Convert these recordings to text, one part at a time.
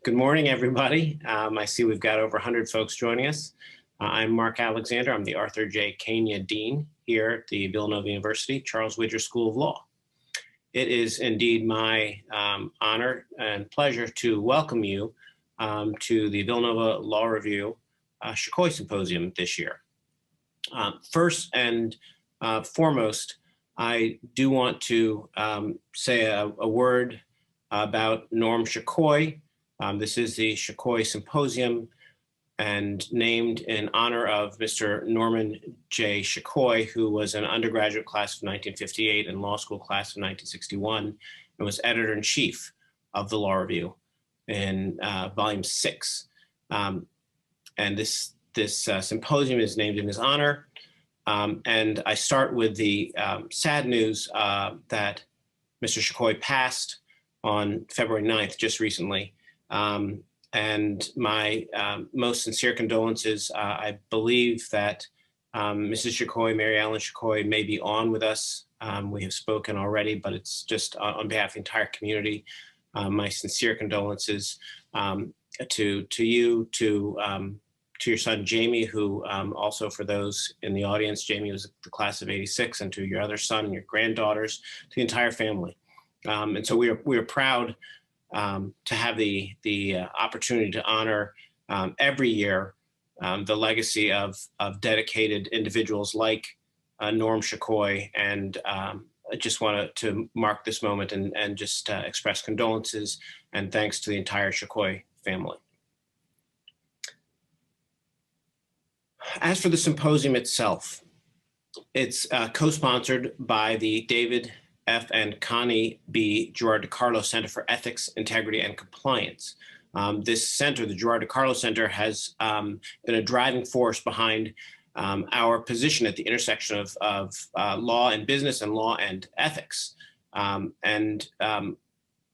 Good morning, everybody. I see we've got over 100 folks joining us. I'm Mark Alexander. I'm the Arthur J. Kania Dean here at the Villanova University Charles Widger School of Law. It is indeed my honor and pleasure to welcome you to the Villanova Law Review Shachoy Symposium this year. First and foremost, I do want to say a word about Norm Shachoy. This is the Shachoy Symposium and named in honor of Mr. Norman J. Shachoy, who was an undergraduate class of 1958 and law school class of 1961, and was editor-in-chief of the Law Review in volume 6. And this symposium is named in his honor. And I start with the sad news that Mr. Shachoy passed on February 9th, just recently. And my most sincere condolences. I believe that Mrs. Shachoy, Mary Ellen Shachoy, may be on with us. We have spoken already, but it's just on behalf of the entire community. My sincere condolences to you, to your son, Jamie, who also, for those in the audience, Jamie was the class of '86, and to your other son and your granddaughters, to the entire family. And so we are proud to have the opportunity to honor every year the legacy of dedicated individuals like Norm Shachoy. And I just want to mark this moment and just express condolences and thanks to the entire Shachoy family. As for the symposium itself, it's co-sponsored by the David F. and Connie B. Gerard DiCarlo Center for Ethics, Integrity, and Compliance. This center, the Gerard DiCarlo Center, has been a driving force behind our position at the intersection of law and business and law and ethics.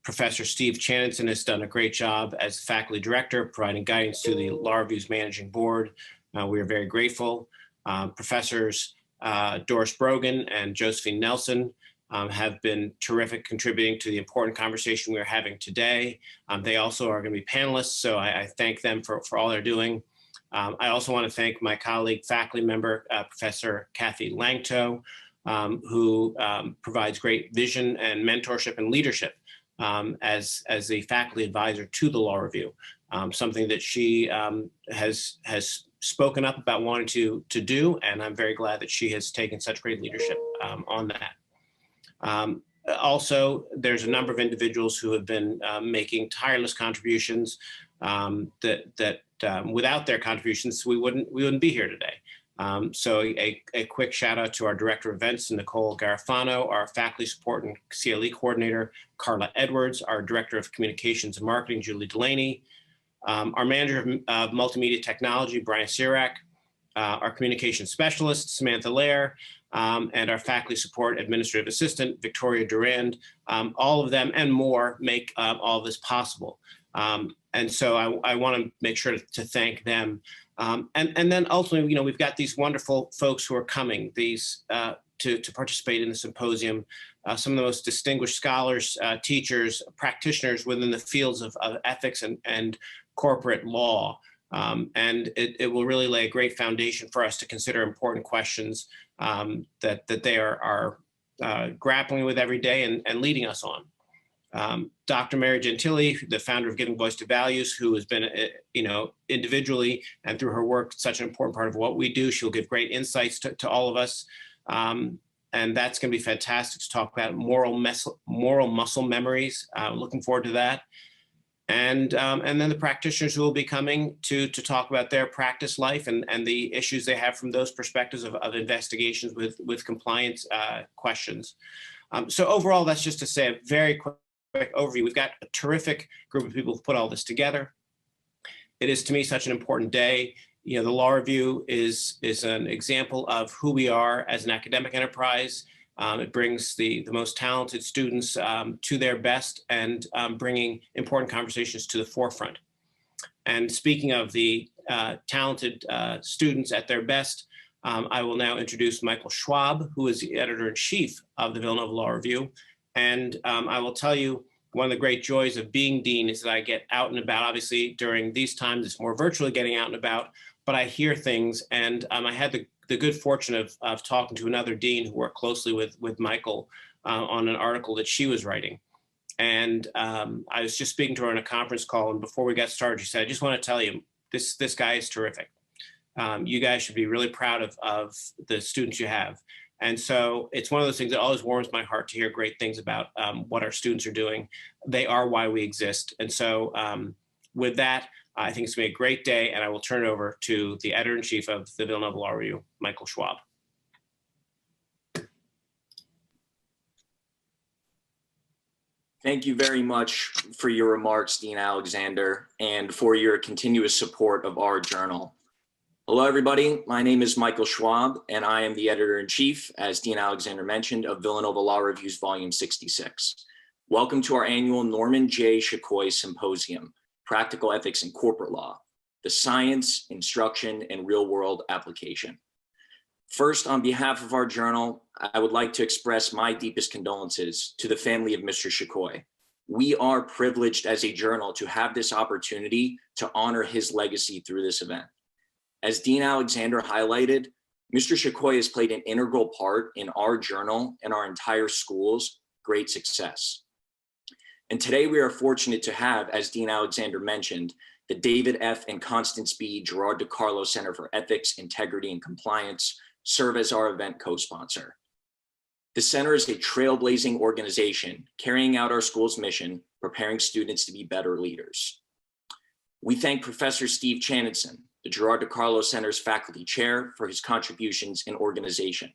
Professor Steve Chanenson has done a great job as faculty director, providing guidance to the Law Review's managing board. We are very grateful. Professors Doris Brogan and Josephine Nelson have been terrific, contributing to the important conversation we're having today. They also are going to be panelists, so I thank them for all they're doing. I also want to thank my colleague, faculty member, Professor Kathy Langto, who provides great vision and mentorship and leadership as the faculty advisor to the Law Review, something that she has spoken up about wanting to do, and I'm very glad that she has taken such great leadership on that. Also, there's a number of individuals who have been making tireless contributions that without their contributions, we wouldn't be here today. So a quick shout out to our Director of Events, Nicole Garofano, our Faculty Support and CLE Coordinator, Carla Edwards, our Director of Communications and Marketing, Julie Delaney, our Manager of Multimedia Technology, Brian Sirac, our Communications Specialist, Samantha Lair, and our Faculty Support Administrative Assistant, Victoria Durand. All of them and more make all of this possible. And so I want to make sure to thank them. And then ultimately, we've got these wonderful folks who are coming to participate in the symposium. Some of the most distinguished scholars, teachers, practitioners within the fields of ethics and corporate law. And it will really lay a great foundation for us to consider important questions that they are grappling with every day and leading us on. Dr. Mary Gentilly, the founder of Giving Voice to Values, who has been, individually and through her work, such an important part of what we do. She'll give great insights to all of us. And that's going to be fantastic to talk about moral muscle memories. Looking forward to that. And then the practitioners who will be coming to talk about their practice life and the issues they have from those perspectives of investigations with compliance questions. So overall, that's just to say a very quick overview. We've got a terrific group of people who've put all this together. It is, to me, such an important day. The Law Review is an example of who we are as an academic enterprise. It brings the most talented students to their best and bringing important conversations to the forefront. And speaking of the talented students at their best, I will now introduce Michael Schwab, who is the editor-in-chief of the Villanova Law Review. And I will tell you, one of the great joys of being dean is that I get out and about. Obviously, during these times, it's more virtually getting out and about, but I hear things. And I had the good fortune of talking to another dean who worked closely with Michael on an article that she was writing. And I was just speaking to her on a conference call, and before we got started, she said, "I just want to tell you, this guy is terrific. You guys should be really proud of the students you have." And so it's one of those things that always warms my heart to hear great things about what our students are doing. They are why we exist. And so with that, I think it's going to be a great day, and I will turn it over to the editor-in-chief of the Villanova Law Review, Michael Schwab. Thank you very much for your remarks, Dean Alexander, and for your continuous support of our journal. Hello, everybody. My name is Michael Schwab, and I am the editor-in-chief, as Dean Alexander mentioned, of Villanova Law Review's Volume 66. Welcome to our annual Norman J. Shachoy Symposium, Practical Ethics in Corporate Law, the Science, Instruction, and Real-World Application. First, on behalf of our journal, I would like to express my deepest condolences to the family of Mr. Shachoy. We are privileged as a journal to have this opportunity to honor his legacy through this event. As Dean Alexander highlighted, Mr. Shachoy has played an integral part in our journal and our entire school's great success. And today we are fortunate to have, as Dean Alexander mentioned, the David F. and Constance B. Gerard DiCarlo Center for Ethics, Integrity, and Compliance serve as our event co-sponsor. The center is a trailblazing organization carrying out our school's mission, preparing students to be better leaders. We thank Professor Steve Chanenson, the Gerard DiCarlo Center's faculty chair, for his contributions in organization.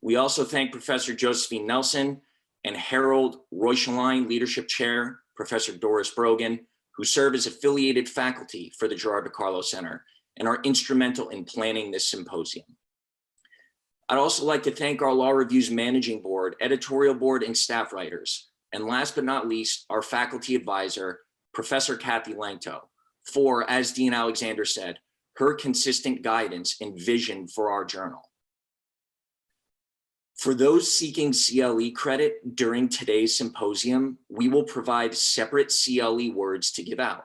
We also thank Professor Josephine Nelson and Harold Reuschlein, leadership chair, Professor Doris Brogan, who serve as affiliated faculty for the Gerard DiCarlo Center and are instrumental in planning this symposium. I'd also like to thank our Law Review's managing board, editorial board, and staff writers, and last but not least, our faculty advisor, Professor Kathy Langto, for, as Dean Alexander said, her consistent guidance and vision for our journal. For those seeking CLE credit during today's symposium, we will provide separate CLE words to give out.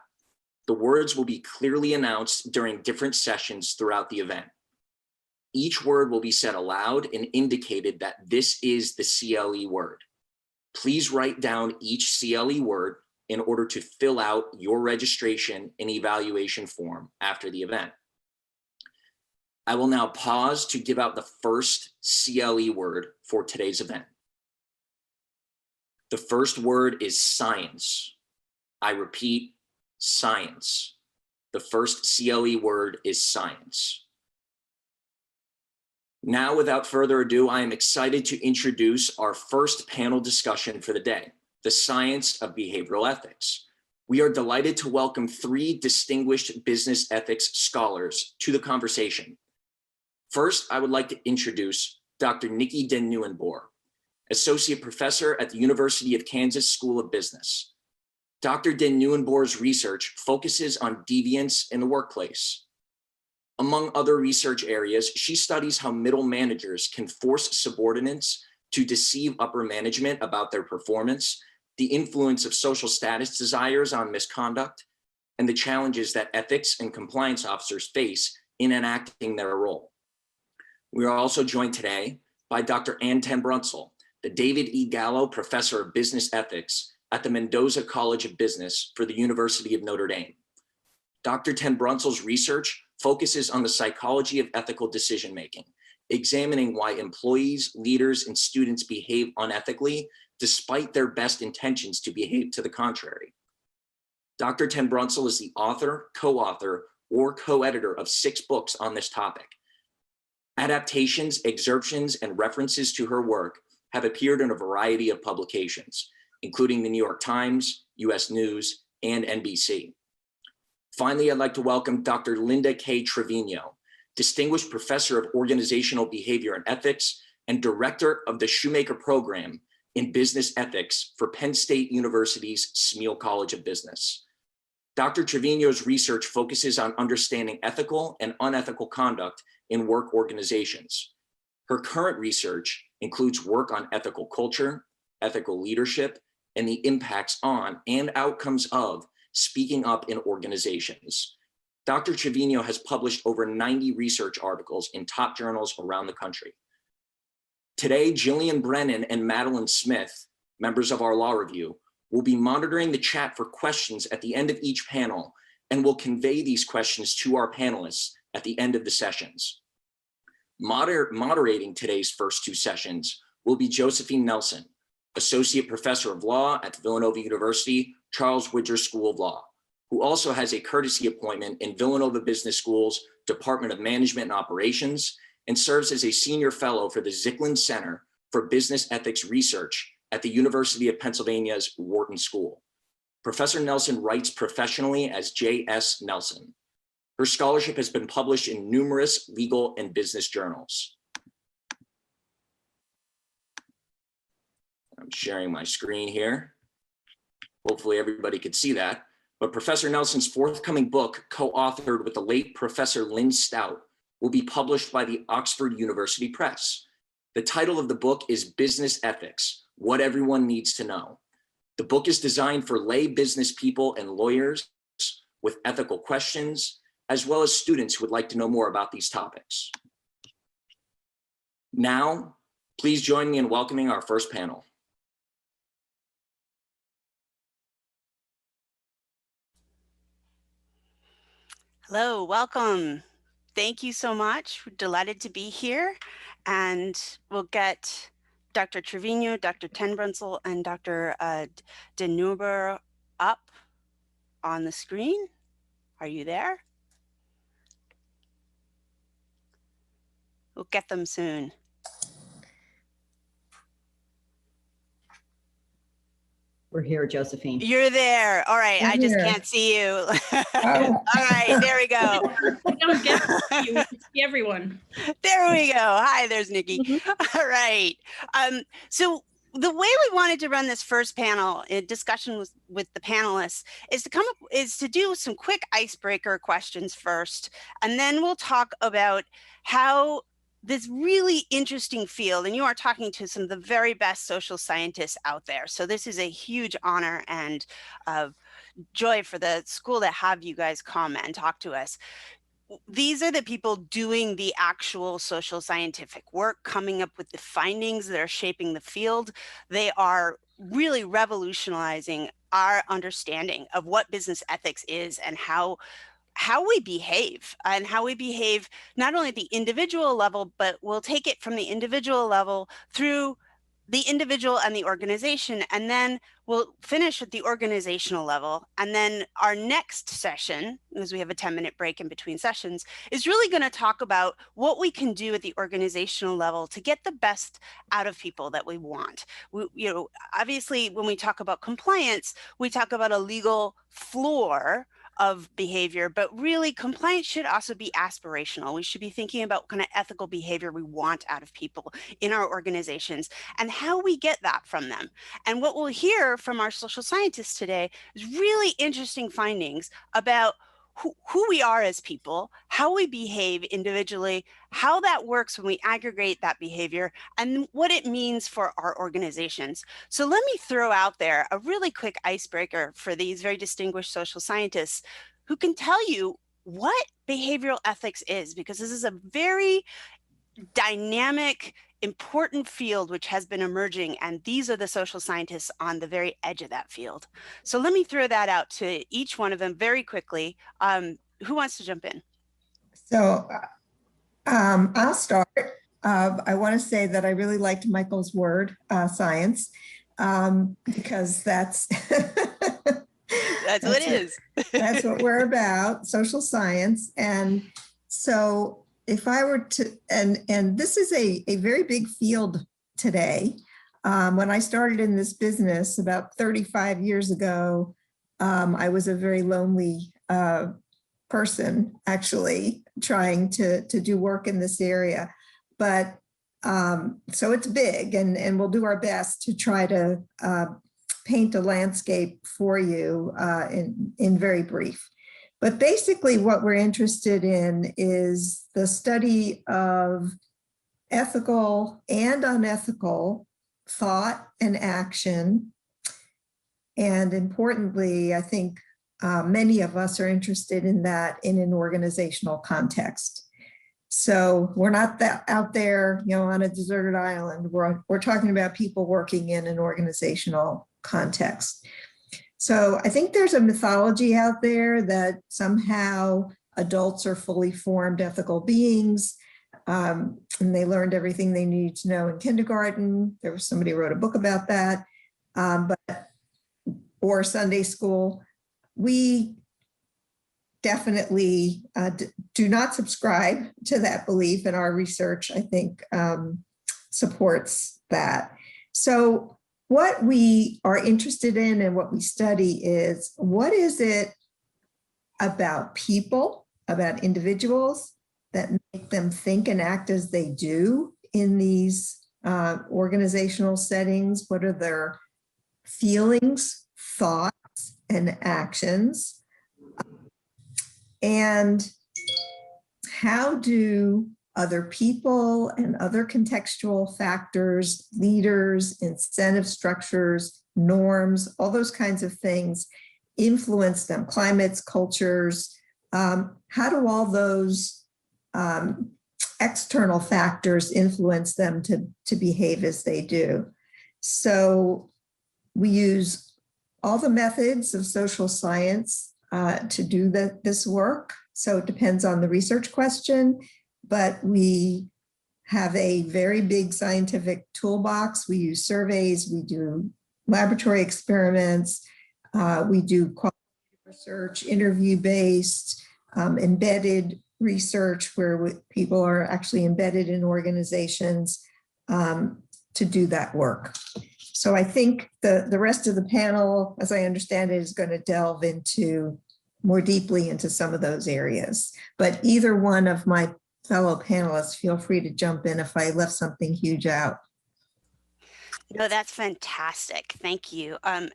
The words will be clearly announced during different sessions throughout the event. Each word will be said aloud and indicated that this is the CLE word. Please write down each CLE word in order to fill out your registration and evaluation form after the event. I will now pause to give out the first CLE word for today's event. The first word is science. I repeat, science. The first CLE word is science. Now, without further ado, I am excited to introduce our first panel discussion for the day, the science of behavioral ethics. We are delighted to welcome three distinguished business ethics scholars to the conversation. First, I would like to introduce Dr. Niki den Nieuwenboer, Associate Professor at the University of Kansas School of Business. Dr. den Nieuwenboer's research focuses on deviance in the workplace. Among other research areas, she studies how middle managers can force subordinates to deceive upper management about their performance, the influence of social status desires on misconduct, and the challenges that ethics and compliance officers face in enacting their role. We are also joined today by Dr. Ann Tenbrunsel, the David E. Gallo Professor of Business Ethics at the Mendoza College of Business for the University of Notre Dame. Dr. Tenbrunsel's research focuses on the psychology of ethical decision-making, examining why employees, leaders, and students behave unethically despite their best intentions to behave to the contrary. Dr. Tenbrunsel is the author, co-author, or co-editor of 6 books on this topic. Adaptations, excerptions, and references to her work have appeared in a variety of publications, including the New York Times, US News, and NBC. Finally, I'd like to welcome Dr. Linda K. Trevino, Distinguished Professor of Organizational Behavior and Ethics and Director of the Shoemaker Program in Business Ethics for Penn State University's Smeal College of Business. Dr. Trevino's research focuses on understanding ethical and unethical conduct in work organizations. Her current research includes work on ethical culture, ethical leadership, and the impacts on and outcomes of speaking up in organizations. Dr. Trevino has published over 90 research articles in top journals around the country. Today, Jillian Brennan and Madeline Smith, members of our law review, will be monitoring the chat for questions at the end of each panel and will convey these questions to our panelists at the end of the sessions. Moderating today's first two sessions will be Josephine Nelson, Associate Professor of Law at Villanova University, Charles Widger School of Law, who also has a courtesy appointment in Villanova Business School's Department of Management and Operations and serves as a senior fellow for the Zicklin Center for Business Ethics Research at the University of Pennsylvania's Wharton School. Professor Nelson writes professionally as J.S. Nelson. Her scholarship has been published in numerous legal and business journals. I'm sharing my screen here. Hopefully everybody could see that. But Professor Nelson's forthcoming book, co-authored with the late Professor Lynn Stout, will be published by the Oxford University Press. The title of the book is Business Ethics: What Everyone Needs to Know. The book is designed for lay business people and lawyers with ethical questions, as well as students who would like to know more about these topics. Now, please join me in welcoming our first panel. Hello, welcome. Thank you so much. We're delighted to be here. And we'll get Dr. Trevino, Dr. Tenbrunsel, and Dr. Nieuwenboer up on the screen. Are you there? We'll get them soon. We're here, Josephine. You're there. All right. I just can't see you. All right. There we go. I don't get you. We can see everyone. There we go. Hi, there's Niki. All right. So the way we wanted to run this first panel in discussion with the panelists is to do some quick icebreaker questions first, and then we'll talk about how this really interesting field, and you are talking to some of the very best social scientists out there. So this is a huge honor and joy for the school to have you guys come and talk to us. These are the people doing the actual social scientific work, coming up with the findings that are shaping the field. They are really revolutionizing our understanding of what business ethics is and how we behave, and how we behave not only at the individual level, but we'll take it from the individual level through the individual and the organization, and then we'll finish at the organizational level. And then our next session, because we have a 10-minute break in between sessions, is really going to talk about what we can do at the organizational level to get the best out of people that we want. Obviously, when we talk about compliance, we talk about a legal floor of behavior, but really compliance should also be aspirational. We should be thinking about what kind of ethical behavior we want out of people in our organizations and how we get that from them. And what we'll hear from our social scientists today is really interesting findings about who we are as people, how we behave individually, how that works when we aggregate that behavior, and what it means for our organizations. So let me throw out there a really quick icebreaker for these very distinguished social scientists who can tell you what behavioral ethics is, because this is a very dynamic, important field which has been emerging, and these are the social scientists on the very edge of that field. So let me throw that out to each one of them very quickly. Who wants to jump in? So I'll start. I want to say that I really liked Michael's word, science, because that's that's what it is. That's what we're about, social science. And so if I were to, and this is a very big field today. When I started in this business about 35 years ago, I was a very lonely person, actually, trying to do work in this area. But so it's big, and we'll do our best to try to paint a landscape for you in very brief. But basically what we're interested in is the study of ethical and unethical thought and action And importantly, I think many of us are interested in that in an organizational context. So we're not that out there, on a deserted island. We're talking about people working in an organizational context. So I think there's a mythology out there that somehow adults are fully formed ethical beings, and they learned everything they needed to know in kindergarten. There was somebody who wrote a book about that, or Sunday school. We definitely do not subscribe to that belief, and our research, I think, supports that. So what we are interested in and what we study is, what is it about people, about individuals, that make them think and act as they do in these organizational settings? What are their feelings, thoughts, and actions? And how do other people and other contextual factors, leaders, incentive structures, norms, all those kinds of things influence them? Climates, cultures, how do all those external factors influence them to behave as they do? So we use all the methods of social science to do this work. So it depends on the research question, but we have a very big scientific toolbox. We use surveys, we do laboratory experiments, we do qualitative research, interview-based, embedded research where people are actually embedded in organizations to do that work. So I think the rest of the panel, as I understand it, is going to delve into more deeply into some of those areas. But either one of my fellow panelists, feel free to jump in if I left something huge out. No, that's fantastic. Thank you. And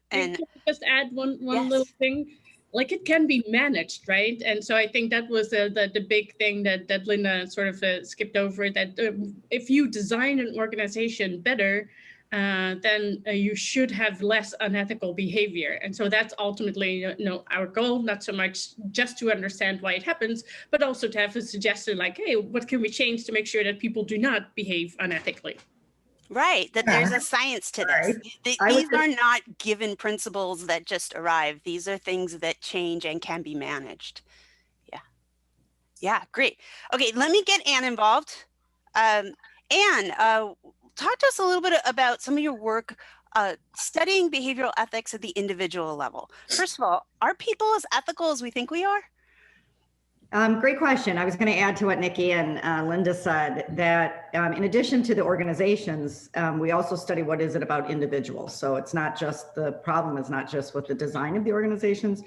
just add one yes. little thing. Like, it can be managed, right? And so I think that was the big thing that Linda sort of skipped over, that if you design an organization better, then you should have less unethical behavior. And so that's ultimately our goal, not so much just to understand why it happens, but also to have a suggestion like, hey, what can we change to make sure that people do not behave unethically? Right, that there's a science to this. These are not given principles that just arrive. These are things that change and can be managed. Yeah, great. Okay, let me get Anne involved. Anne, talk to us a little bit about some of your work studying behavioral ethics at the individual level. First of all, are people as ethical as we think we are? Great question. I was going to add to what Niki and Linda said, that in addition to the organizations, we also study what is it about individuals. So it's not just, the problem is not just with the design of the organizations.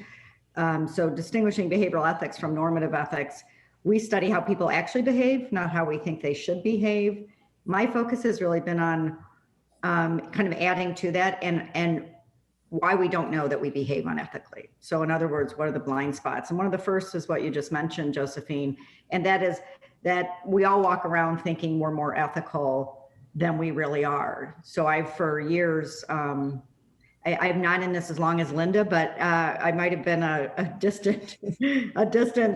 So distinguishing behavioral ethics from normative ethics, we study how people actually behave, not how we think they should behave. My focus has really been on kind of adding to that and why we don't know that we behave unethically. So in other words, what are the blind spots? And one of the first is what you just mentioned, Josephine, and that is that we all walk around thinking we're more ethical than we really are. So I've for years, I'm not in this as long as Linda, but I might have been a distant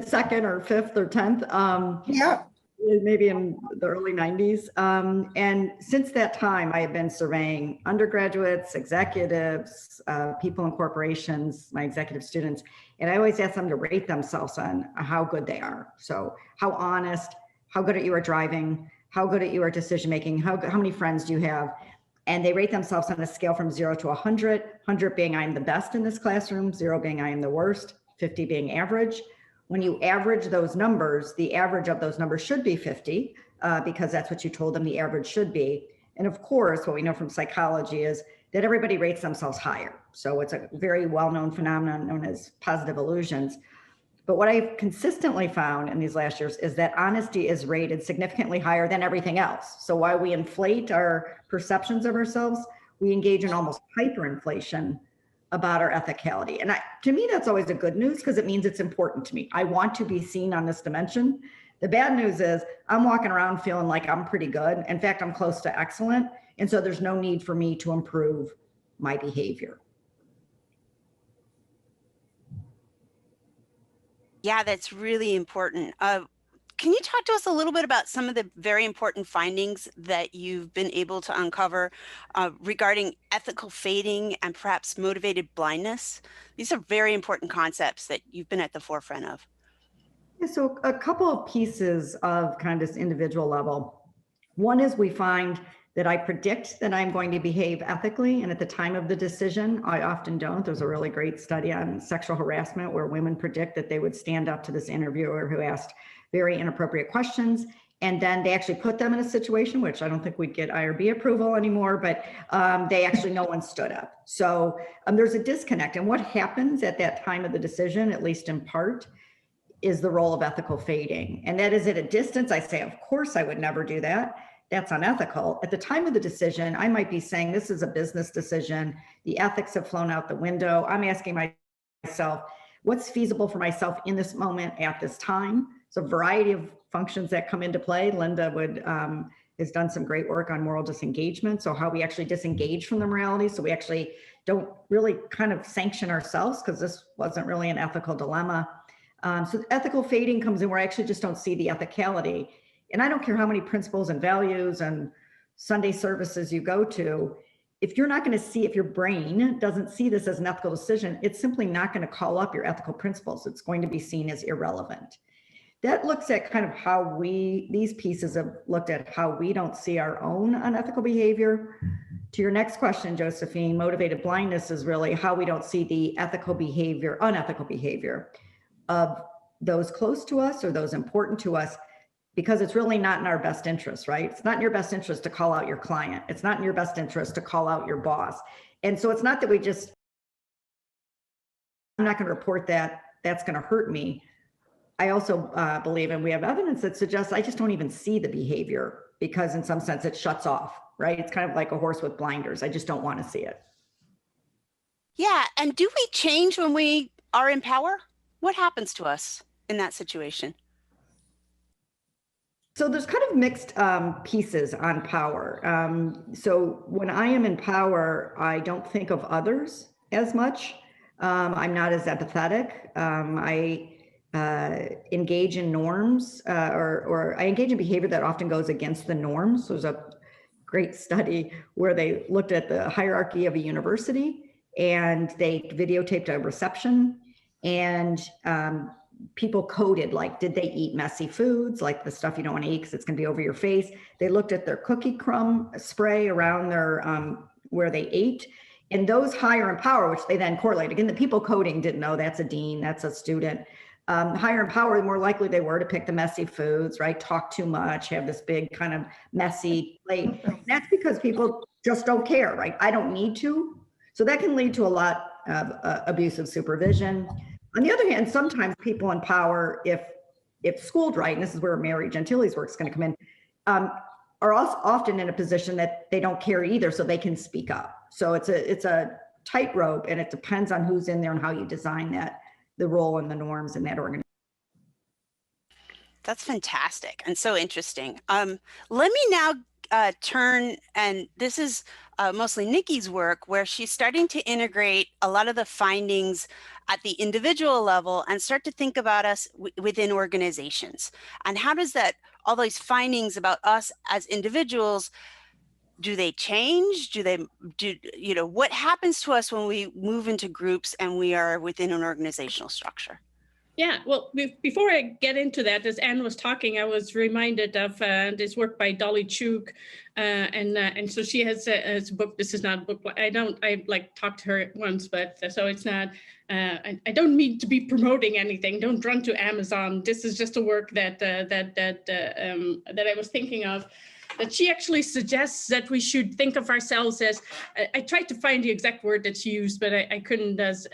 second or fifth or 10th. Yeah. Maybe in the early 90s. And since that time, I have been surveying undergraduates, executives, people in corporations, my executive students, and I always ask them to rate themselves on how good they are. So how honest, how good at you are driving, how good at you are decision-making, how many friends do you have? And they rate themselves on a scale from 0 to 100, 100 being I'm the best in this classroom, 0 being I am the worst, 50 being average. When you average those numbers, the average of those numbers should be 50 because that's what you told them the average should be. And of course, what we know from psychology is that everybody rates themselves higher. So it's a very well-known phenomenon known as positive illusions. But what I've consistently found in these last years is that honesty is rated significantly higher than everything else. So while we inflate our perceptions of ourselves, we engage in almost hyperinflation about our ethicality. And to me, that's always a good news because it means it's important to me. I want to be seen on this dimension. The bad news is I'm walking around feeling like I'm pretty good. In fact, I'm close to excellent. And so there's no need for me to improve my behavior. Yeah, that's really important. Can you talk to us a little bit about some of the very important findings that you've been able to uncover regarding ethical fading and perhaps motivated blindness? These are very important concepts that you've been at the forefront of. Yeah, so a couple of pieces of kind of this individual level. One is we find that I predict that I'm going to behave ethically, and at the time of the decision, I often don't. There's a really great study on sexual harassment where women predict that they would stand up to this interviewer who asked very inappropriate questions, and then they actually put them in a situation, which I don't think we'd get IRB approval anymore, but they actually, no one stood up. So there's a disconnect. And what happens at that time of the decision, at least in part, is the role of ethical fading. And that is at a distance. I say, of course, I would never do that. That's unethical. At the time of the decision, I might be saying, this is a business decision. The ethics have flown out the window. I'm asking myself, what's feasible for myself in this moment at this time? So a variety of functions that come into play. Linda has done some great work on moral disengagement. So how we actually disengage from the morality. So we actually don't really kind of sanction ourselves because this wasn't really an ethical dilemma. So ethical fading comes in where I actually just don't see the ethicality. And I don't care how many principles and values and Sunday services you go to, if you're not going to see, if your brain doesn't see this as an ethical decision, it's simply not going to call up your ethical principles. It's going to be seen as irrelevant. That looks at kind of how these pieces have looked at how we don't see our own unethical behavior. To your next question, Josephine, motivated blindness is really how we don't see the ethical behavior, unethical behavior of those close to us or those important to us, because it's really not in our best interest, right? It's not in your best interest to call out your client. It's not in your best interest to call out your boss. And so it's not that I'm not going to report that, that's going to hurt me. I also believe, and we have evidence that suggests I just don't even see the behavior because in some sense it shuts off, right? It's kind of like a horse with blinders. I just don't want to see it. Yeah, and do we change when we are in power? What happens to us in that situation? So there's kind of mixed pieces on power. So when I am in power, I don't think of others as much. I'm not as empathetic. I engage in norms or I engage in behavior that often goes against the norms. There's a great study where they looked at the hierarchy of a university and they videotaped a reception and people coded, like, did they eat messy foods, like the stuff you don't want to eat because it's going to be over your face. They looked at their cookie crumb spray around their where they ate. And those higher in power, which they then correlate, again, the people coding didn't know that's a dean, that's a student. Higher in power, the more likely they were to pick the messy foods, right? Talk too much, have this big kind of messy plate. That's because people just don't care, right? I don't need to. So that can lead to a lot of abusive supervision. On the other hand, sometimes people in power, if schooled right, and this is where Mary Gentilly's work is going to come in, are also often in a position that they don't care either, so they can speak up. So it's a tightrope, and it depends on who's in there and how you design that, the role and the norms in that organization. That's fantastic and so interesting. Let me now turn, and this is mostly Niki's work, where she's starting to integrate a lot of the findings at the individual level and start to think about us within organizations. And how does that, all those findings about us as individuals, do they change? What happens to us when we move into groups and we are within an organizational structure? Yeah, well, before I get into that, as Anne was talking, I was reminded of this work by Dolly Chuk, and so she has a book. This is not a book. I like talked to her once, but so it's not. I don't mean to be promoting anything. Don't run to Amazon. This is just a work that I was thinking of. That she actually suggests that we should think of ourselves as, I tried to find the exact word that she used, but I couldn't, as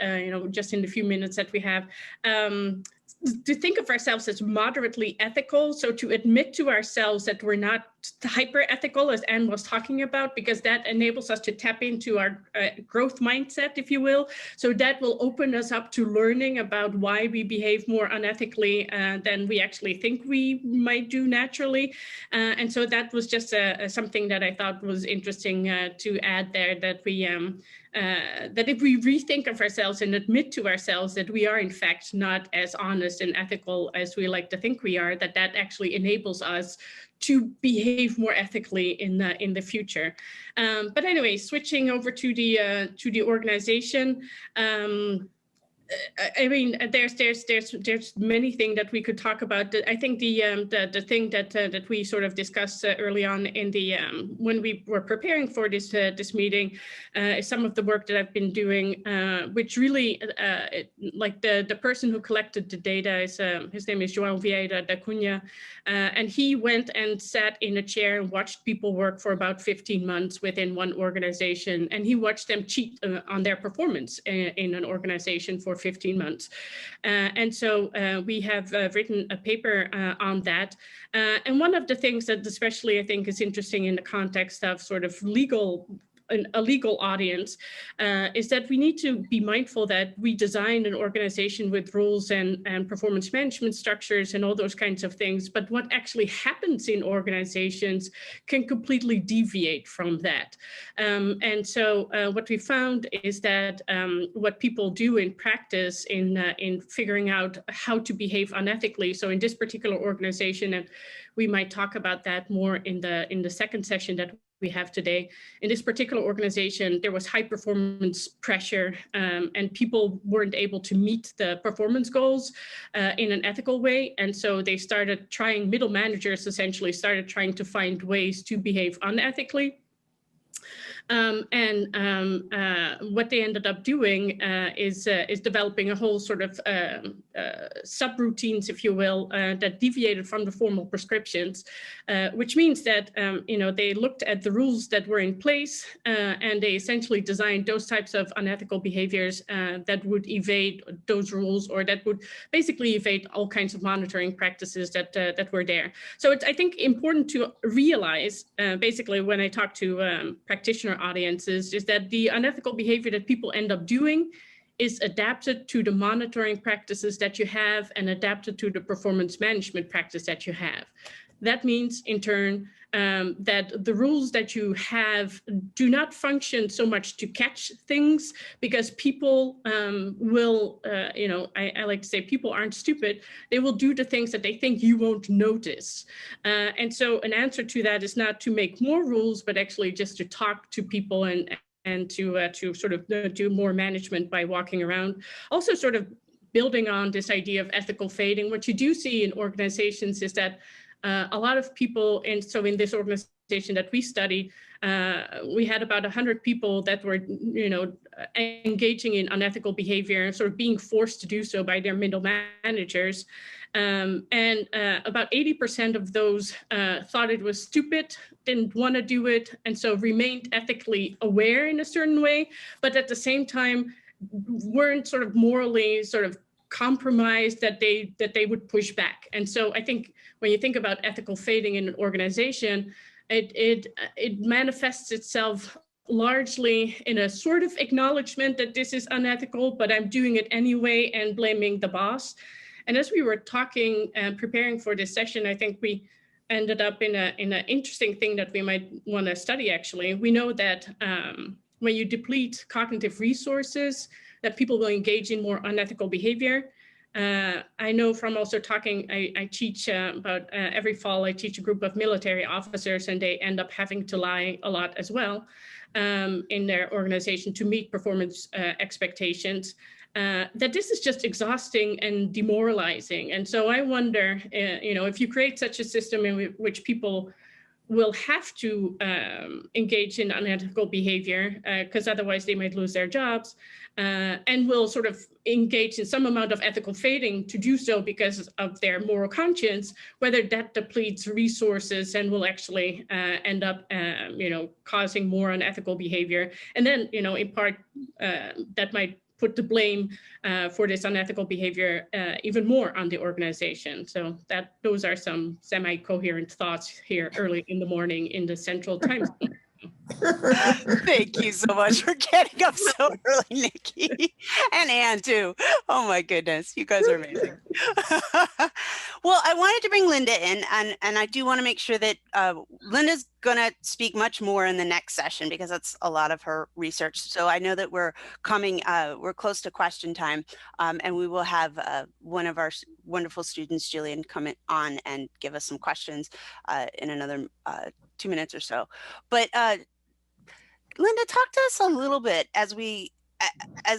just in the few minutes that we have, to think of ourselves as moderately ethical. So to admit to ourselves that we're not hyper ethical, as Anne was talking about, because that enables us to tap into our growth mindset, if you will. So that will open us up to learning about why we behave more unethically than we actually think we might do naturally. And so that was just something that I thought was interesting to add there, that we that if we rethink of ourselves and admit to ourselves that we are in fact not as honest and ethical as we like to think we are, that actually enables us to behave more ethically in the future. But anyway, switching over to the organization. I mean, there's many things that we could talk about. I think the thing that we sort of discussed early on in the when we were preparing for this this meeting is some of the work that I've been doing, which really like the person who collected the data is his name is João Vieira da Cunha, and he went and sat in a chair and watched people work for about 15 months within one organization, and he watched them cheat on their performance in an organization for 15 months. And so we have written a paper on that. And one of the things that especially I think is interesting in the context of sort of a legal audience is that we need to be mindful that we design an organization with rules and performance management structures and all those kinds of things, but what actually happens in organizations can completely deviate from that. And so what we found is that what people do in practice in figuring out how to behave unethically, so in this particular organization, and we might talk about that more in the second session that we have today. In this particular organization, there was high performance pressure and people weren't able to meet the performance goals in an ethical way. And so they started trying, middle managers essentially started trying to find ways to behave unethically. What they ended up doing is developing a whole sort of subroutines, if you will, that deviated from the formal prescriptions, which means that they looked at the rules that were in place and they essentially designed those types of unethical behaviors that would evade those rules, or that would basically evade all kinds of monitoring practices that were there. So it's, I think, important to realize, basically, when I talk to practitioner audiences, is that the unethical behavior that people end up doing is adapted to the monitoring practices that you have and adapted to the performance management practice that you have. That means, in turn, that the rules that you have do not function so much to catch things, because people will, I like to say people aren't stupid. They will do the things that they think you won't notice. And so an answer to that is not to make more rules, but actually just to talk to people and to sort of do more management by walking around. Also sort of building on this idea of ethical fading. What you do see in organizations is that a lot of people, and so in this organization that we studied, we had about 100 people that were, engaging in unethical behavior, sort of being forced to do so by their middle managers. And about 80% of those thought it was stupid, didn't want to do it, and so remained ethically aware in a certain way, but at the same time weren't sort of morally sort of compromised that they would push back. And so I think when you think about ethical fading in an organization, it manifests itself largely in a sort of acknowledgement that this is unethical, but I'm doing it anyway, and blaming the boss. And as we were talking and preparing for this session, I think we ended up in an interesting thing that we might want to study. Actually, we know that when you deplete cognitive resources, that people will engage in more unethical behavior. I know from also talking, I teach about every fall, I teach a group of military officers, and they end up having to lie a lot as well in their organization to meet performance expectations. That this is just exhausting and demoralizing. And so I wonder, if you create such a system in which people will have to engage in unethical behavior, because otherwise they might lose their jobs, and will sort of engage in some amount of ethical fading to do so because of their moral conscience, whether that depletes resources and will actually end up, causing more unethical behavior. And then, in part, that might put the blame for this unethical behavior even more on the organization. So those are some semi-coherent thoughts here early in the morning in the Central Time Zone. Thank you so much for getting up so early, Niki. And Anne too. Oh my goodness, you guys are amazing. Well, I wanted to bring Linda in, and I do want to make sure that Linda's going to speak much more in the next session because that's a lot of her research. So I know that we're close to question time, and we will have one of our wonderful students, Jillian, come on and give us some questions in another 2 minutes or so. But Linda, talk to us a little bit as we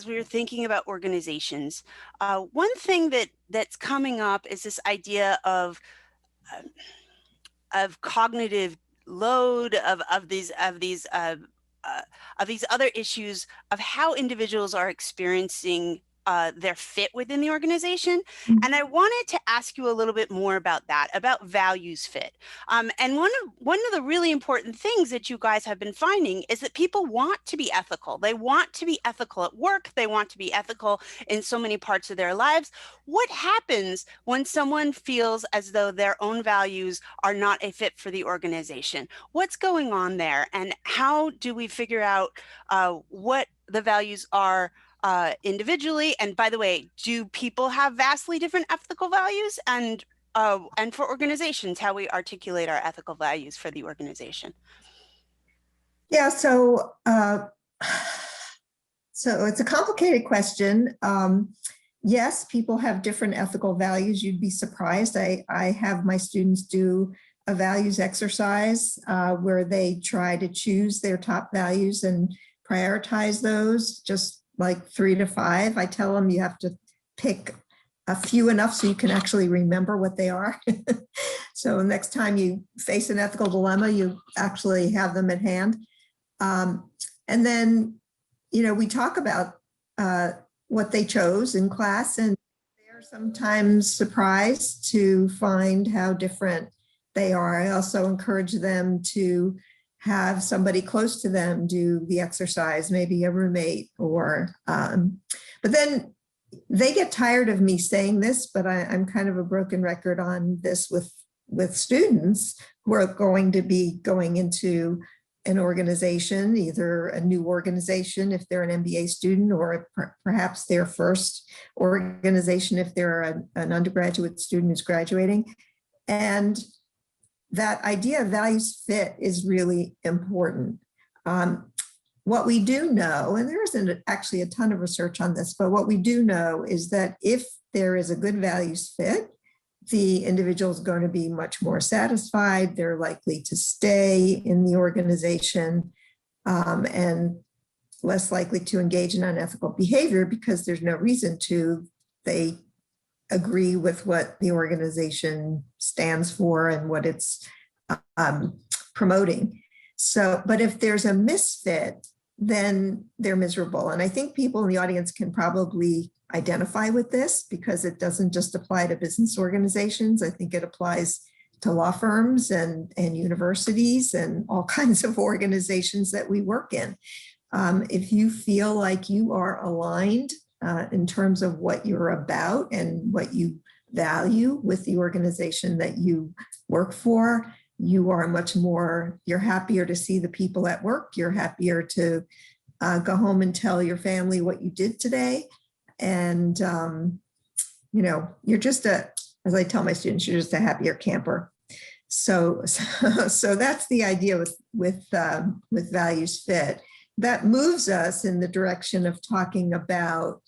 were thinking about organizations. One thing that's coming up is this idea of cognitive load, of these other issues of how individuals are experiencing their fit within the organization. And I wanted to ask you a little bit more about that, about values fit. And one of the really important things that you guys have been finding is that people want to be ethical. They want to be ethical at work. They want to be ethical in so many parts of their lives. What happens when someone feels as though their own values are not a fit for the organization? What's going on there? And how do we figure out what the values are individually? And by the way, do people have vastly different ethical values? And for organizations, how we articulate our ethical values for the organization? Yeah, so it's a complicated question. Yes, people have different ethical values. You'd be surprised. I have my students do a values exercise where they try to choose their top values and prioritize those, just like 3 to 5. I tell them you have to pick a few enough so you can actually remember what they are. So next time you face an ethical dilemma, you actually have them at hand. And then, we talk about what they chose in class, and they're sometimes surprised to find how different they are. I also encourage them to have somebody close to them do the exercise, maybe a roommate, or, but then they get tired of me saying this, but I'm kind of a broken record on this with students who are going to be going into an organization, either a new organization if they're an MBA student, or perhaps their first organization if they're an undergraduate student who's graduating. And that idea of values fit is really important. What we do know, and there isn't actually a ton of research on this, but what we do know is that if there is a good values fit, the individual is going to be much more satisfied. They're likely to stay in the organization and less likely to engage in unethical behavior because there's no reason to. They agree with what the organization stands for and what it's promoting. So, but if there's a misfit, then they're miserable. And I think people in the audience can probably identify with this because it doesn't just apply to business organizations. I think it applies to law firms and universities and all kinds of organizations that we work in. If you feel like you are aligned in terms of what you're about and what you value with the organization that you work for, you are you're happier to see the people at work. You're happier to go home and tell your family what you did today. And, you're just as I tell my students, you're just a happier camper. So that's the idea with values fit. That moves us in the direction of talking about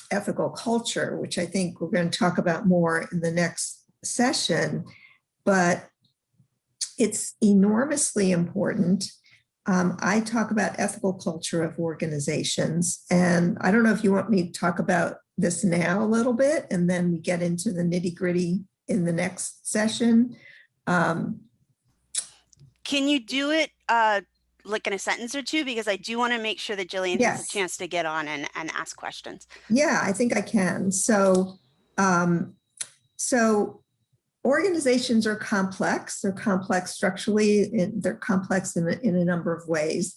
ethical culture, which I think we're going to talk about more in the next session, but it's enormously important. I talk about ethical culture of organizations, and I don't know if you want me to talk about this now a little bit, and then we get into the nitty-gritty in the next session. Can you do it like in a sentence or two? Because I do want to make sure that Jillian has a chance to get on and ask questions. Yeah, I think I can. So organizations are complex. They're complex structurally. They're complex in a number of ways.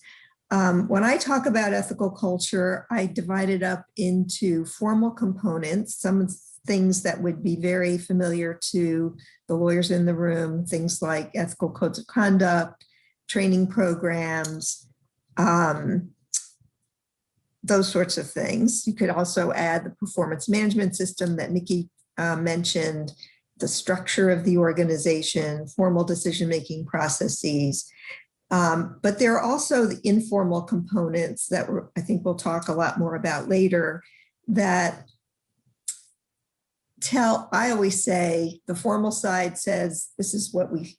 When I talk about ethical culture, I divide it up into formal components, some things that would be very familiar to the lawyers in the room, things like ethical codes of conduct, training programs, those sorts of things. You could also add the performance management system that Niki mentioned, the structure of the organization, formal decision-making processes. But there are also the informal components that I think we'll talk a lot more about later that I always say the formal side says, this is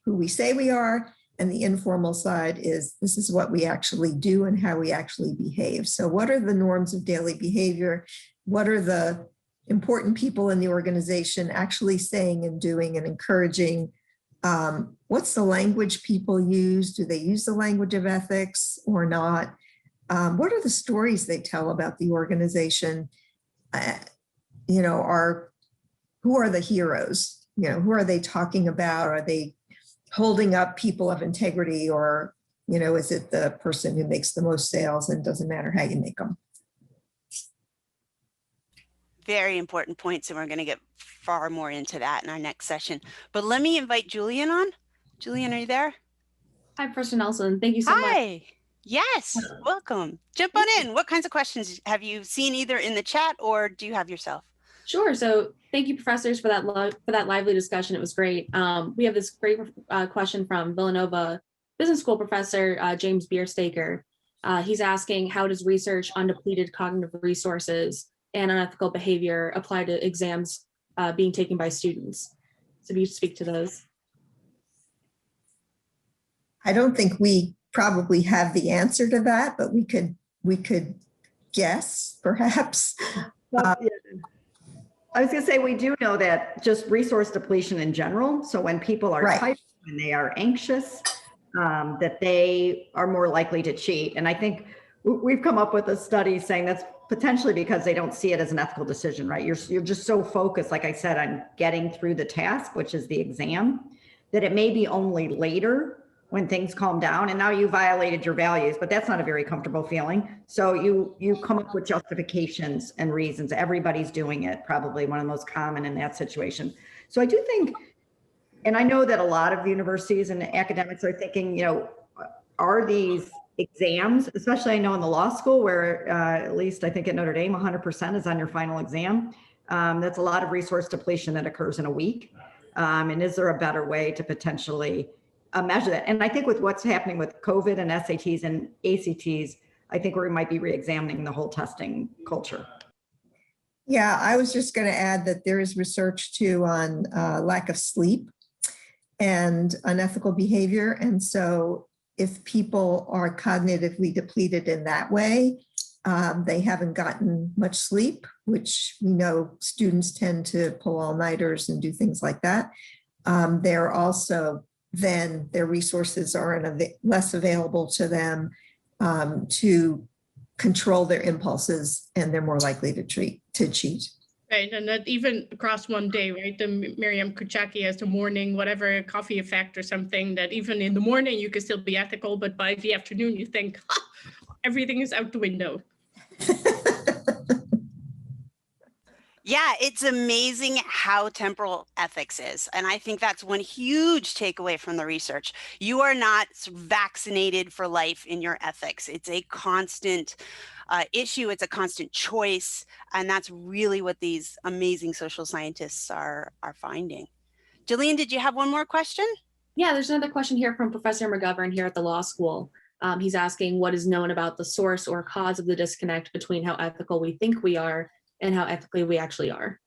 who we say we are. And the informal side is, this is what we actually do and how we actually behave. So what are the norms of daily behavior? What are the important people in the organization actually saying and doing and encouraging? What's the language people use? Do they use the language of ethics or not? What are the stories they tell about the organization? Who are the heroes? Who are they talking about? Are they holding up people of integrity, or, is it the person who makes the most sales and doesn't matter how you make them? Very important points, and we're going to get far more into that in our next session. But let me invite Julian on. Julian, are you there? Hi, Professor Nelson. Thank you so much. Hi. Yes, welcome. Jump on in. What kinds of questions have you seen either in the chat or do you have yourself? Sure. So thank you, professors, for that lively discussion. It was great. We have this great question from Villanova Business School professor James Bierstaker. He's asking, how does research on depleted cognitive resources and unethical behavior apply to exams being taken by students? So do you speak to those? I don't think we probably have the answer to that, but we could guess, perhaps. I was going to say, we do know that just resource depletion in general. So when people are tired and they are anxious, that they are more likely to cheat. And I think we've come up with a study saying that's potentially because they don't see it as an ethical decision, right? You're just so focused, like I said, on getting through the task, which is the exam, that it may be only later when things calm down and now you violated your values, but that's not a very comfortable feeling. So you come up with justifications and reasons. Everybody's doing it, probably one of the most common in that situation. So I do think, and I know that a lot of universities and academics are thinking, are these exams, especially I know in the law school where at least I think at Notre Dame, 100% is on your final exam. That's a lot of resource depletion that occurs in a week. And is there a better way to potentially measure that? And I think with what's happening with COVID and SATs and ACTs, I think we might be re-examining the whole testing culture. Yeah, I was just going to add that there is research too on lack of sleep and unethical behavior. And so if people are cognitively depleted in that way, they haven't gotten much sleep, which we know students tend to pull all-nighters and do things like that. They're also, then their resources are less available to them to control their impulses, and they're more likely to cheat. Right, and that even across one day, right? The Miriam Kuchaki has the morning, whatever, coffee effect or something, that even in the morning you can still be ethical, but by the afternoon you think, everything is out the window. Yeah, it's amazing how temporal ethics is. And I think that's one huge takeaway from the research. You are not vaccinated for life in your ethics. It's a constant issue. It's a constant choice. And that's really what these amazing social scientists are finding. Jillian, did you have one more question? Yeah, there's another question here from Professor McGovern here at the law school. He's asking what is known about the source or cause of the disconnect between how ethical we think we are and how ethically we actually are.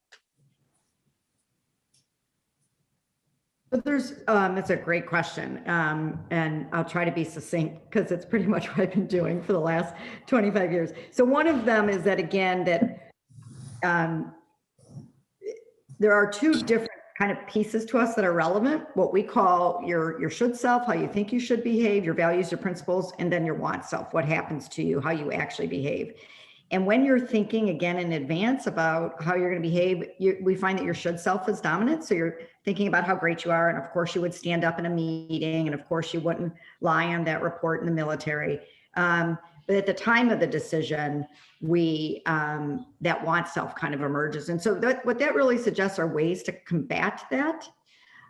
But that's a great question. And I'll try to be succinct because it's pretty much what I've been doing for the last 25 years. So one of them is that, again, that there are two different kind of pieces to us that are relevant, what we call your should self, how you think you should behave, your values, your principles, and then your want self, what happens to you, how you actually behave. And when you're thinking again in advance about how you're going to behave, we find that your should self is dominant. So you're thinking about how great you are. And of course you would stand up in a meeting. And of course you wouldn't lie on that report in the military. But at the time of the decision, that want self kind of emerges. And so what that really suggests are ways to combat that.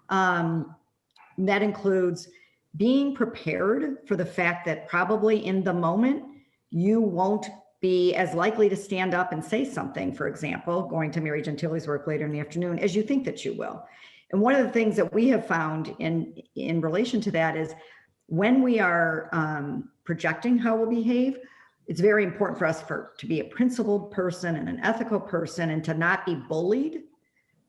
That includes being prepared for the fact that probably in the moment, you won't be as likely to stand up and say something, for example, going to Mary Gentilly's work later in the afternoon, as you think that you will. And one of the things that we have found in relation to that is when we are projecting how we'll behave, it's very important for us to be a principled person and an ethical person and to not be bullied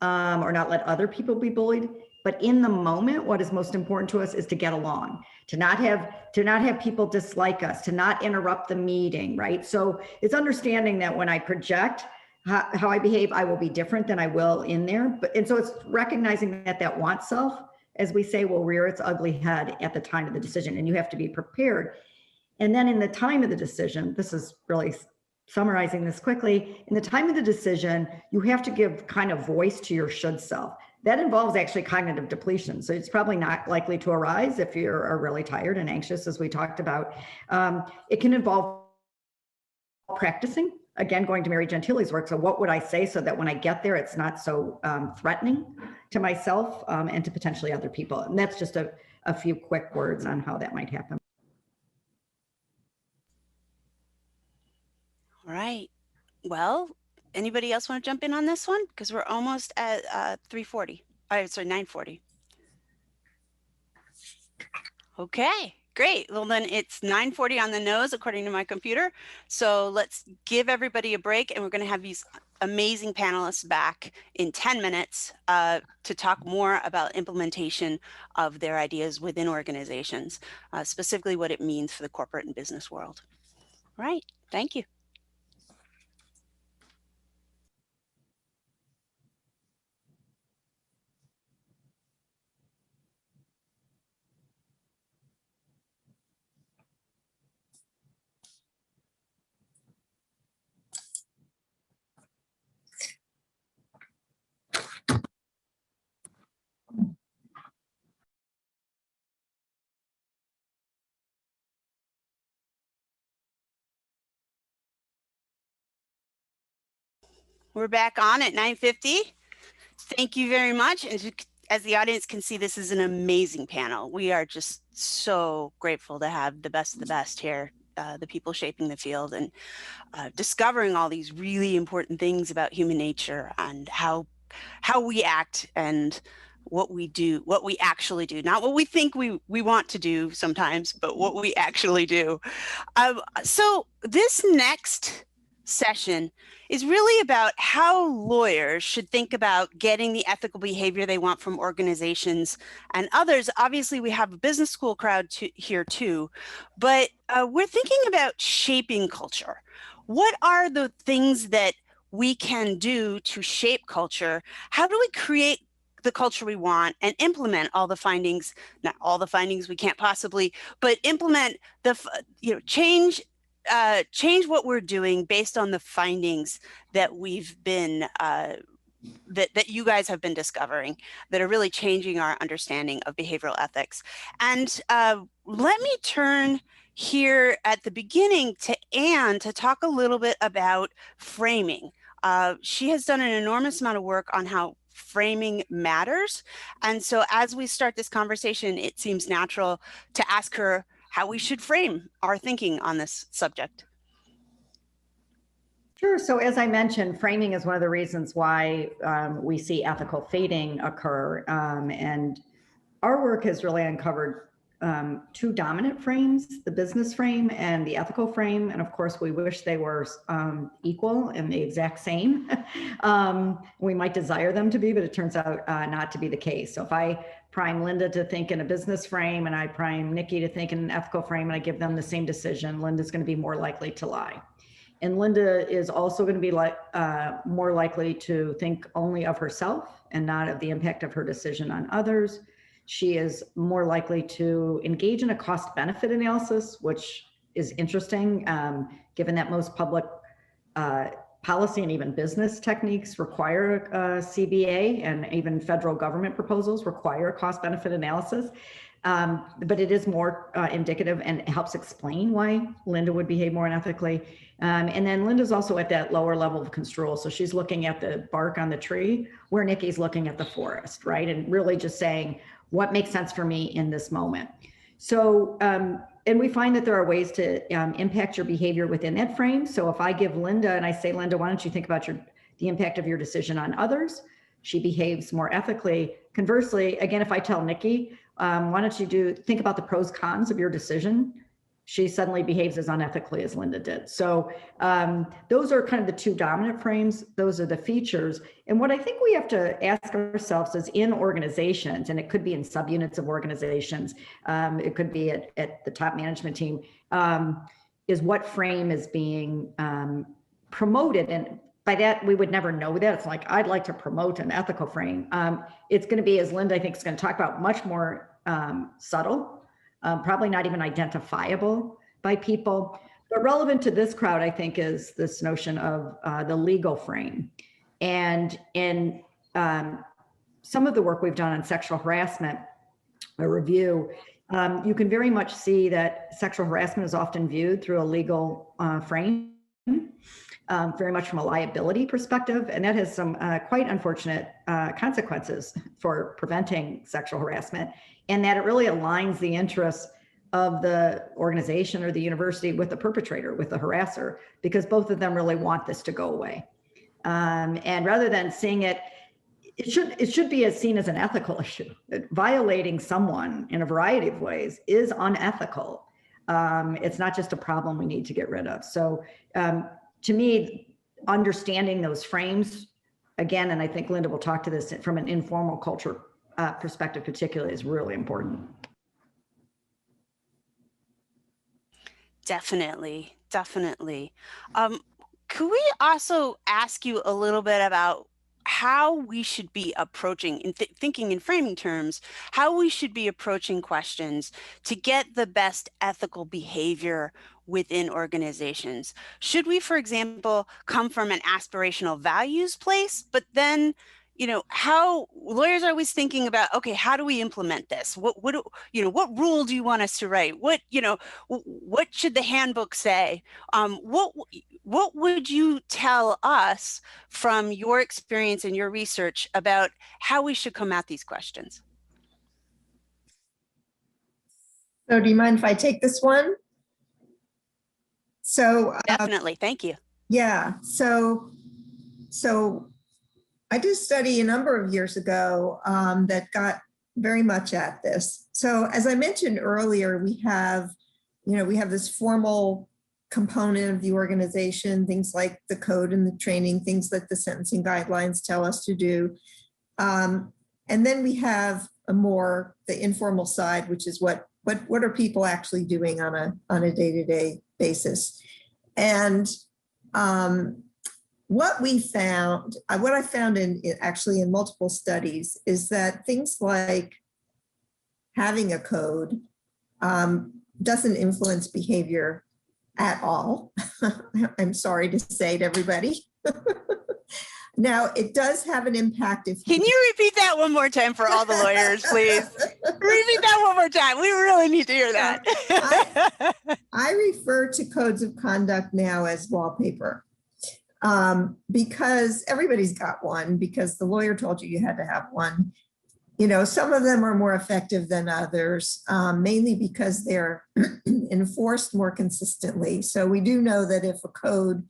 or not let other people be bullied. But in the moment, what is most important to us is to get along, to not have people dislike us, to not interrupt the meeting, right? So it's understanding that when I project how I behave, I will be different than I will in there. And so it's recognizing that want self, as we say, will rear its ugly head at the time of the decision, and you have to be prepared. And then in the time of the decision, this is really summarizing this quickly, in the time of the decision, you have to give kind of voice to your should self. That involves actually cognitive depletion. So it's probably not likely to arise if you are really tired and anxious, as we talked about. It can involve practicing, again, going to Mary Gentilly's work. So what would I say so that when I get there, it's not so threatening to myself and to potentially other people. And that's just a few quick words on how that might happen. All right. Well, anybody else want to jump in on this one? Because we're almost at 3:40. Sorry, 9:40. Okay, great. Well, then it's 9:40 on the nose, according to my computer. So let's give everybody a break, and we're going to have these amazing panelists back in 10 minutes to talk more about implementation of their ideas within organizations, specifically what it means for the corporate and business world. All right, thank you. We're back on at 9:50. Thank you very much. And as the audience can see, this is an amazing panel. We are just so grateful to have the best of the best here, the people shaping the field and discovering all these really important things about human nature and how we act and what we do, what we actually do, not what we think we want to do sometimes, but what we actually do. So this next session is really about how lawyers should think about getting the ethical behavior they want from organizations and others. Obviously, we have a business school crowd here too, but we're thinking about shaping culture. What are the things that we can do to shape culture? How do we create the culture we want and implement all the findings, not all the findings we can't possibly, but implement the, change what we're doing based on the findings that we've been, that you guys have been discovering that are really changing our understanding of behavioral ethics. And let me turn here at the beginning to Anne to talk a little bit about framing. She has done an enormous amount of work on how framing matters. And so as we start this conversation, it seems natural to ask her how we should frame our thinking on this subject. Sure. So as I mentioned, framing is one of the reasons why we see ethical fading occur. And our work has really uncovered two dominant frames, the business frame and the ethical frame. And of course, we wish they were equal and the exact same. We might desire them to be, but it turns out not to be the case. So if I prime Linda to think in a business frame and I prime Niki to think in an ethical frame and I give them the same decision, Linda's going to be more likely to lie. And Linda is also going to be more likely to think only of herself and not of the impact of her decision on others. She is more likely to engage in a cost-benefit analysis, which is interesting, given that most public policy and even business techniques require CBA, and even federal government proposals require cost-benefit analysis. But it is more indicative and helps explain why Linda would behave more unethically. And then Linda's also at that lower level of construal. So she's looking at the bark on the tree where Niki's looking at the forest, right? And really just saying, what makes sense for me in this moment? So, and we find that there are ways to impact your behavior within that frame. So if I give Linda and I say, Linda, why don't you think about the impact of your decision on others? She behaves more ethically. Conversely, again, if I tell Niki, why don't you think about the pros cons of your decision? She suddenly behaves as unethically as Linda did. So those are kind of the two dominant frames. Those are the features. And what I think we have to ask ourselves is in organizations, and it could be in subunits of organizations, it could be at the top management team, is what frame is being promoted. And by that, we would never know that. It's like, I'd like to promote an ethical frame. It's going to be, as Linda, I think, is going to talk about, much more subtle, probably not even identifiable by people. But relevant to this crowd, I think, is this notion of the legal frame. And in some of the work we've done on sexual harassment, a review, you can very much see that sexual harassment is often viewed through a legal frame. Very much from a liability perspective, and that has some quite unfortunate consequences for preventing sexual harassment, and that it really aligns the interests of the organization or the university with the perpetrator, with the harasser, because both of them really want this to go away. And rather than seeing it should be seen as an ethical issue. Violating someone in a variety of ways is unethical. It's not just a problem we need to get rid of. So to me, understanding those frames, again, and I think Linda will talk to this from an informal culture perspective particularly, is really important. Definitely, definitely. Could we also ask you a little bit about how we should be approaching, in thinking in framing terms, how we should be approaching questions to get the best ethical behavior within organizations? Should we, for example, come from an aspirational values place, but then, you know, how lawyers are always thinking about, okay, how do we implement this? What rule do you want us to write? What should the handbook say? What would you tell us from your experience and your research about how we should come at these questions? So do you mind if I take this one? So Definitely, thank you. Yeah, so I did a study a number of years ago that got very much at this. So as I mentioned earlier, we have this formal component of the organization, things like the code and the training, things that the sentencing guidelines tell us to do. And then we have the informal side, which is what are people actually doing on a day-to-day basis. And what I found in multiple studies is that things like having a code doesn't influence behavior at all. I'm sorry to say to everybody. Now, it does have an impact. Can you repeat that one more time for all the lawyers, please? Repeat that one more time. We really need to hear that. I refer to codes of conduct now as wallpaper because everybody's got one, because the lawyer told you had to have one. You know, some of them are more effective than others, mainly because they're enforced more consistently. So we do know that if a code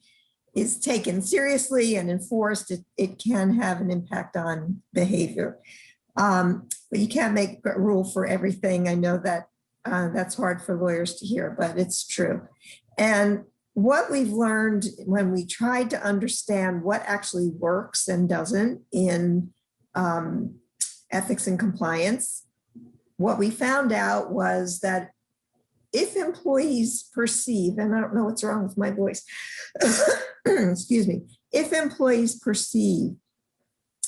is taken seriously and enforced, it can have an impact on behavior. But you can't make a rule for everything. I know that that's hard for lawyers to hear, but it's true. And what we've learned when we tried to understand what actually works and doesn't in ethics and compliance, what we found out was that if employees perceive, and I don't know what's wrong with my voice, excuse me, if employees perceive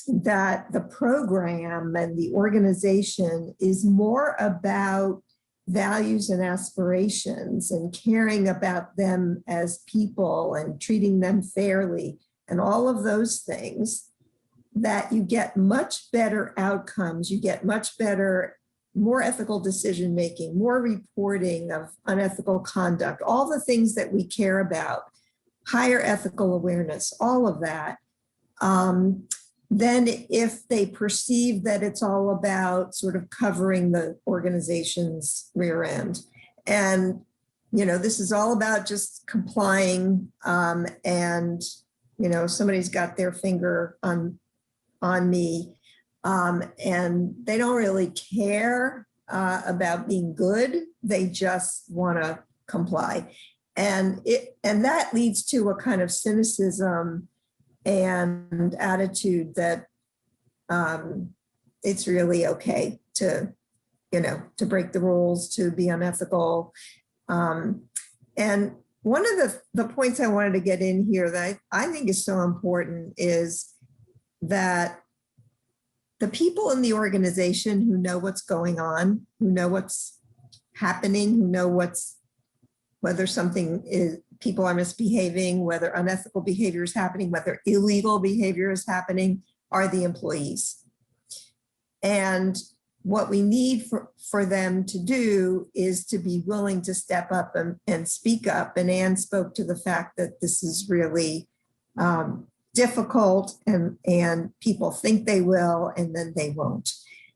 that the program and the organization is more about values and aspirations and caring about them as people and treating them fairly and all of those things, that you get much better outcomes, you get much better more ethical decision-making, more reporting of unethical conduct, all the things that we care about, higher ethical awareness, all of that. Then if they perceive that it's all about sort of covering the organization's rear end, and this is all about just complying, and somebody's got their finger on me, and they don't really care about being good. They just want to comply, and that leads to a kind of cynicism and attitude that it's really okay to break the rules, to be unethical. And one of the points I wanted to get in here that I think is so important is that the people in the organization who know what's going on, who know what's happening, who know whether something is, people are misbehaving, whether unethical behavior is happening, whether illegal behavior is happening, are the employees. And what we need for them to do is to be willing to step up and speak up. And Anne spoke to the fact that this is really difficult, and people think they will, and then they won't.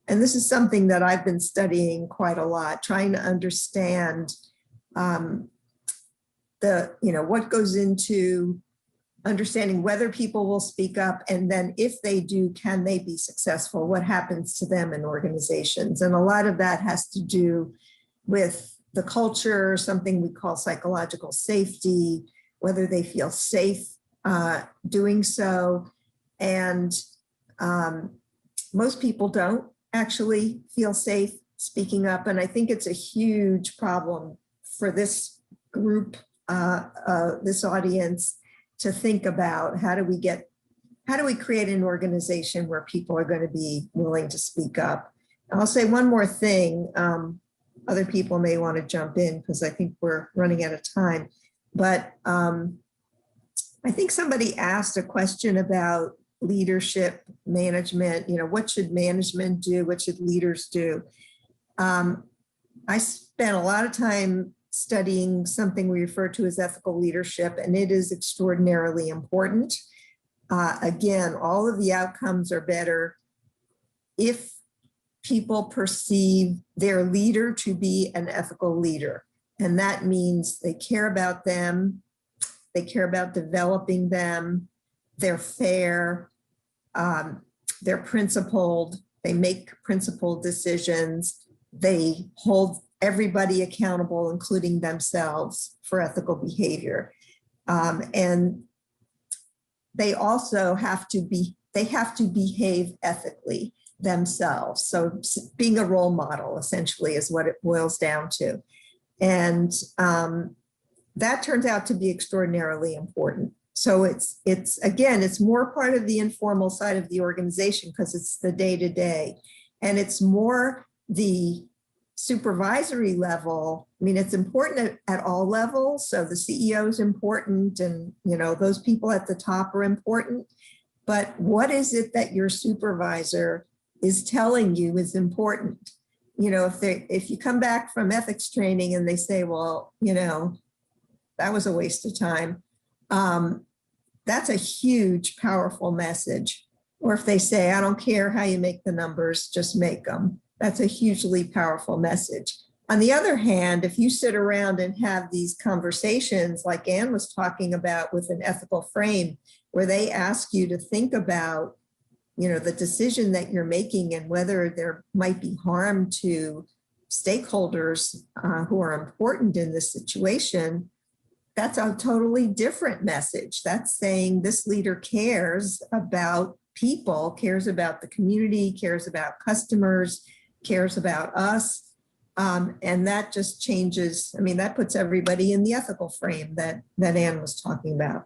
And this is something that I've been studying quite a lot, trying to understand what goes into understanding whether people will speak up, and then if they do, can they be successful? What happens to them in organizations? And a lot of that has to do with the culture, something we call psychological safety, whether they feel safe doing so. And most people don't actually feel safe speaking up. And I think it's a huge problem for this group, this audience, to think about how do we create an organization where people are going to be willing to speak up. And I'll say one more thing. Other people may want to jump in because I think we're running out of time. But I think somebody asked a question about leadership, management. What should management do? What should leaders do? I spent a lot of time studying something we refer to as ethical leadership, and it is extraordinarily important. Again, all of the outcomes are better if people perceive their leader to be an ethical leader. And that means they care about them, they care about developing them, they're fair, they're principled, they make principled decisions, they hold everybody accountable, including themselves, for ethical behavior. And they also have to behave ethically themselves. So being a role model essentially is what it boils down to. And that turns out to be extraordinarily important. So it's more part of the informal side of the organization because it's the day-to-day, and it's more the supervisory level. I mean, it's important at all levels. So the CEO is important, and those people at the top are important. But what is it that your supervisor is telling you is important? If you come back from ethics training and they say, well, that was a waste of time, that's a huge, powerful message. Or if they say, I don't care how you make the numbers, just make them. That's a hugely powerful message. On the other hand, if you sit around and have these conversations like Anne was talking about with an ethical frame, where they ask you to think about, the decision that you're making and whether there might be harm to stakeholders who are important in this situation, that's a totally different message. That's saying this leader cares about people, cares about the community, cares about customers, cares about us. And that just changes, that puts everybody in the ethical frame that Anne was talking about.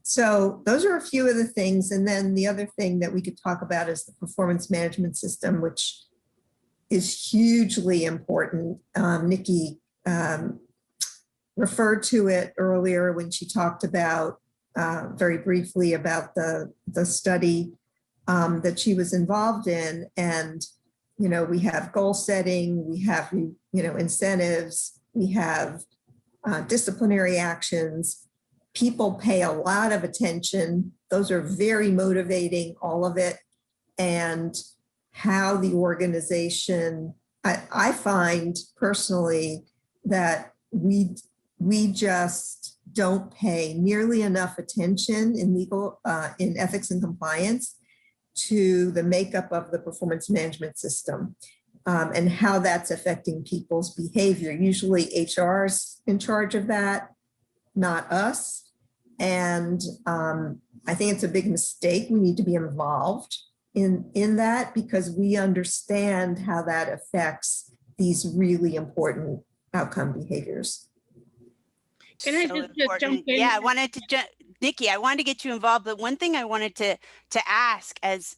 So those are a few of the things. And then the other thing that we could talk about is the performance management system, which is hugely important. Niki referred to it earlier when she talked about, very briefly, about the study that she was involved in. And we have goal setting, we have, incentives, we have disciplinary actions. People pay a lot of attention. Those are very motivating, all of it. And how the organization, I find personally that we just don't pay nearly enough attention in ethics and compliance to the makeup of the performance management system and how that's affecting people's behavior. Usually HR's in charge of that, not us. And I think it's a big mistake. We need to be involved in that because we understand how that affects these really important outcome behaviors. Can I just jump in? Yeah, I wanted to Niki, I wanted to get you involved, but one thing I wanted to ask as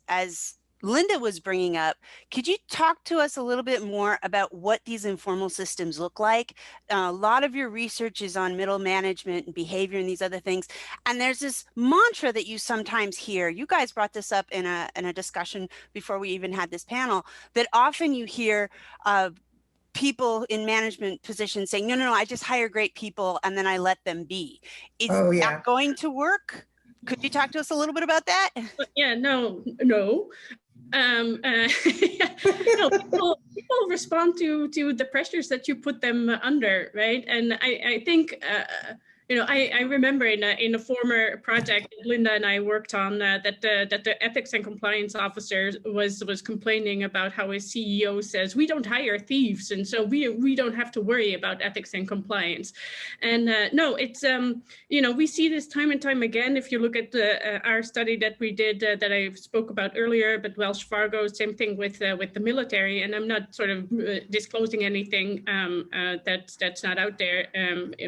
Linda was bringing up, could you talk to us a little bit more about what these informal systems look like? A lot of your research is on middle management and behavior and these other things. And there's this mantra that you sometimes hear. You guys brought this up in a discussion before we even had this panel, that often you hear people in management positions saying, no, I just hire great people and then I let them be. Is that going to work? Could you talk to us a little bit about that? Yeah, no. People respond to the pressures that you put them under, right? And I think I remember in a former project that Linda and I worked on that the ethics and compliance officer was complaining about how his CEO says we don't hire thieves, and so we don't have to worry about ethics and compliance. And no, it's we see this time and time again. If you look at our study that we did that I spoke about earlier, but Wells Fargo, same thing with the military. And I'm not sort of disclosing anything that's not out there.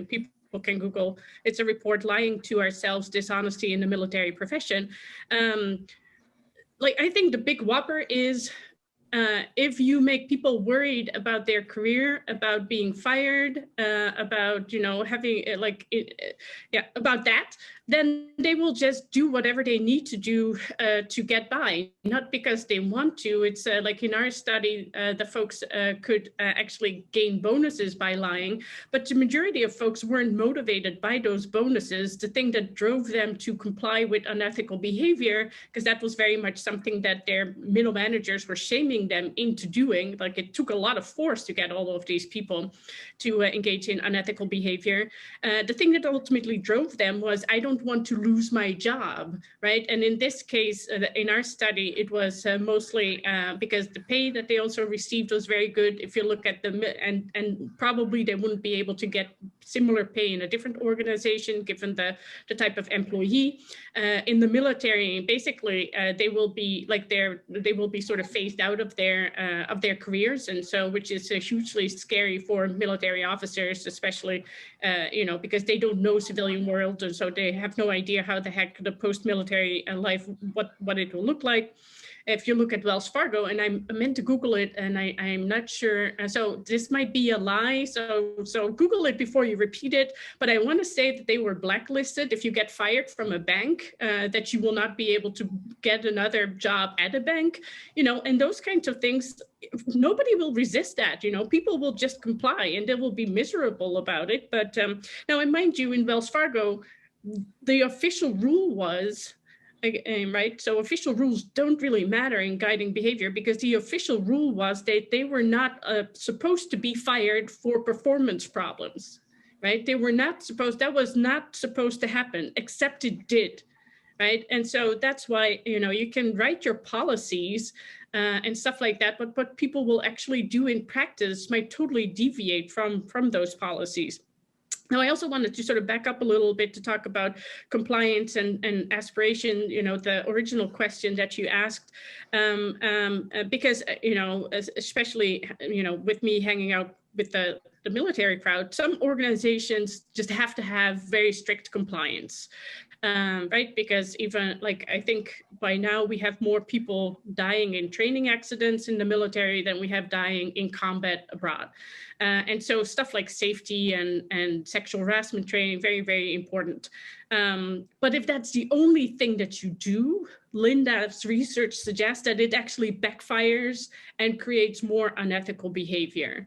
People can Google, it's a report, Lying to Ourselves, Dishonesty in the Military Profession. I think the big whopper is if you make people worried about their career, about being fired, about, having about that, then they will just do whatever they need to do to get by, not because they want to. It's like in our study, the folks could actually gain bonuses by lying, but the majority of folks weren't motivated by those bonuses. The thing that drove them to comply with unethical behavior, because that was very much something that their middle managers were shaming them into doing. Like, it took a lot of force to get all of these people to engage in unethical behavior. The thing that ultimately drove them was, I don't want to lose my job, right? And in this case, in our study, it was mostly because the pay that they also received was very good. If you look at and probably they wouldn't be able to get similar pay in a different organization, given the type of employee. In the military, basically, they will be sort of phased out of their careers, and so, which is hugely scary for military officers, especially because they don't know civilian world, and so they have no idea how the heck the post-military life, what it will look like. If you look at Wells Fargo, and I meant to Google it, and I'm not sure, so this might be a lie, so Google it before you repeat it, but I want to say that they were blacklisted. If you get fired from a bank, that you will not be able to get another job at a bank, and those kinds of things. Nobody will resist that, people will just comply, and they will be miserable about it. But now, and mind you, in Wells Fargo, the official rule was, right? So official rules don't really matter in guiding behavior, because the official rule was that they were not supposed to be fired for performance problems, right? They were not supposed, that was not supposed to happen, except it did, right? And so that's why, you can write your policies and stuff like that, but what people will actually do in practice might totally deviate from those policies. Now, I also wanted to sort of back up a little bit to talk about compliance and aspiration, the original question that you asked, because, especially, with me hanging out with the military crowd, some organizations just have to have very strict compliance. right? Because even like, I think by now we have more people dying in training accidents in the military than we have dying in combat abroad. And so stuff like safety and sexual harassment training, very, very important. But if that's the only thing that you do, Linda's research suggests that it actually backfires and creates more unethical behavior.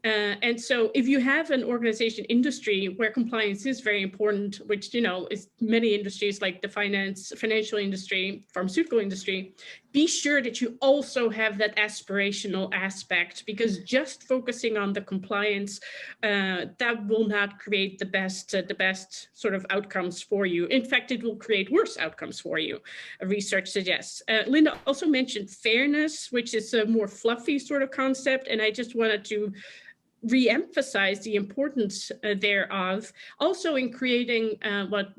And so if you have an organization industry where compliance is very important, which, you know, is many industries like the financial industry, pharmaceutical industry, be sure that you also have that aspirational aspect, because just focusing on the compliance, that will not create the best sort of outcomes for you. In fact, it will create worse outcomes for you, research suggests. Linda also mentioned fairness, which is a more fluffy sort of concept. And I just wanted to re-emphasize the importance thereof, also in creating what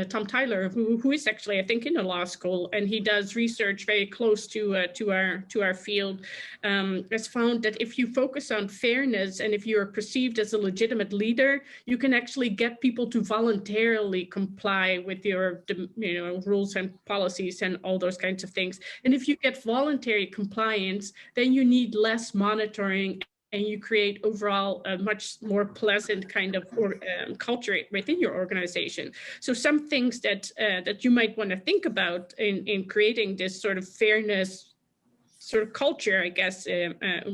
Tom Tyler, who is actually, I think, in a law school, and he does research very close to our field, has found that if you focus on fairness and if you are perceived as a legitimate leader, you can actually get people to voluntarily comply with your, you know, rules and policies and all those kinds of things. And if you get voluntary compliance, then you need less monitoring, and you create overall a much more pleasant kind of culture within your organization. So some things that that you might want to think about in creating this sort of fairness sort of culture, I guess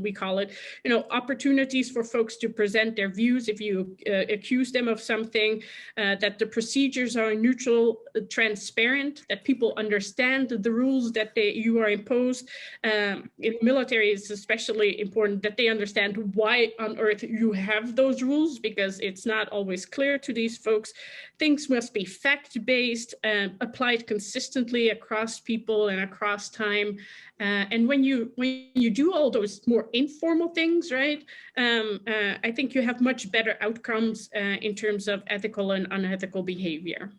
we call it, you know, opportunities for folks to present their views if you accuse them of something, that the procedures are neutral, transparent, that people understand the rules that you are imposed. In the military, it's especially important that they understand why on earth you have those rules, because it's not always clear to these folks. Things must be fact-based, applied consistently across people and across time. And when you do all those more informal things, right, I think you have much better outcomes in terms of ethical and unethical behavior.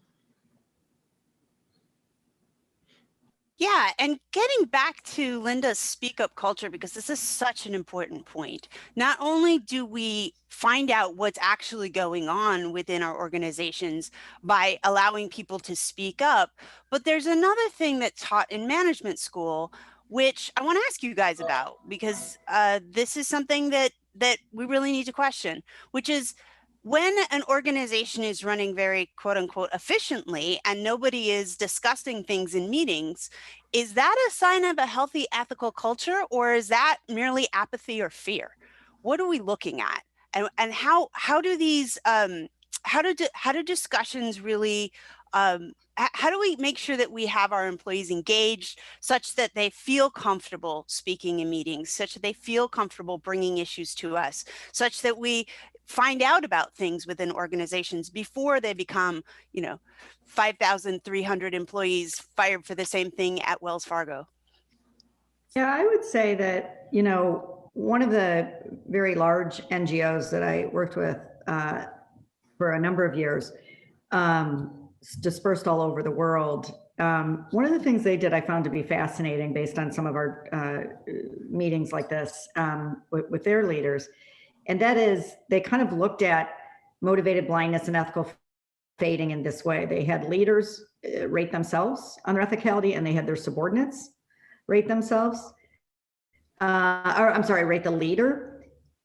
Yeah, and getting back to Linda's speak up culture, because this is such an important point. Not only do we find out what's actually going on within our organizations by allowing people to speak up, but there's another thing that's taught in management school, which I want to ask you guys about, because this is something that we really need to question, which is when an organization is running very quote unquote efficiently and nobody is discussing things in meetings, is that a sign of a healthy ethical culture, or is that merely apathy or fear? What are we looking at? And how do these how do discussions really how do we make sure that we have our employees engaged such that they feel comfortable speaking in meetings, such that they feel comfortable bringing issues to us, such that we find out about things within organizations before they become, you know, 5,300 employees fired for the same thing at Wells Fargo? Yeah, I would say that, you know, one of the very large NGOs that I worked with for a number of years, dispersed all over the world. One of the things they did I found to be fascinating based on some of our meetings like this with their leaders, and that is they kind of looked at motivated blindness and ethical fading in this way. They had leaders rate themselves on their ethicality, and they had their subordinates rate themselves, or I'm sorry, rate the leader.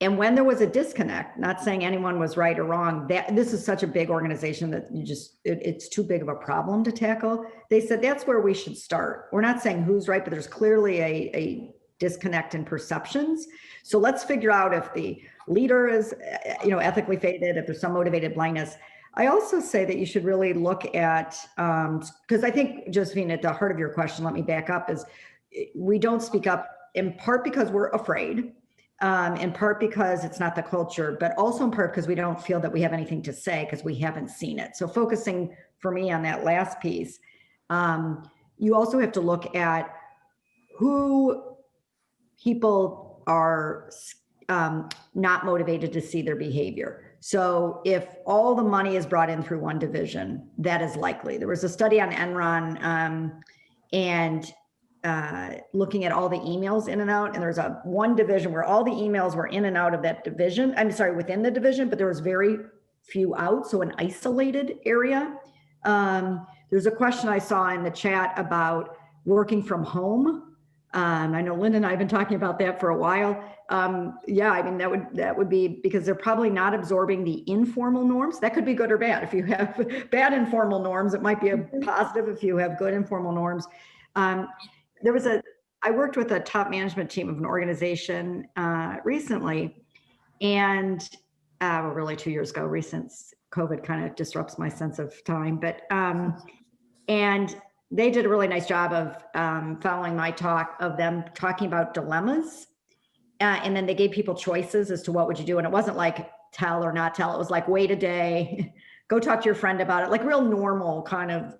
And when there was a disconnect, not saying anyone was right or wrong, that this is such a big organization that you just, it's too big of a problem to tackle. They said that's where we should start. We're not saying who's right, but there's clearly a disconnect in perceptions. So let's figure out if the leader is, you know, ethically faded, if there's some motivated blindness. I also say that you should really look at, because I think, Josephine, at the heart of your question, let me back up, is we don't speak up in part because we're afraid, in part because it's not the culture, but also in part because we don't feel that we have anything to say because we haven't seen it. So focusing for me on that last piece, you also have to look at who people are not motivated to see their behavior. So if all the money is brought in through one division, that is likely. There was a study on Enron and looking at all the emails in and out, and there's one division where all the emails were in and out of that division. I'm sorry, within the division, but there was very few out. So an isolated area There's a question I saw in the chat about working from home. I know Linda and I have been talking about that for a while. Yeah, I mean, that would be because they're probably not absorbing the informal norms. That could be good or bad. If you have bad informal norms, it might be a positive if you have good informal norms. I worked with a top management team of an organization recently, and really 2 years ago, since COVID kind of disrupts my sense of time, but and they did a really nice job of following my talk, of them talking about dilemmas. And then they gave people choices as to what would you do. And it wasn't like tell or not tell. It was like, wait a day, go talk to your friend about it, like real normal kind of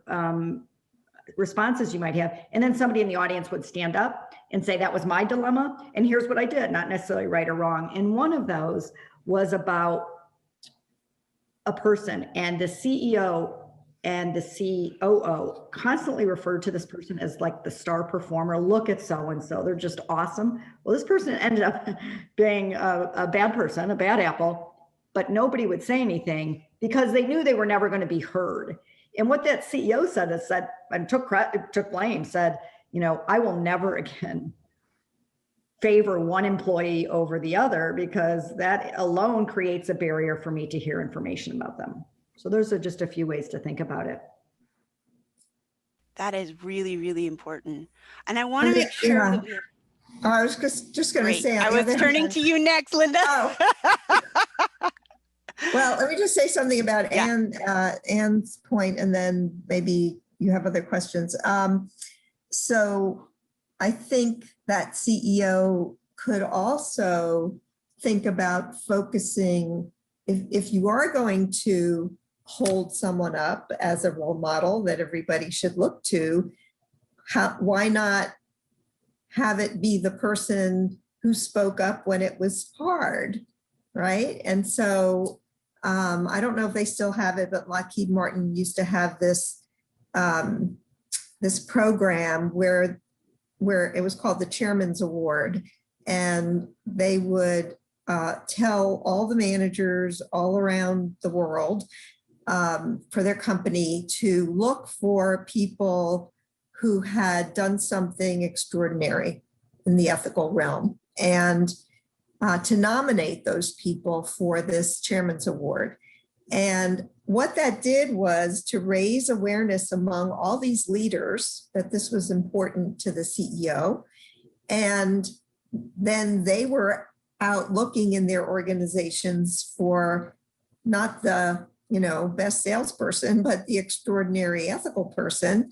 responses you might have. And then somebody in the audience would stand up and say, that was my dilemma. And here's what I did, not necessarily right or wrong. And one of those was about a person, and the CEO and the COO constantly referred to this person as like the star performer. Look at so-and-so, they're just awesome. Well, this person ended up being a bad person, a bad apple, but nobody would say anything because they knew they were never going to be heard. And what that CEO said and took blame, said, you know, I will never again favor one employee over the other, because that alone creates a barrier for me to hear information about them. So those are just a few ways to think about it. That is really, really important. And I want to make sure that we have... I was just going to say, I was turning to you next, Linda. Oh. Well, let me just say something about Anne's point, and then maybe you have other questions. So I think that CEO could also think about focusing, if you are going to hold someone up as a role model that everybody should look to, why not have it be the person who spoke up when it was hard, right? And so I don't know if they still have it, but Lockheed Martin used to have this this program where it was called the Chairman's Award, and they would tell all the managers all around the world for their company to look for people who had done something extraordinary in the ethical realm, and to nominate those people for this Chairman's Award. And what that did was to raise awareness among all these leaders that this was important to the CEO. And then they were out looking in their organizations for not the, best salesperson, but the extraordinary ethical person.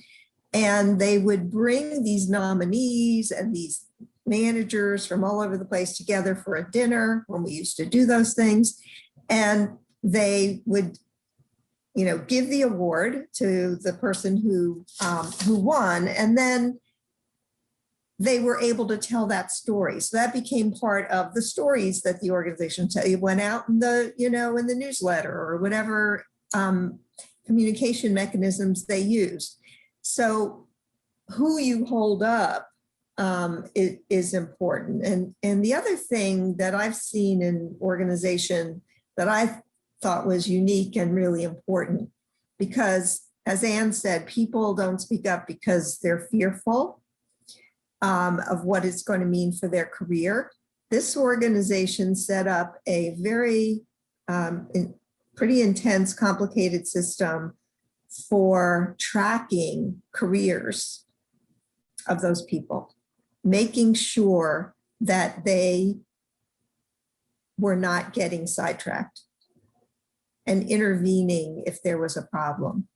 And they would bring these nominees and these managers from all over the place together for a dinner when we used to do those things. And they would, give the award to the person who won, and then they were able to tell that story. So that became part of the stories that the organization went out in the, in the newsletter or whatever communication mechanisms they used. So who you hold up is important. And the other thing that I've seen in organization that I thought was unique and really important, because as Anne said, people don't speak up because they're fearful of what it's going to mean for their career. This organization set up a very pretty intense, complicated system for tracking careers of those people, making sure that they were not getting sidetracked and intervening if there was a problem.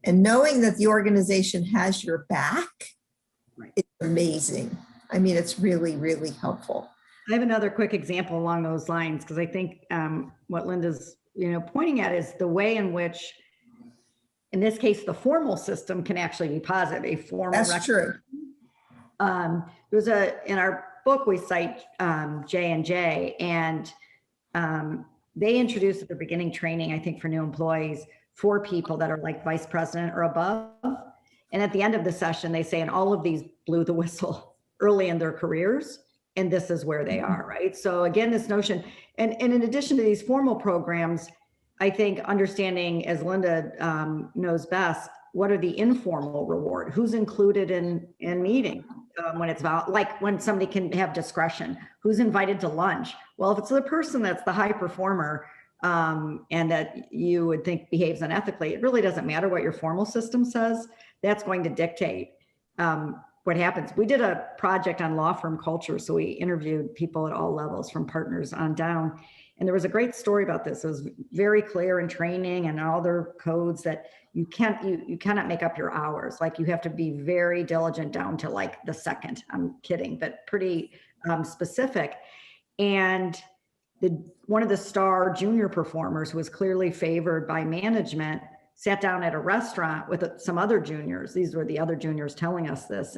And knowing that the organization has your back is amazing. I mean, it's really, really helpful. I have another quick example along those lines, because I think what Linda's pointing at is the way in which, in this case, the formal system can actually be positive. A formal That's true. There's in our book we cite J&J, and they introduced at the beginning training, I think, for new employees for people that are like vice president or above. And at the end of the session, they say, and all of these blew the whistle early in their careers, and this is where they are, right? So again, this notion, and in addition to these formal programs, I think understanding, as Linda knows best, what are the informal reward? Who's included in meeting when it's about, like when somebody can have discretion? Who's invited to lunch? Well, if it's the person that's the high performer and that you would think behaves unethically, it really doesn't matter what your formal system says. That's going to dictate what happens. We did a project on law firm culture, so we interviewed people at all levels from partners on down. And there was a great story about this. It was very clear in training and all their codes that you cannot make up your hours. Like you have to be very diligent down to like the second. I'm kidding, but pretty specific. And one of the star junior performers who was clearly favored by management sat down at a restaurant with some other juniors. These were the other juniors telling us this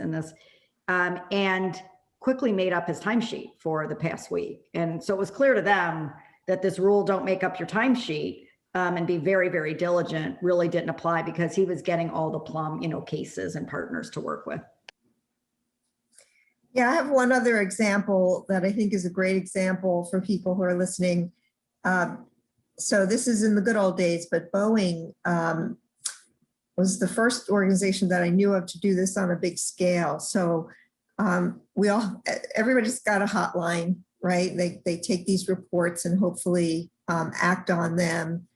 and quickly made up his timesheet for the past week. And so it was clear to them that this rule, don't make up your timesheet and be very, very diligent, really didn't apply because he was getting all the plum, cases and partners to work with. Yeah, I have one other example that I think is a great example for people who are listening. So this is in the good old days, but Boeing was the first organization that I knew of to do this on a big scale. So everybody's got a hotline, right? They take these reports and hopefully act on them,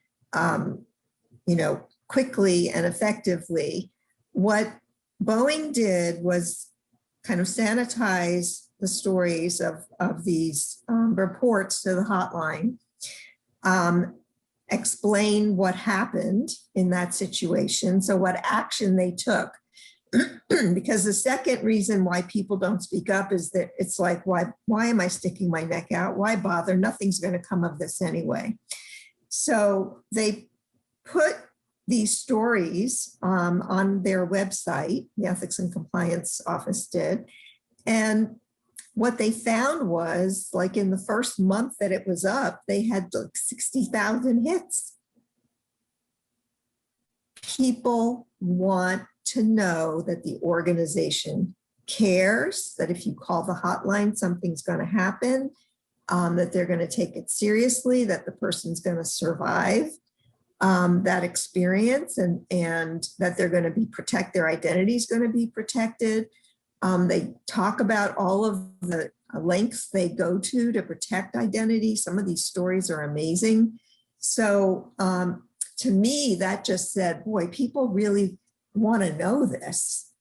quickly and effectively. What Boeing did was kind of sanitize the stories of these reports to the hotline, explain what happened in that situation, so what action they took. Because the second reason why people don't speak up is that it's like, why am I sticking my neck out? Why bother? Nothing's going to come of this anyway. So they put these stories on their website, the Ethics and Compliance Office did. And what they found was, like in the first month that it was up, they had like 60,000 hits. People want to know that the organization cares, that if you call the hotline, something's going to happen, that they're going to take it seriously, that the person's going to survive that experience, and that they're going to be protected, their identity is going to be protected. They talk about all of the lengths they go to protect identity. Some of these stories are amazing. So to me, that just said, boy, people really want to know this.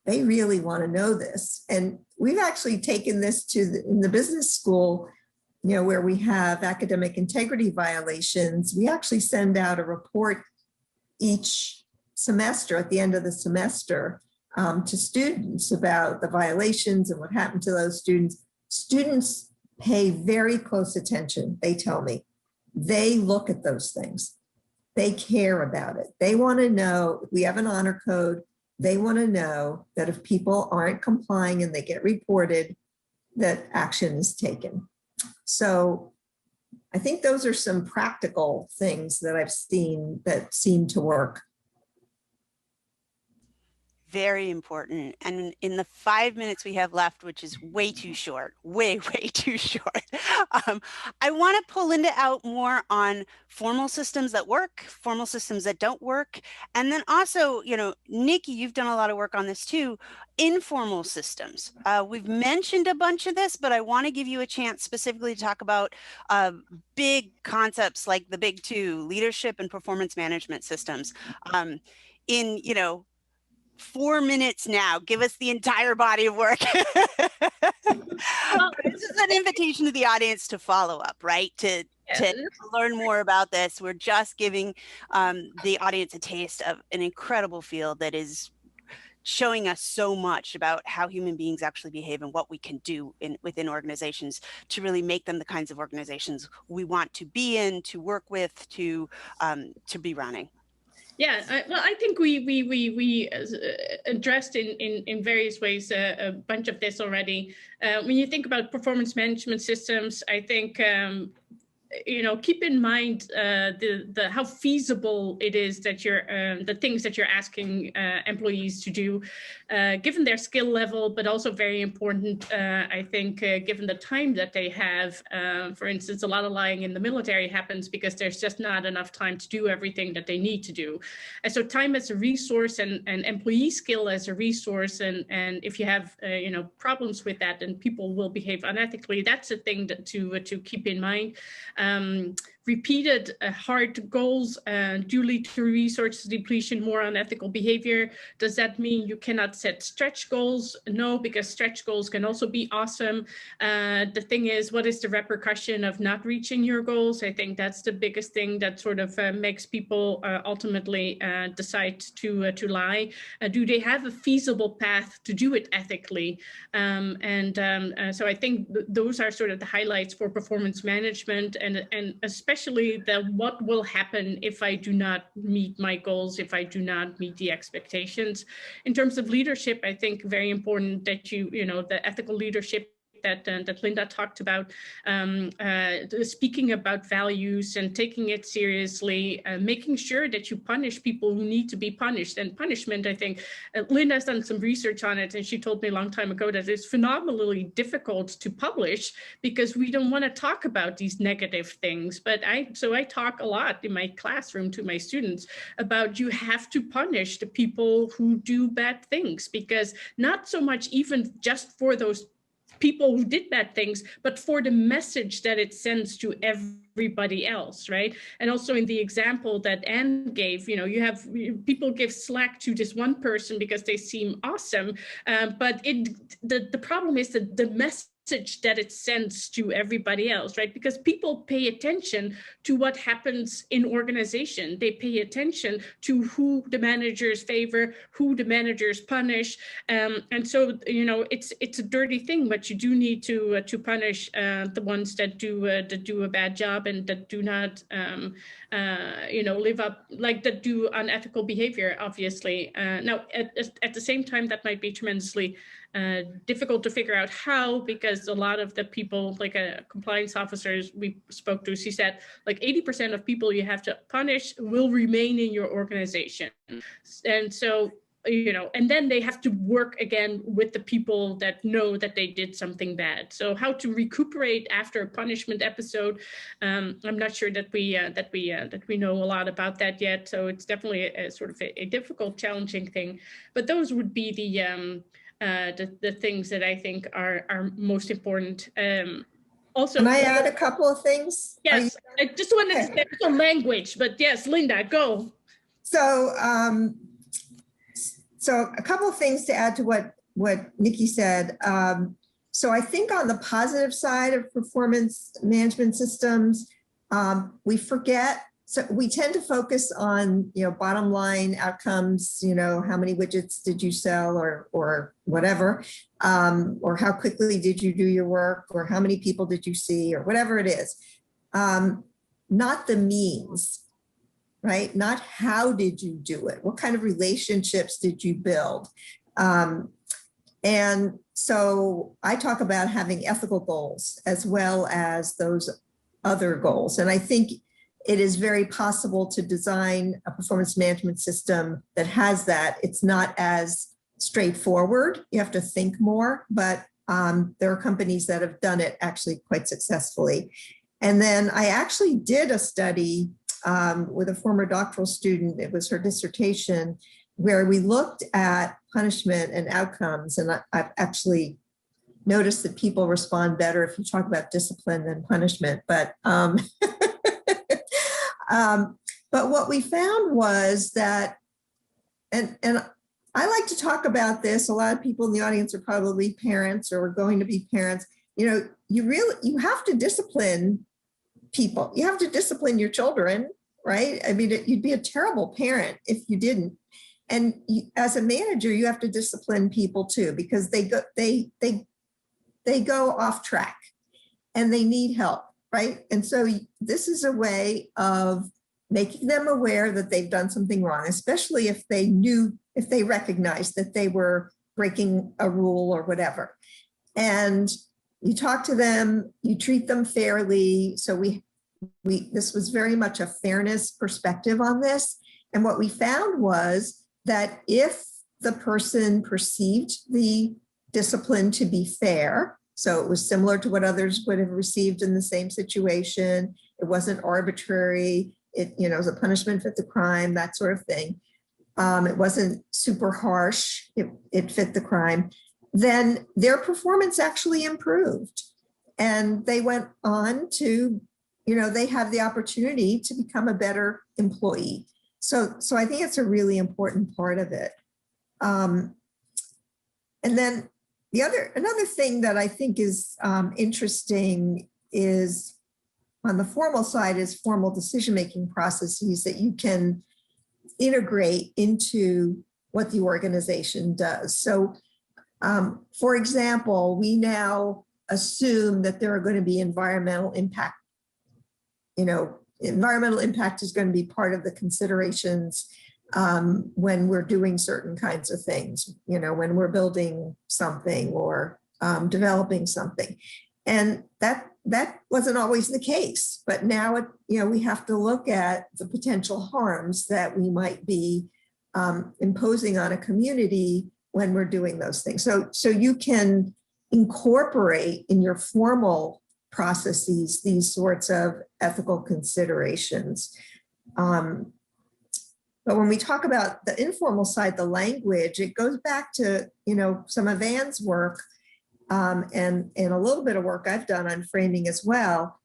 They really want to know this. And we've actually taken this in the business school, where we have academic integrity violations. We actually send out a report each semester at the end of the semester to students about the violations and what happened to those students. Students pay very close attention, they tell me. They look at those things. They care about it. They want to know, if we have an honor code, they want to know that if people aren't complying and they get reported, that action is taken. So I think those are some practical things that I've seen that seem to work. Very important. And in the 5 minutes we have left, which is way too short, way too short, I want to pull Linda out more on formal systems that work, formal systems that don't work. And then also, Niki, you've done a lot of work on this too, informal systems. We've mentioned a bunch of this, but I want to give you a chance specifically to talk about big concepts like the big two, leadership and performance management systems. In 4 minutes now, give us the entire body of work. Well, this is an invitation to the audience to follow up, right? To learn more about this. We're just giving the audience a taste of an incredible field that is showing us so much about how human beings actually behave and what we can do within organizations to really make them the kinds of organizations we want to be in, to work with, to be running. Yeah, I think we addressed in various ways a bunch of this already. When you think about performance management systems, I think keep in mind the how feasible it is that the things that you're asking employees to do, given their skill level, but also very important, I think, given the time that they have. For instance, a lot of lying in the military happens because there's just not enough time to do everything that they need to do. And so time as a resource and employee skill as a resource, and if you have problems with that, then people will behave unethically. That's a thing to keep in mind. Repeated hard goals do lead to resource depletion, more unethical behavior. Does that mean you cannot set stretch goals? No, because stretch goals can also be awesome. The thing is, what is the repercussion of not reaching your goals? I think that's the biggest thing that sort of makes people ultimately decide to lie. Do they have a feasible path to do it ethically? So I think those are sort of the highlights for performance management, and especially what will happen if I do not meet my goals, if I do not meet the expectations. In terms of leadership, I think very important that the ethical leadership that Linda talked about, speaking about values and taking it seriously, making sure that you punish people who need to be punished. And punishment, I think, Linda's done some research on it, and she told me a long time ago that it's phenomenally difficult to publish because we don't want to talk about these negative things. But I talk a lot in my classroom to my students about you have to punish the people who do bad things, because not so much even just for those people who did bad things, but for the message that it sends to everybody else, right? And also in the example that Anne gave, you have people give slack to this one person because they seem awesome, but the problem is that the message that it sends to everybody else, right? Because people pay attention to what happens in organization. They pay attention to who the managers favor, who the managers punish. And so, it's a dirty thing, but you do need to punish the ones that do a bad job and that do not, live up, like that do unethical behavior, obviously. Now, at the same time, that might be tremendously difficult to figure out how, because a lot of the people, like compliance officers we spoke to, she said like 80% of people you have to punish will remain in your organization. And so, and then they have to work again with the people that know that they did something bad. So how to recuperate after a punishment episode, I'm not sure that we know a lot about that yet. So it's definitely a sort of a difficult, challenging thing. But those would be the things that I think are most important. Also, can I add a couple of things? Yes, I just wanted to say some language, but yes, Linda, go. So, so a couple of things to add to what Niki said. So I think on the positive side of performance management systems, we forget. So we tend to focus on, bottom line outcomes, how many widgets did you sell or whatever, or how quickly did you do your work, or how many people did you see, or whatever it is. Not the means, right? Not how did you do it? What kind of relationships did you build? And so I talk about having ethical goals as well as those other goals. And I think it is very possible to design a performance management system that has that. It's not as straightforward. You have to think more, but there are companies that have done it actually quite successfully. And then I actually did a study with a former doctoral student. It was her dissertation, where we looked at punishment and outcomes. And I've actually noticed that people respond better if you talk about discipline than punishment. But but what we found was that, and I like to talk about this, a lot of people in the audience are probably parents or going to be parents. You have to discipline people. You have to discipline your children, right? I mean, you'd be a terrible parent if you didn't. And as a manager, you have to discipline people too, because they go off track and they need help, right? And so this is a way of making them aware that they've done something wrong, especially if they recognize that they were breaking a rule or whatever. And you talk to them, you treat them fairly. So this was very much a fairness perspective on this. And what we found was that if the person perceived the discipline to be fair, so it was similar to what others would have received in the same situation, it wasn't arbitrary, it was a punishment fit the crime, that sort of thing. It wasn't super harsh, it fit the crime, then their performance actually improved. And they went on to, they have the opportunity to become a better employee. So I think it's a really important part of it. And then another thing that I think is interesting is on the formal side is formal decision-making processes that you can integrate into what the organization does. So, for example, we now assume that there are going to be environmental impact. Environmental impact is going to be part of the considerations when we're doing certain kinds of things, when we're building something or developing something. And that wasn't always the case, but now we have to look at the potential harms that we might be imposing on a community when we're doing those things. So you can incorporate in your formal processes these sorts of ethical considerations. But when we talk about the informal side, the language, it goes back to some of Anne's work and a little bit of work I've done on framing as well.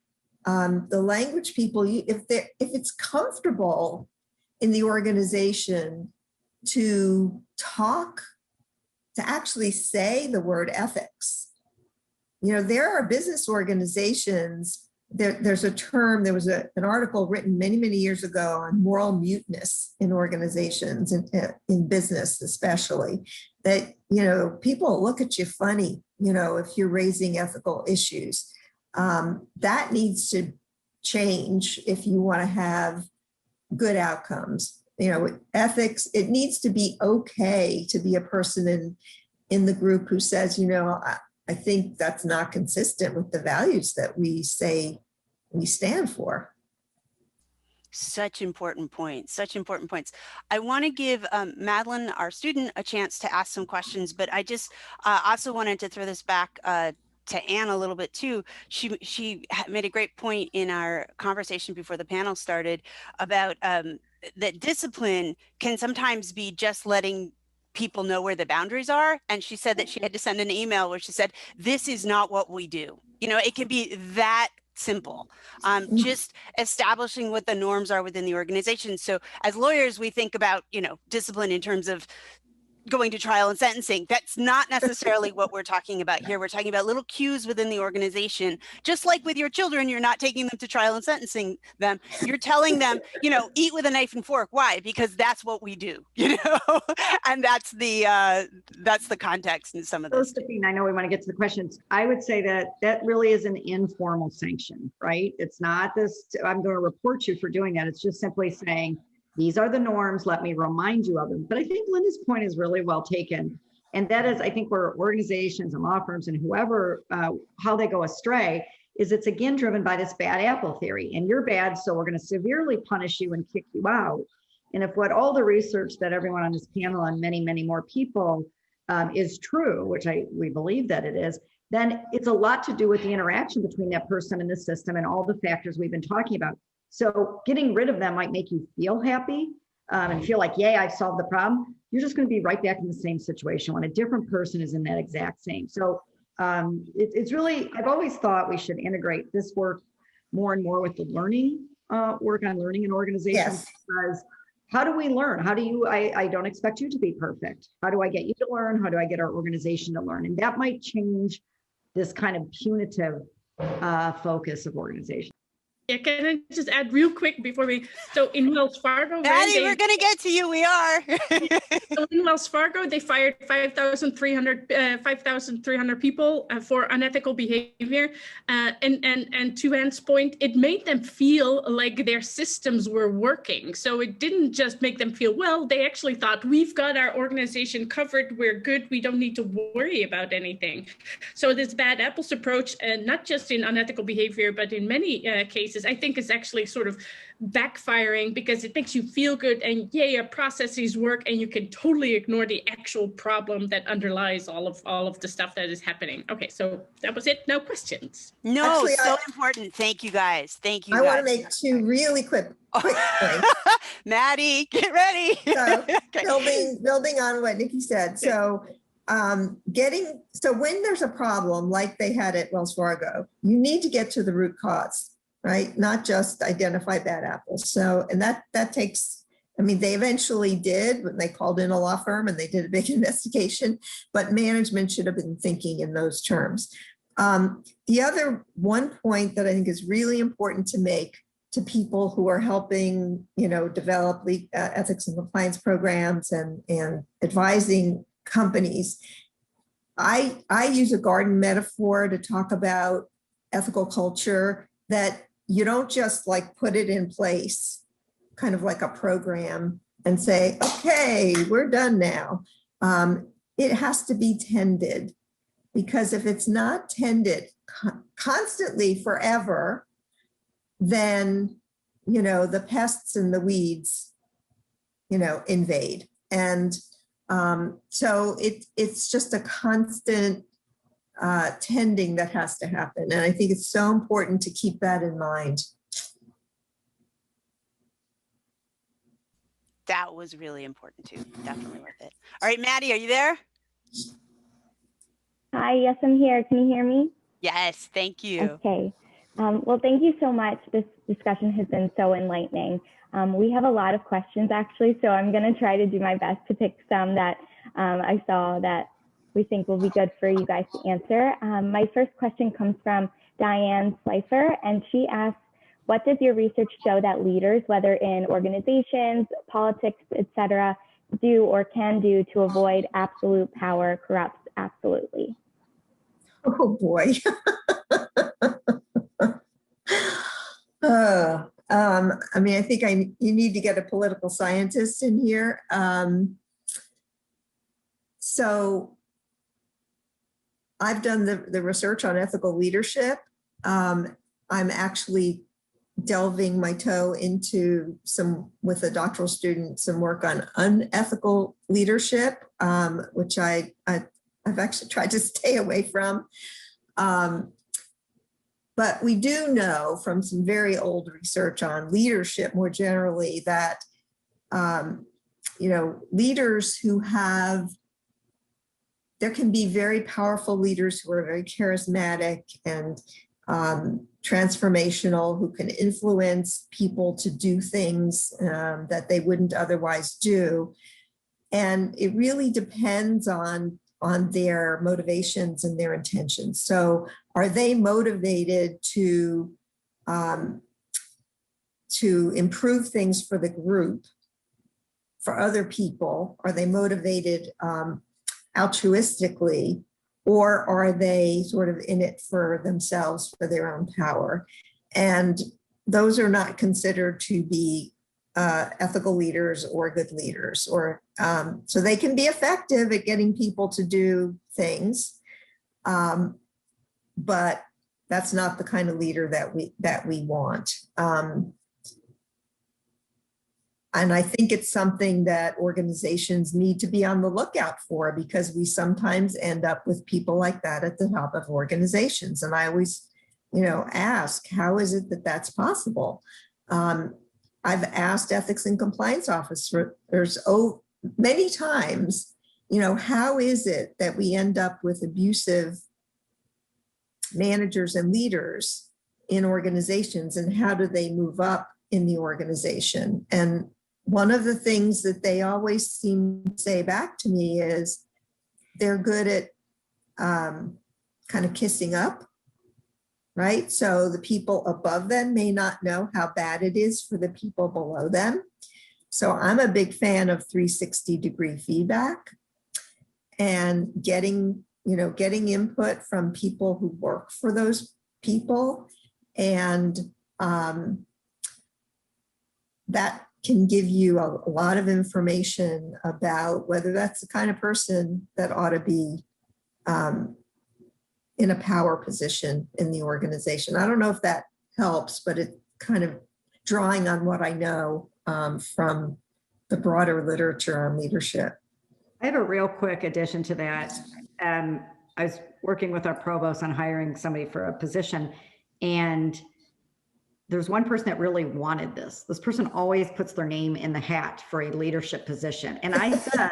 The language people, if it's comfortable in the organization to actually say the word ethics. There are business organizations, there's a term, there was an article written many, many years ago on moral muteness in organizations, in business especially, that, people look at you funny, if you're raising ethical issues. That needs to change if you want to have good outcomes. Ethics, it needs to be okay to be a person in the group who says, I think that's not consistent with the values that we say we stand for. Such important points, such important points. I want to give Madeline, our student, a chance to ask some questions, but I just also wanted to throw this back to Anne a little bit too. She made a great point in our conversation before the panel started about that discipline can sometimes be just letting people know where the boundaries are. And she said that she had to send an email where she said, this is not what we do. It can be that simple. Just establishing what the norms are within the organization. So as lawyers, we think about, discipline in terms of going to trial and sentencing. That's not necessarily what we're talking about here. We're talking about little cues within the organization. Just like with your children, you're not taking them to trial and sentencing them. You're telling them, eat with a knife and fork. Why? Because that's what we do, and that's the context in some of this. Josephine, I know we want to get to the questions. I would say that really is an informal sanction, right? It's not this, I'm going to report you for doing that. It's just simply saying, these are the norms, let me remind you of them. But I think Linda's point is really well taken. And that is, I think where organizations and law firms and whoever, how they go astray is it's again driven by this bad apple theory. And you're bad, so we're going to severely punish you and kick you out. And if what all the research that everyone on this panel and many, many more people is true, which we believe that it is, then it's a lot to do with the interaction between that person and the system and all the factors we've been talking about. So getting rid of them might make you feel happy and feel like, yay, I've solved the problem. You're just going to be right back in the same situation when a different person is in that exact same. So it's really, I've always thought we should integrate this work more and more with the learning work on learning in organizations. Yes. Because how do we learn? How do you, I don't expect you to be perfect. How do I get you to learn? How do I get our organization to learn? And that might change this kind of punitive focus of organization. Yeah, can I just add real quick before so in Wells Fargo, Maddie, we're going to get to you. We are. So in Wells Fargo, they fired 5,300 people for unethical behavior. And to Anne's point, it made them feel like their systems were working. So it didn't just make them feel well, they actually thought, we've got our organization covered, we're good, we don't need to worry about anything. So this bad apples approach, not just in unethical behavior, but in many cases, processes, I think is actually sort of backfiring because it makes you feel good and yay, our processes work, and you can totally ignore the actual problem that underlies all of the stuff that is happening. Okay, so that was it. No questions. No, Actually, so important. Thank you guys. Thank you. I want to make two really quick points. Maddie, get ready. So Okay. building on what Niki said. So when there's a problem like they had at Wells Fargo, you need to get to the root cause, right? Not just identify bad apples. So, and that takes, I mean, they eventually did when they called in a law firm and they did a big investigation, but management should have been thinking in those terms. The other one point that I think is really important to make to people who are helping, develop ethics and compliance programs and advising companies. I use a garden metaphor to talk about ethical culture, that you don't just like put it in place, kind of like a program, and say, okay, we're done now. It has to be tended, because if it's not tended constantly forever, then, the pests and the weeds, invade. And so it's just a constant tending that has to happen. And I think it's so important to keep that in mind. That was really important too. Definitely worth it. All right, Maddie, are you there? Hi, yes, I'm here. Can you hear me? Yes, thank you. Okay. Well, thank you so much. This discussion has been so enlightening. We have a lot of questions actually, so I'm going to try to do my best to pick some that I saw that we think will be good for you guys to answer. My first question comes from Diane Slifer, and she asks, what does your research show that leaders, whether in organizations, politics, etc., do or can do to avoid absolute power corrupts absolutely? Oh boy. I mean, I think you need to get a political scientist in here. So I've done the research on ethical leadership. I'm actually delving my toe into with a doctoral student, some work on unethical leadership, which I've actually tried to stay away from. But we do know from some very old research on leadership more generally that, leaders who there can be very powerful leaders who are very charismatic and transformational, who can influence people to do things that they wouldn't otherwise do. And it really depends on their motivations and their intentions. So are they motivated to improve things for the group, for other people? Are they motivated altruistically, or are they sort of in it for themselves, for their own power? And those are not considered to be ethical leaders or good leaders, or so they can be effective at getting people to do things, but that's not the kind of leader that we want. And I think it's something that organizations need to be on the lookout for, because we sometimes end up with people like that at the top of organizations. And I always, ask, how is it that that's possible? I've asked ethics and compliance officers many times, how is it that we end up with abusive managers and leaders in organizations, and how do they move up in the organization? And one of the things that they always seem to say back to me is they're good at kind of kissing up, right? So the people above them may not know how bad it is for the people below them. So I'm a big fan of 360-degree feedback and getting input from people who work for those people. And that can give you a lot of information about whether that's the kind of person that ought to be in a power position in the organization. I don't know if that helps, but it kind of drawing on what I know from the broader literature on leadership. I have a real quick addition to that. I was working with our provost on hiring somebody for a position, and there's one person that really wanted this. This person always puts their name in the hat for a leadership position. And I said,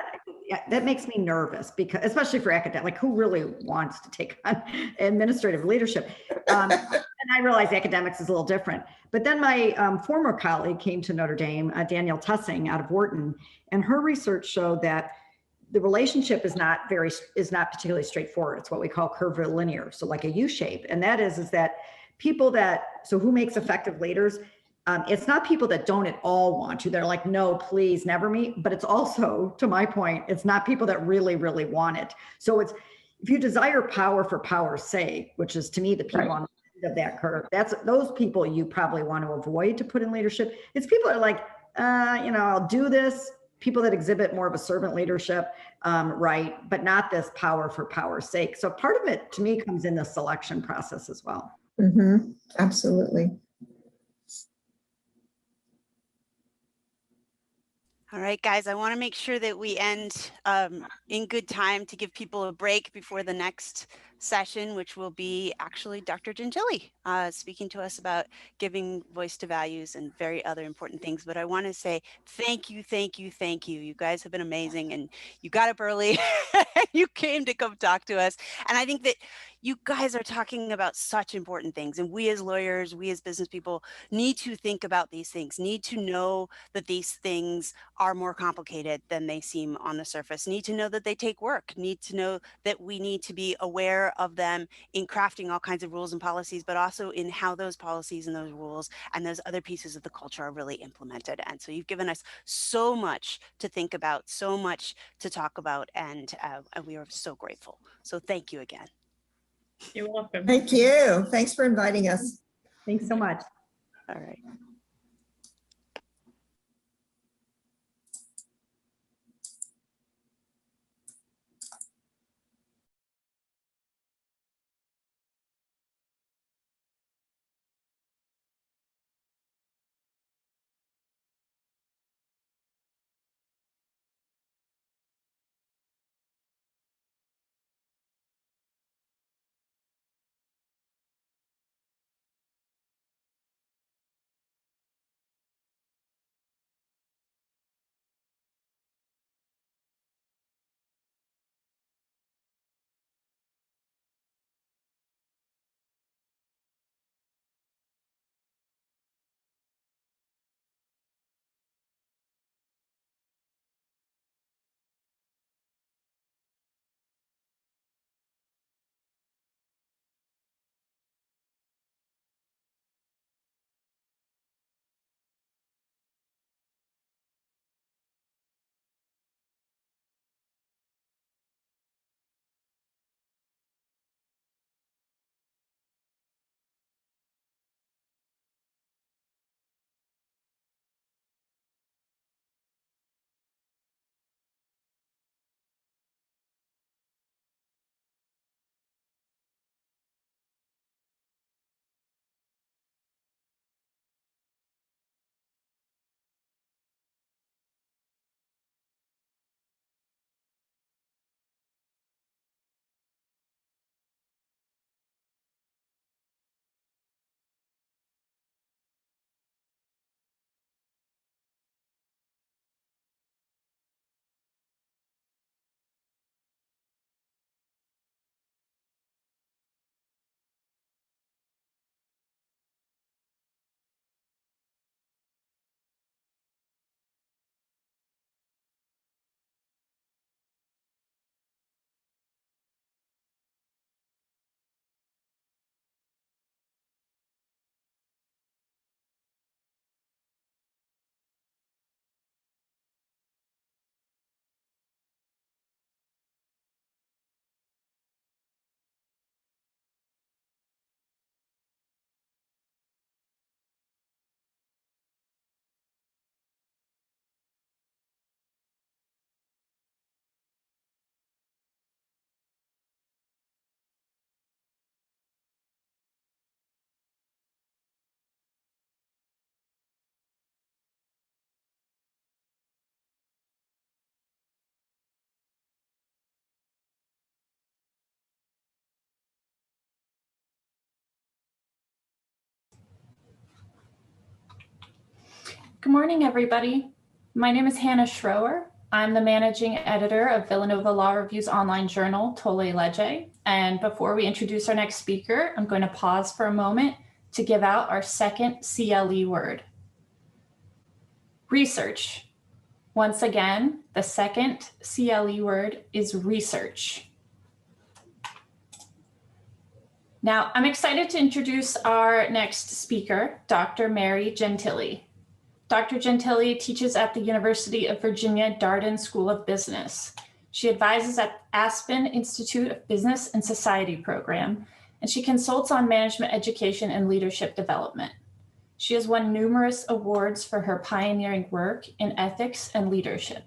yeah, that makes me nervous, because especially for academic, like who really wants to take on administrative leadership? And I realize academics is a little different. But then my former colleague came to Notre Dame, Danielle Tussing out of Wharton, and her research showed that the relationship is not particularly straightforward. It's what we call curvilinear, so like a U shape. And that is that people so who makes effective leaders? It's not people that don't at all want to. They're like, no, please, never me. But it's also, to my point, it's not people that really, really want it. So it's, if you desire power for power's sake, which is to me the people on the end of that curve, that's those people you probably want to avoid to put in leadership. It's people that are like, I'll do this. People that exhibit more of a servant leadership, right, but not this power for power's sake. So part of it, to me, comes in the selection process as well. Mm-hmm. Absolutely. All right, guys, I want to make sure that we end in good time to give people a break before the next session, which will be actually Dr. Gentilly speaking to us about giving voice to values and very other important things. But I want to say thank you, thank you, thank you. You guys have been amazing, and you got up early. You came to come talk to us. And I think that you guys are talking about such important things. And we as lawyers, we as business people need to think about these things, need to know that these things are more complicated than they seem on the surface, need to know that they take work, need to know that we need to be aware of them in crafting all kinds of rules and policies, but also in how those policies and those rules and those other pieces of the culture are really implemented. And so you've given us so much to think about, so much to talk about, and we are so grateful. So thank you again. You're welcome. Thank you. Thanks for inviting us. Thanks so much. All right. Good morning, everybody. My name is Hannah Schroer. I'm the managing editor of Villanova Law Review's online journal, Tolle Lege. And before we introduce our next speaker, I'm going to pause for a moment to give out our second CLE word. Research. Once again, the second CLE word is research. Now, I'm excited to introduce our next speaker, Dr. Mary Gentilly. Dr. Gentilly teaches at the University of Virginia Darden School of Business. She advises at Aspen Institute of Business and Society program, and she consults on management education and leadership development. She has won numerous awards for her pioneering work in ethics and leadership.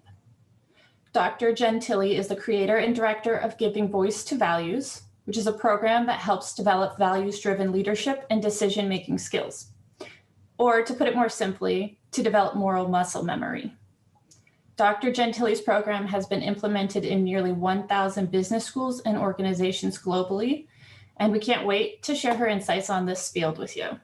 Dr. Gentilly is the creator and director of Giving Voice to Values, which is a program that helps develop values-driven leadership and decision-making skills. Or to put it more simply, to develop moral muscle memory. Dr. Gentilly's program has been implemented in nearly 1,000 business schools and organizations globally, and we can't wait to share her insights on this field with you.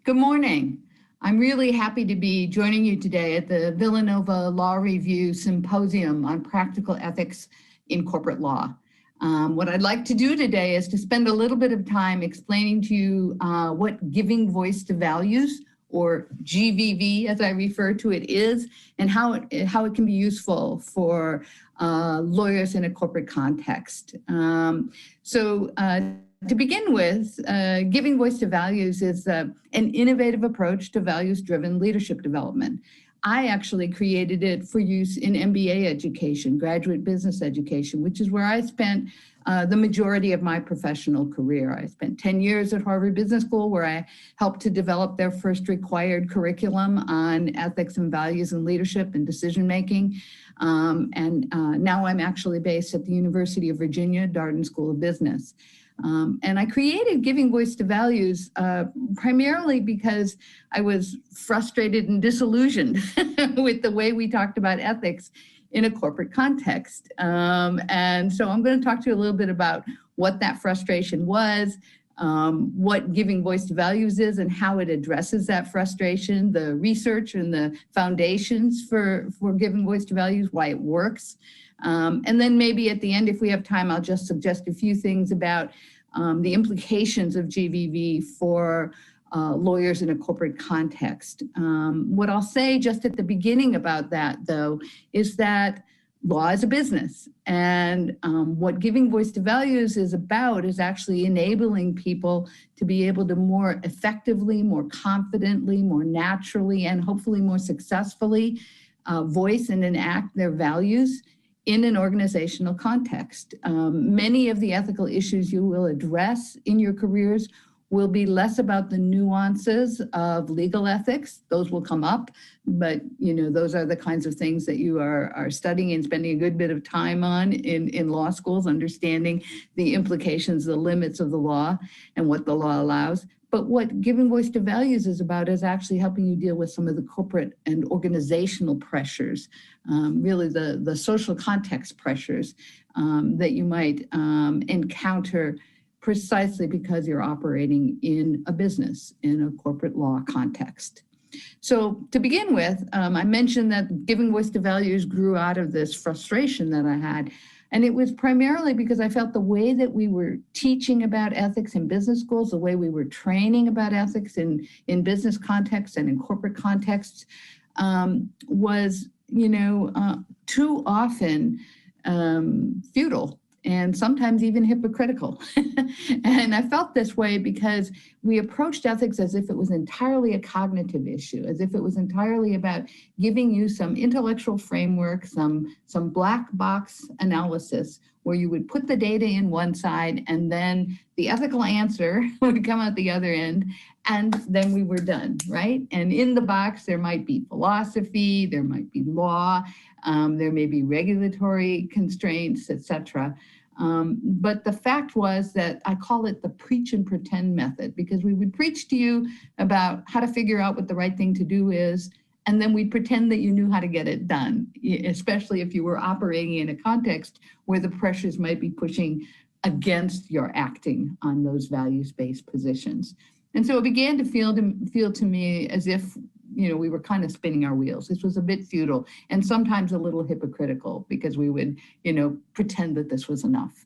Good morning. I'm really happy to be joining you today at the Villanova Law Review Symposium on Practical Ethics in Corporate Law. What I'd like to do today is to spend a little bit of time explaining to you what giving voice to values, or GVV as I refer to it, is, and how it can be useful for lawyers in a corporate context. To begin with, giving voice to values is an innovative approach to values-driven leadership development. I actually created it for use in MBA education, graduate business education, which is where I spent the majority of my professional career. I spent 10 years at Harvard Business School, where I helped to develop their first required curriculum on ethics and values and leadership and decision-making. Now I'm actually based at the University of Virginia Darden School of Business. And I created Giving Voice to Values primarily because I was frustrated and disillusioned with the way we talked about ethics in a corporate context. And so I'm going to talk to you a little bit about what that frustration was, what Giving Voice to Values is and how it addresses that frustration, the research and the foundations for Giving Voice to Values, why it works. And then maybe at the end, if we have time, I'll just suggest a few things about the implications of GVV for lawyers in a corporate context. What I'll say just at the beginning about that, though, is that law is a business. And what Giving Voice to Values is about is actually enabling people to be able to more effectively, more confidently, more naturally, and hopefully more successfully voice and enact their values in an organizational context. Many of the ethical issues you will address in your careers will be less about the nuances of legal ethics. Those will come up, but those are the kinds of things that you are studying and spending a good bit of time on in law schools, understanding the implications, the limits of the law and what the law allows. But what Giving Voice to Values is about is actually helping you deal with some of the corporate and organizational pressures, really the social context pressures that you might encounter precisely because you're operating in a business, in a corporate law context. So to begin with, I mentioned that giving voice to values grew out of this frustration that I had. And it was primarily because I felt the way that we were teaching about ethics in business schools, the way we were training about ethics in business contexts and in corporate contexts was, too often futile and sometimes even hypocritical. And I felt this way because we approached ethics as if it was entirely a cognitive issue, as if it was entirely about giving you some intellectual framework, some black box analysis where you would put the data in one side and then the ethical answer would come out the other end, and then we were done, right? And in the box, there might be philosophy, there might be law, there may be regulatory constraints, etc. But the fact was that I call it the preach and pretend method, because we would preach to you about how to figure out what the right thing to do is, and then we pretend that you knew how to get it done, especially if you were operating in a context where the pressures might be pushing against your acting on those values-based positions. And so it began to feel to me as if, we were kind of spinning our wheels. This was a bit futile and sometimes a little hypocritical because we would, pretend that this was enough.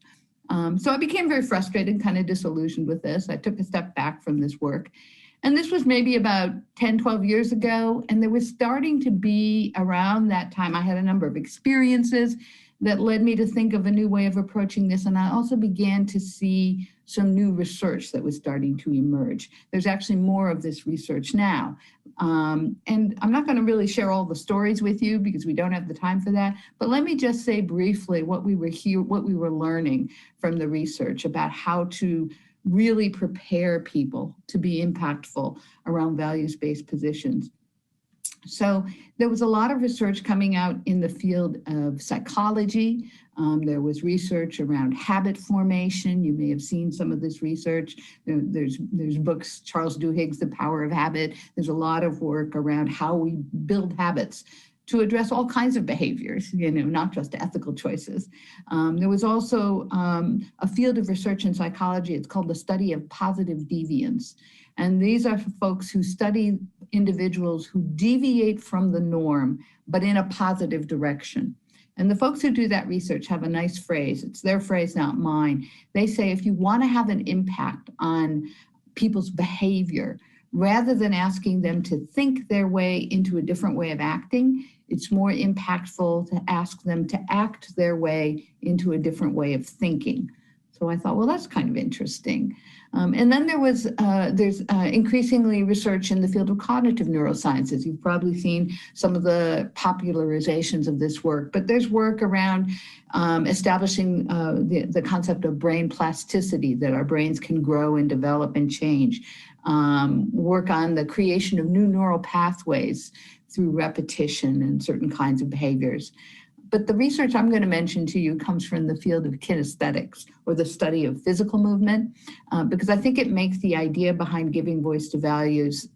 So I became very frustrated, kind of disillusioned with this. I took a step back from this work. And this was maybe about 10, 12 years ago. And there was starting to be, around that time, I had a number of experiences that led me to think of a new way of approaching this. And I also began to see some new research that was starting to emerge. There's actually more of this research now. And I'm not going to really share all the stories with you because we don't have the time for that. But let me just say briefly what we were learning from the research about how to really prepare people to be impactful around values-based positions. So there was a lot of research coming out in the field of psychology. There was research around habit formation. You may have seen some of this research. There's books, Charles Duhigg's The Power of Habit. There's a lot of work around how we build habits to address all kinds of behaviors, not just ethical choices. There was also a field of research in psychology. It's called the study of positive deviance. And these are folks who study individuals who deviate from the norm, but in a positive direction. And the folks who do that research have a nice phrase. It's their phrase, not mine. They say, if you want to have an impact on people's behavior, rather than asking them to think their way into a different way of acting, it's more impactful to ask them to act their way into a different way of thinking. So I thought, well, that's kind of interesting. And then there's increasingly research in the field of cognitive neurosciences. You've probably seen some of the popularizations of this work, but there's work around establishing the concept of brain plasticity, that our brains can grow and develop and change. Work on the creation of new neural pathways through repetition and certain kinds of behaviors. But the research I'm going to mention to you comes from the field of kinesthetics, or the study of physical movement, because I think it makes the idea behind giving voice to values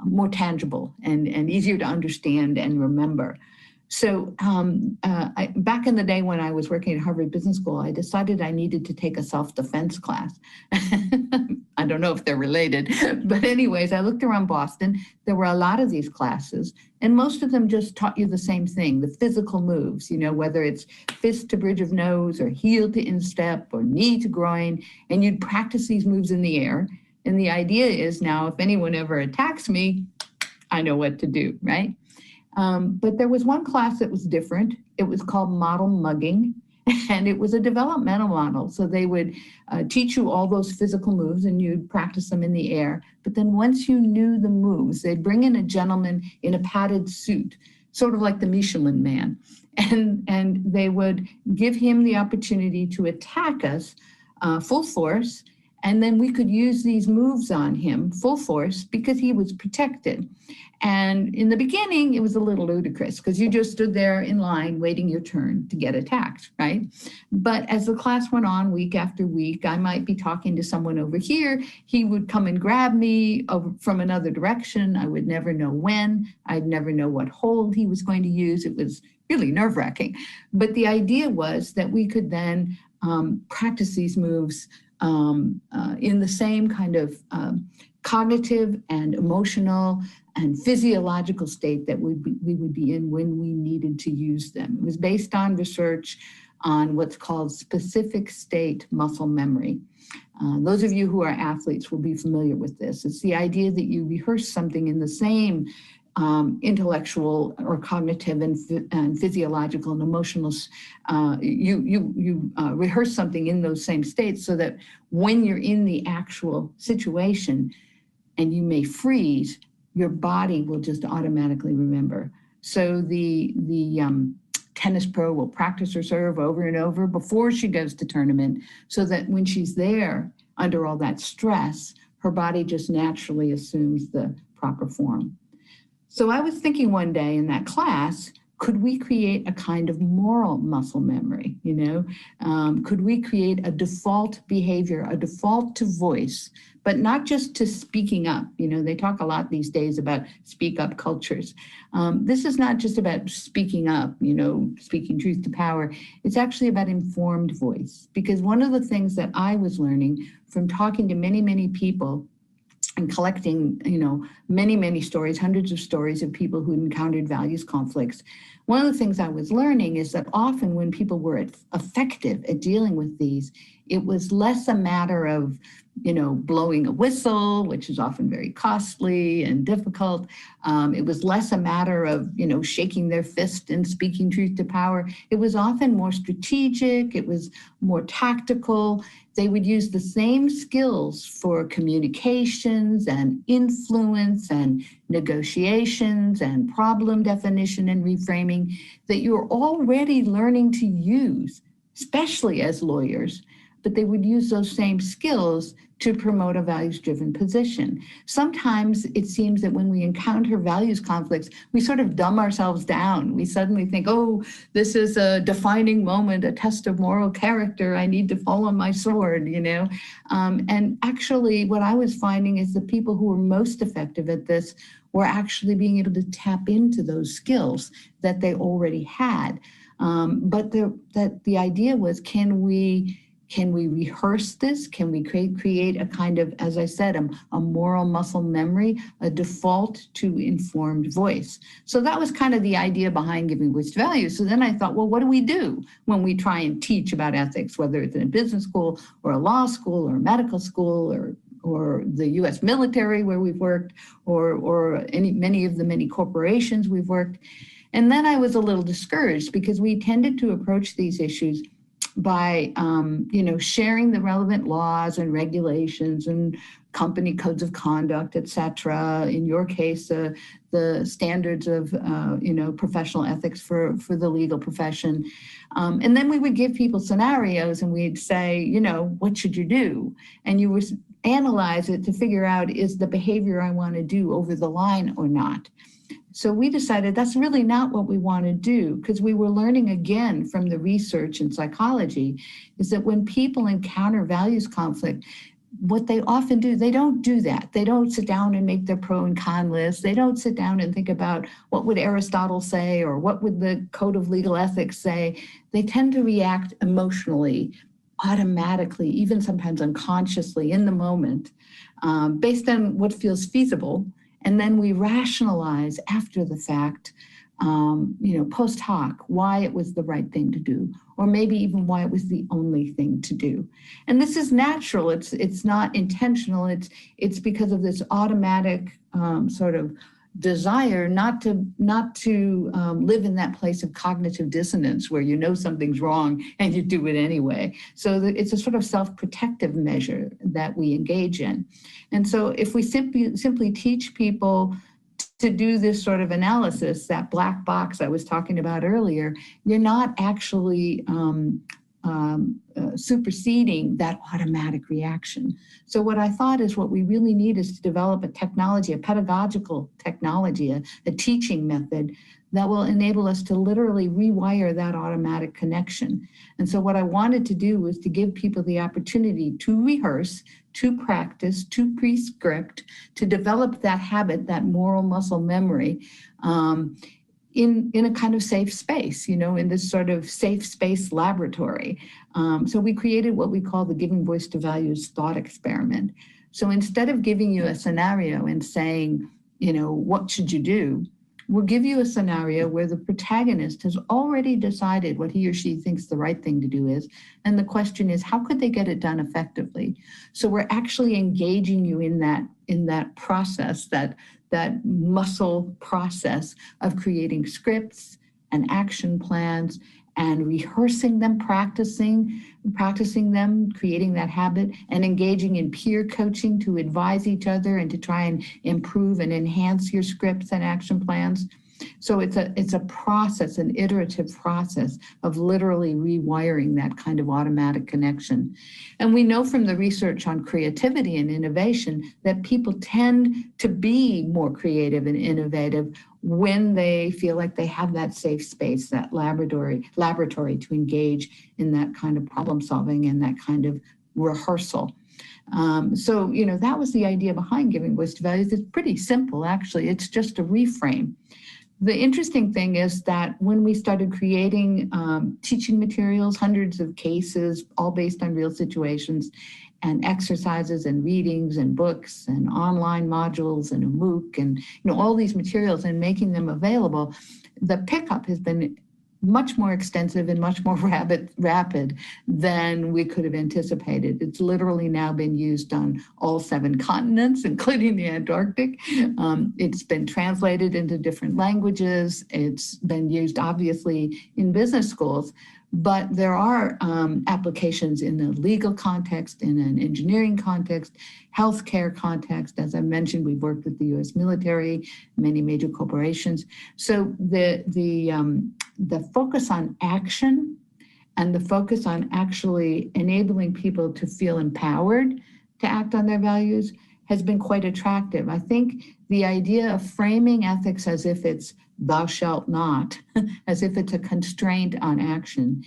more tangible and easier to understand and remember. So back in the day when I was working at Harvard Business School, I decided I needed to take a self-defense class. I don't know if they're related, but anyways, I looked around Boston. There were a lot of these classes, and most of them just taught you the same thing, the physical moves, whether it's fist to bridge of nose or heel to instep or knee to groin, and you'd practice these moves in the air. And the idea is now, if anyone ever attacks me, I know what to do, right? But there was one class that was different. It was called model mugging, and it was a developmental model. So they would teach you all those physical moves and you'd practice them in the air. But then once you knew the moves, they'd bring in a gentleman in a padded suit, sort of like the Michelin Man. And they would give him the opportunity to attack us full force. And then we could use these moves on him full force because he was protected. And in the beginning, it was a little ludicrous because you just stood there in line waiting your turn to get attacked, right? But as the class went on week after week, I might be talking to someone over here. He would come and grab me from another direction. I would never know when. I'd never know what hold he was going to use. It was really nerve-wracking. But the idea was that we could then practice these moves in the same kind of cognitive and emotional and physiological state that we would be in when we needed to use them. It was based on research on what's called specific state muscle memory. Those of you who are athletes will be familiar with this. It's the idea that you rehearse something in the same intellectual or cognitive and physiological and emotional, you rehearse something in those same states so that when you're in the actual situation and you may freeze, your body will just automatically remember. So the tennis pro will practice her serve over and over before she goes to tournament so that when she's there under all that stress, her body just naturally assumes the proper form. So I was thinking one day in that class, could we create a kind of moral muscle memory, you know? Could we create a default behavior, a default to voice, but not just to speaking up? You know, they talk a lot these days about speak up cultures. This is not just about speaking up, you know, speaking truth to power. It's actually about informed voice. Because one of the things that I was learning from talking to many, many people and collecting, you know, many, many stories, hundreds of stories of people who encountered values conflicts. One of the things I was learning is that often when people were effective at dealing with these, it was less a matter of, you know, blowing a whistle, which is often very costly and difficult. It was less a matter of, you know, shaking their fist and speaking truth to power. It was often more strategic. It was more tactical. They would use the same skills for communications and influence and negotiations and problem definition and reframing that you're already learning to use, especially as lawyers. But they would use those same skills to promote a values-driven position. Sometimes it seems that when we encounter values conflicts, we sort of dumb ourselves down. We suddenly think, oh, this is a defining moment, a test of moral character. I need to fall on my sword, you know? And actually what I was finding is the people who were most effective at this were actually being able to tap into those skills that they already had. But the idea was, can we rehearse this? Can we create a kind of, as I said, a moral muscle memory, a default to informed voice? So that was kind of the idea behind giving voice to values. So then I thought, well, what do we do when we try and teach about ethics, whether it's in a business school or a law school or a medical school or the US military where we've worked, or many of the many corporations we've worked. And then I was a little discouraged because we tended to approach these issues by you know, sharing the relevant laws and regulations and company codes of conduct, et cetera. In your case, the standards of you know, professional ethics for the legal profession. And then we would give people scenarios and we'd say, you know, what should you do? And you would analyze it to figure out, is the behavior I want to do over the line or not? So we decided that's really not what we want to do, because we were learning again from the research in psychology is that when people encounter values conflict, what they often do, they don't do that. They don't sit down and make their pro and con list. They don't sit down and think about what would Aristotle say or what would the code of legal ethics say. They tend to react emotionally, automatically, even sometimes unconsciously in the moment, based on what feels feasible. And then we rationalize after the fact, you know, post hoc, why it was the right thing to do, or maybe even why it was the only thing to do. And this is natural. It's not intentional. It's because of this automatic sort of desire not to live in that place of cognitive dissonance where you know something's wrong and you do it anyway. So it's a sort of self-protective measure that we engage in. And so if we simply teach people to do this sort of analysis, that black box I was talking about earlier, you're not actually superseding that automatic reaction. So what I thought is what we really need is to develop a technology, a pedagogical technology, a teaching method that will enable us to literally rewire that automatic connection. And so what I wanted to do was to give people the opportunity to rehearse, to practice, to prescript, to develop that habit, that moral muscle memory, in a kind of safe space, you know, in this sort of safe space laboratory. So we created what we call the Giving Voice to Values Thought Experiment. So instead of giving you a scenario and saying, you know, what should you do? We'll give you a scenario where the protagonist has already decided what he or she thinks the right thing to do is. And the question is, how could they get it done effectively? So we're actually engaging you in that process, that muscle process of creating scripts and action plans and rehearsing them, practicing them, creating that habit, and engaging in peer coaching to advise each other and to try and improve and enhance your scripts and action plans. So it's a process, an iterative process of literally rewiring that kind of automatic connection. And we know from the research on creativity and innovation that people tend to be more creative and innovative when they feel like they have that safe space, that laboratory to engage in that kind of problem solving and that kind of rehearsal. So, you know, that was the idea behind giving voice to values. It's pretty simple, actually. It's just a reframe. The interesting thing is that when we started creating teaching materials, hundreds of cases, all based on real situations, and exercises and readings and books and online modules and a MOOC and, you know, all these materials and making them available, the pickup has been much more extensive and much more rapid than we could have anticipated. It's literally now been used on all 7 continents, including the Antarctic. It's been translated into different languages. It's been used, obviously, in business schools. But there are applications in a legal context, in an engineering context, healthcare context. As I mentioned, we've worked with the U.S. military, many major corporations. So the focus on action and the focus on actually enabling people to feel empowered to act on their values has been quite attractive. I think the idea of framing ethics as if it's thou shalt not, as if it's a constraint on action,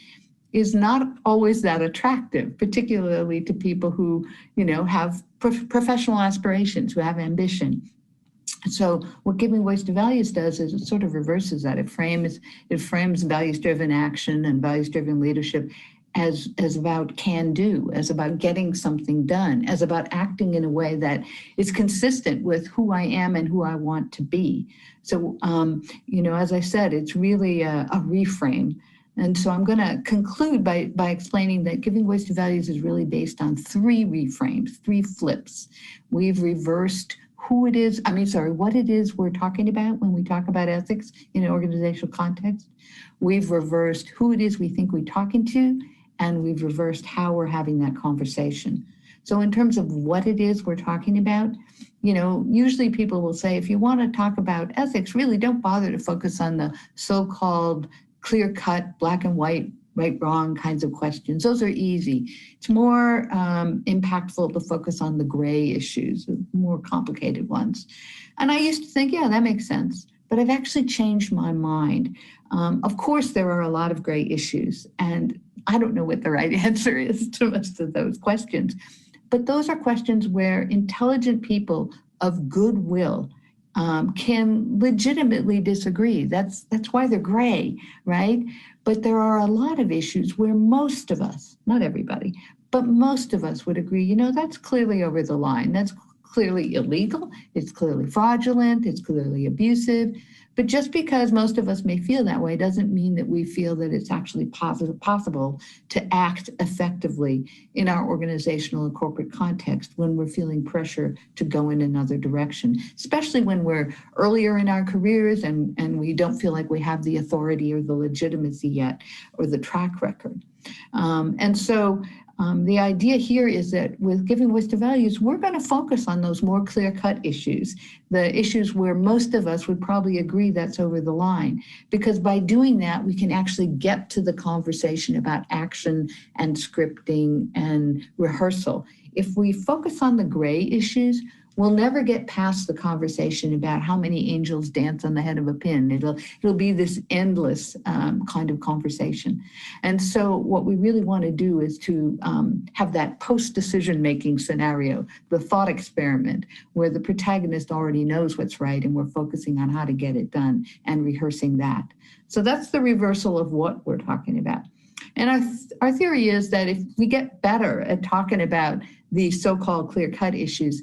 is not always that attractive, particularly to people who, you know, have professional aspirations, who have ambition. So what giving voice to values does is it sort of reverses that. It frames values-driven action and values-driven leadership as about can do, as about getting something done, as about acting in a way that is consistent with who I am and who I want to be. So, you know, as I said, it's really a reframe. And so I'm going to conclude by explaining that giving voice to values is really based on 3 reframes, 3 flips. We've reversed what it is we're talking about when we talk about ethics in an organizational context. We've reversed who it is we think we're talking to, and we've reversed how we're having that conversation. So in terms of what it is we're talking about, you know, usually people will say, if you want to talk about ethics, really don't bother to focus on the so-called clear-cut, black and white, right, wrong kinds of questions. Those are easy. It's more impactful to focus on the gray issues, the more complicated ones. And I used to think, yeah, that makes sense. But I've actually changed my mind. Of course, there are a lot of gray issues, and I don't know what the right answer is to most of those questions. But those are questions where intelligent people of goodwill can legitimately disagree. That's why they're gray, right? But there are a lot of issues where most of us, not everybody, but most of us would agree, you know, that's clearly over the line. That's clearly illegal. It's clearly fraudulent. It's clearly abusive. But just because most of us may feel that way doesn't mean that we feel that it's actually possible to act effectively in our organizational and corporate context when we're feeling pressure to go in another direction, especially when we're earlier in our careers and we don't feel like we have the authority or the legitimacy yet or the track record. The idea here is that with giving voice to values, we're going to focus on those more clear-cut issues, the issues where most of us would probably agree that's over the line, because by doing that, we can actually get to the conversation about action and scripting and rehearsal. If we focus on the gray issues, we'll never get past the conversation about how many angels dance on the head of a pin. It'll be this endless kind of conversation. And so what we really want to do is to have that post-decision-making scenario, the thought experiment, where the protagonist already knows what's right and we're focusing on how to get it done and rehearsing that. So that's the reversal of what we're talking about. And our theory is that if we get better at talking about these so-called clear-cut issues,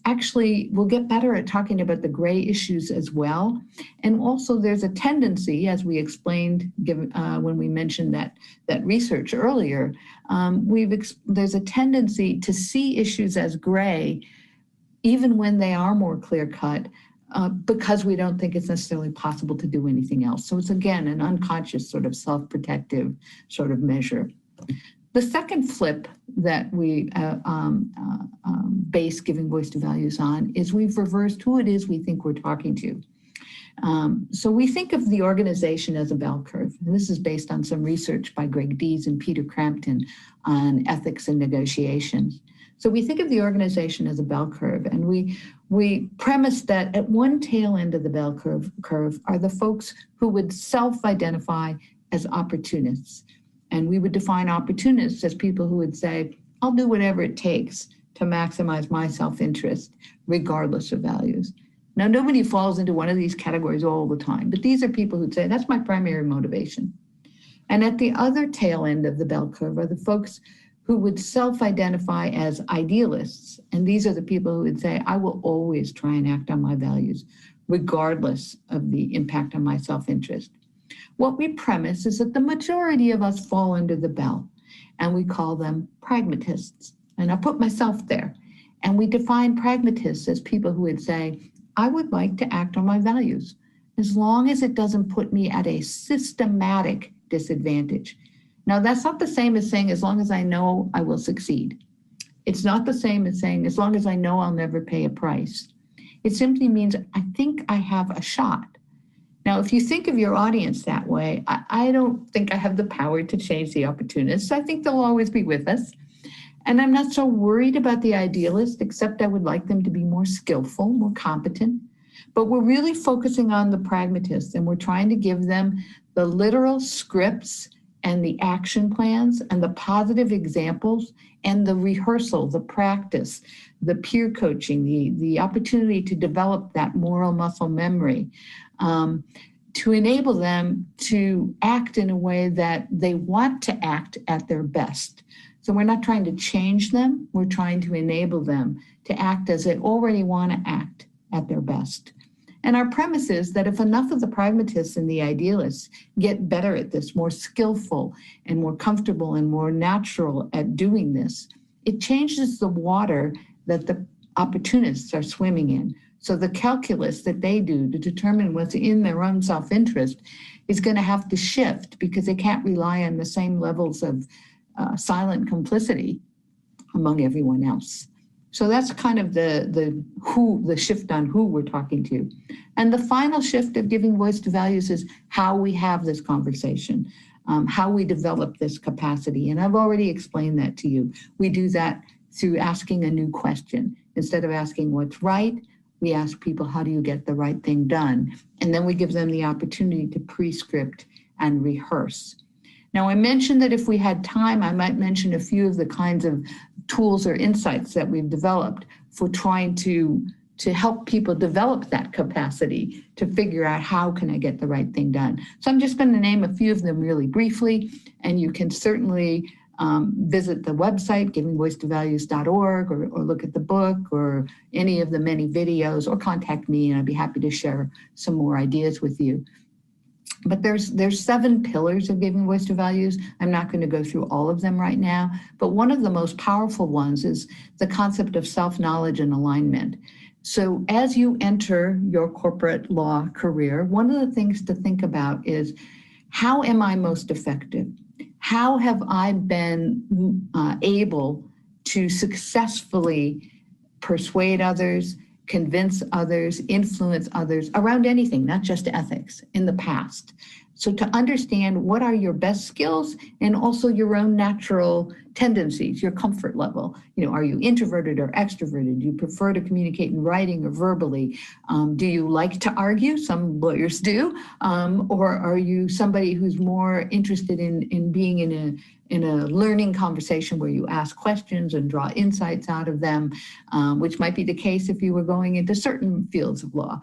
actually we'll get better at talking about the gray issues as well. And also there's a tendency, as we explained when we mentioned that research earlier, there's a tendency to see issues as gray even when they are more clear-cut, because we don't think it's necessarily possible to do anything else. So it's, again, an unconscious sort of self-protective sort of measure. The second flip that we base giving voice to values on is we've reversed who it is we think we're talking to. So we think of the organization as a bell curve. And this is based on some research by Greg Dees and Peter Crampton on ethics and negotiations. So we think of the organization as a bell curve, and we premise that at one tail end of the bell curve are the folks who would self-identify as opportunists. And we would define opportunists as people who would say, I'll do whatever it takes to maximize my self-interest, regardless of values. Now, nobody falls into one of these categories all the time, but these are people who'd say, that's my primary motivation. And at the other tail end of the bell curve are the folks who would self-identify as idealists. And these are the people who would say, I will always try and act on my values, regardless of the impact on my self-interest. What we premise is that the majority of us fall under the bell, and we call them pragmatists. And I put myself there. And we define pragmatists as people who would say, I would like to act on my values, as long as it doesn't put me at a systematic disadvantage. Now, that's not the same as saying, as long as I know I will succeed. It's not the same as saying, as long as I know I'll never pay a price. It simply means I think I have a shot. Now, if you think of your audience that way, I don't think I have the power to change the opportunists. I think they'll always be with us. And I'm not so worried about the idealist, except I would like them to be more skillful, more competent. But we're really focusing on the pragmatists, and we're trying to give them the literal scripts and the action plans and the positive examples and the rehearsal, the practice, the peer coaching, the opportunity to develop that moral muscle memory, to enable them to act in a way that they want to act at their best. So we're not trying to change them, we're trying to enable them to act as they already want to act at their best. And our premise is that if enough of the pragmatists and the idealists get better at this, more skillful and more comfortable and more natural at doing this, it changes the water that the opportunists are swimming in. So the calculus that they do to determine what's in their own self-interest is going to have to shift, because they can't rely on the same levels of silent complicity among everyone else. So that's kind of the shift on who we're talking to. And the final shift of giving voice to values is how we have this conversation, how we develop this capacity. And I've already explained that to you. We do that through asking a new question. Instead of asking what's right, we ask people, how do you get the right thing done? And then we give them the opportunity to pre-script and rehearse. Now, I mentioned that if we had time, I might mention a few of the kinds of tools or insights that we've developed for trying to help people develop that capacity to figure out how can I get the right thing done. So I'm just going to name a few of them really briefly, and you can certainly visit the website, givingvoicetovalues.org, or look at the book or any of the many videos, or contact me and I'd be happy to share some more ideas with you. But there's 7 pillars of giving voice to values. I'm not going to go through all of them right now, but one of the most powerful ones is the concept of self-knowledge and alignment. So as you enter your corporate law career, one of the things to think about is, how am I most effective? How have I been able to successfully persuade others, convince others, influence others around anything, not just ethics, in the past? So to understand what are your best skills and also your own natural tendencies, your comfort level. You know, are you introverted or extroverted? Do you prefer to communicate in writing or verbally? Do you like to argue? Some lawyers do. Or are you somebody who's more interested in being in a learning conversation where you ask questions and draw insights out of them, which might be the case if you were going into certain fields of law.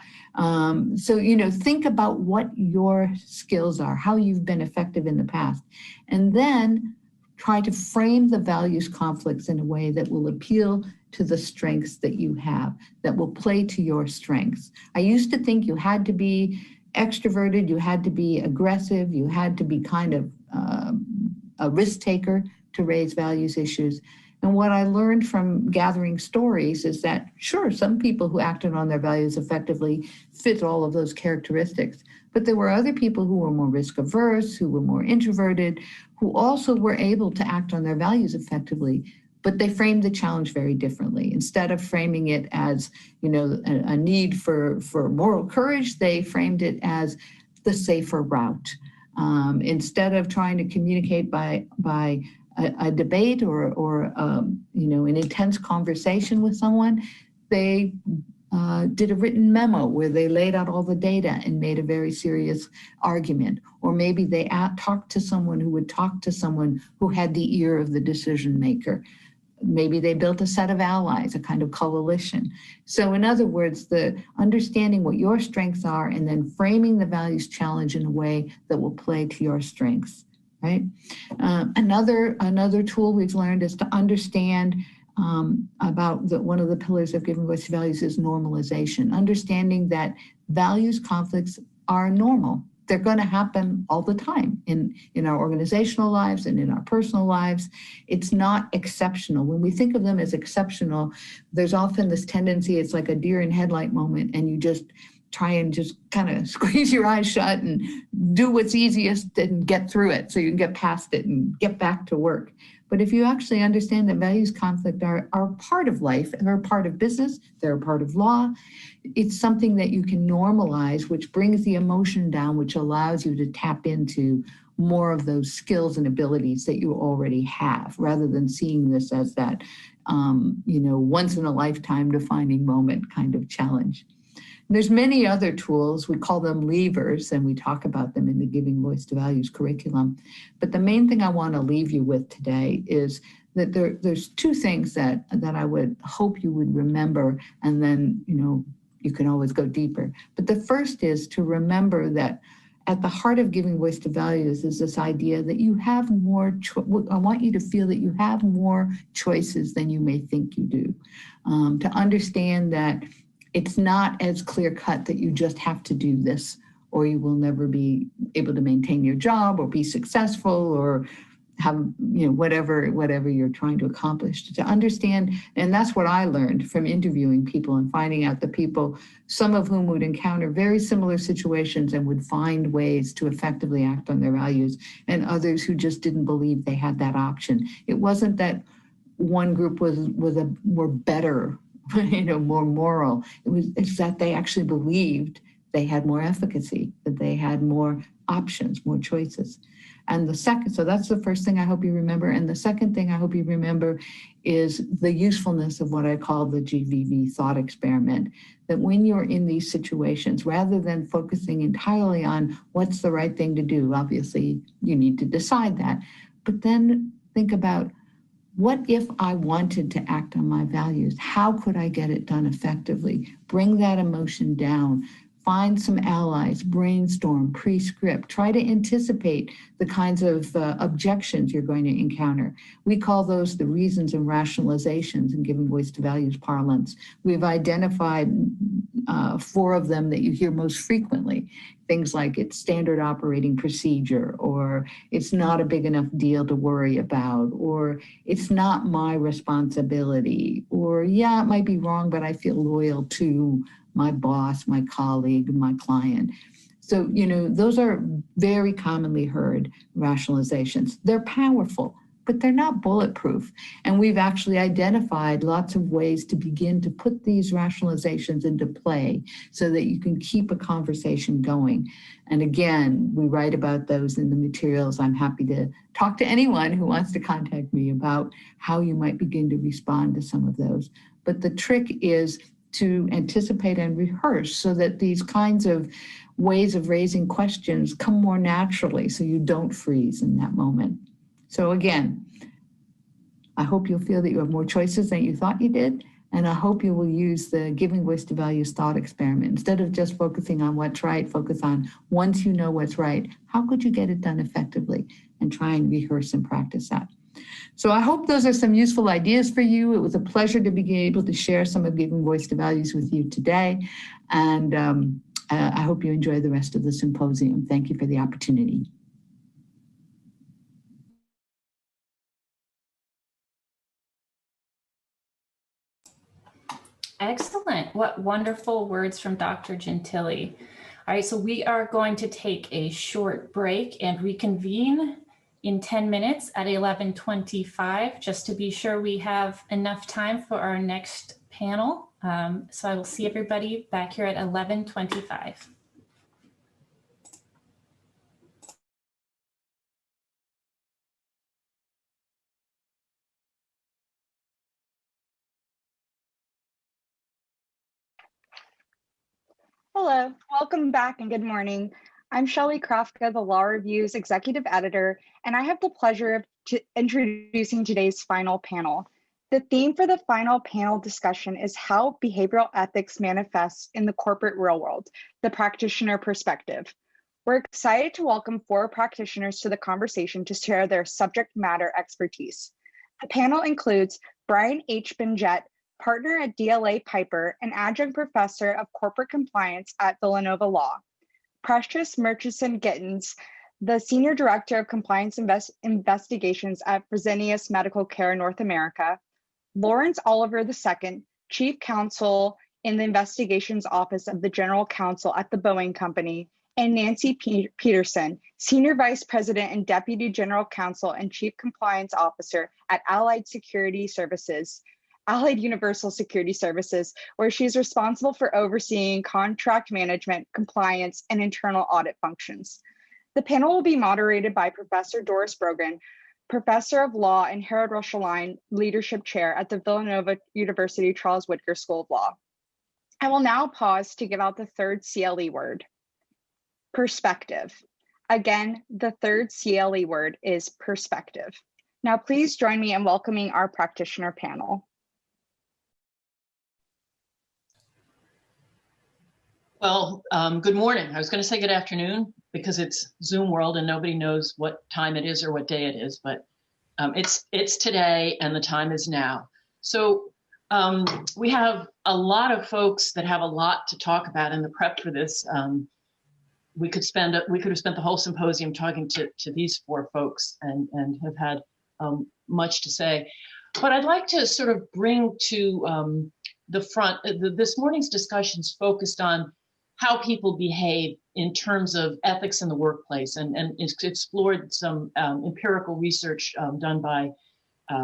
So, you know, think about what your skills are, how you've been effective in the past, and then try to frame the values conflicts in a way that will appeal to the strengths that you have, that will play to your strengths. I used to think you had to be extroverted, you had to be aggressive, you had to be kind of a risk taker to raise values issues. And what I learned from gathering stories is that, sure, some people who acted on their values effectively fit all of those characteristics, but there were other people who were more risk averse, who were more introverted, who also were able to act on their values effectively, but they framed the challenge very differently. Instead of framing it as, you know, a need for moral courage, they framed it as the safer route. Instead of trying to communicate by a debate or you know, an intense conversation with someone, they did a written memo where they laid out all the data and made a very serious argument. Or maybe they talked to someone who would talk to someone who had the ear of the decision maker. Maybe they built a set of allies, a kind of coalition. So in other words, the understanding what your strengths are and then framing the values challenge in a way that will play to your strengths, right? Another tool we've learned is to understand about one of the pillars of giving voice to values is normalization, understanding that values conflicts are normal. They're going to happen all the time in our organizational lives and in our personal lives. It's not exceptional. When we think of them as exceptional, there's often this tendency, it's like a deer in headlight moment, and you just try and just kind of squeeze your eyes shut and do what's easiest and get through it so you can get past it and get back to work. But if you actually understand that values conflict are part of life, and are part of business, they're a part of law, it's something that you can normalize, which brings the emotion down, which allows you to tap into more of those skills and abilities that you already have, rather than seeing this as that, you know, once in a lifetime defining moment kind of challenge. There's many other tools, we call them levers, and we talk about them in the Giving Voice to Values curriculum. But the main thing I want to leave you with today is that there's two things that I would hope you would remember, and then, you know, you can always go deeper. But the first is to remember that at the heart of giving voice to values is this idea that you have more, I want you to feel that you have more choices than you may think you do. To understand that it's not as clear cut that you just have to do this or you will never be able to maintain your job or be successful or have, you know, whatever you're trying to accomplish. To understand, and that's what I learned from interviewing people and finding out the people, some of whom would encounter very similar situations and would find ways to effectively act on their values, and others who just didn't believe they had that option. It wasn't that one group were better, you know, more moral. It's that they actually believed they had more efficacy, that they had more options, more choices. And the second, so that's the first thing I hope you remember. And the second thing I hope you remember is the usefulness of what I call the Gvv Thought Experiment. That when you're in these situations, rather than focusing entirely on what's the right thing to do, obviously you need to decide that, but then think about, what if I wanted to act on my values? How could I get it done effectively? Bring that emotion down. Find some allies, brainstorm, pre-script, try to anticipate the kinds of objections you're going to encounter. We call those the reasons and rationalizations in giving voice to values parlance. We've identified 4 of them that you hear most frequently. Things like it's standard operating procedure, or it's not a big enough deal to worry about, or it's not my responsibility, or yeah, it might be wrong, but I feel loyal to my boss, my colleague, my client. So, you know, those are very commonly heard rationalizations. They're powerful, but they're not bulletproof. And we've actually identified lots of ways to begin to put these rationalizations into play so that you can keep a conversation going. And again, we write about those in the materials. I'm happy to talk to anyone who wants to contact me about how you might begin to respond to some of those. But the trick is to anticipate and rehearse so that these kinds of ways of raising questions come more naturally so you don't freeze in that moment. So again, I hope you'll feel that you have more choices than you thought you did, and I hope you will use the Giving Voice to Values Thought Experiment. Instead of just focusing on what's right, focus on, once you know what's right, how could you get it done effectively, and try and rehearse and practice that. So I hope those are some useful ideas for you. It was a pleasure to be able to share some of Giving Voice to Values with you today. And I hope you enjoy the rest of the symposium. Thank you for the opportunity. Excellent. What wonderful words from Dr. Gentilly. All right, so we are going to take a short break and reconvene in 10 minutes at 11:25, just to be sure we have enough time for our next panel. So I will see everybody back here at 11:25. Hello, welcome back and good morning. I'm Shelley Krafka, the Law Review's executive editor, and I have the pleasure of introducing today's final panel. The theme for the final panel discussion is how behavioral ethics manifests in the corporate real world, the practitioner perspective. We're excited to welcome 4 practitioners to the conversation to share their subject matter expertise. The panel includes Brian H. Benjet, partner at DLA Piper and adjunct professor of corporate compliance at Villanova Law. Precious Murchison-Gittins, the senior director of compliance investigations at Fresenius Medical Care North America. Lawrence Oliver II, chief counsel in the investigations office of the general counsel at the Boeing Company. And Nancy Peterson, senior vice president and deputy general counsel and chief compliance officer at Allied Universal Security Services, where she's responsible for overseeing contract management, compliance, and internal audit functions. The panel will be moderated by Professor Doris Brogan, professor of law and Harold Ruschelein leadership chair at the Villanova University Charles Widger School of Law. I will now pause to give out the third CLE word, perspective. Again, the third CLE word is perspective. Now please join me in welcoming our practitioner panel. Well, good morning. I was going to say good afternoon because it's Zoom world and nobody knows what time it is or what day it is, but it's today and the time is now. So we have a lot of folks that have a lot to talk about in the prep for this. We could have spent the whole symposium talking to these 4 folks and have had much to say. But I'd like to sort of bring to the front, this morning's discussions focused on how people behave in terms of ethics in the workplace and explored some empirical research done by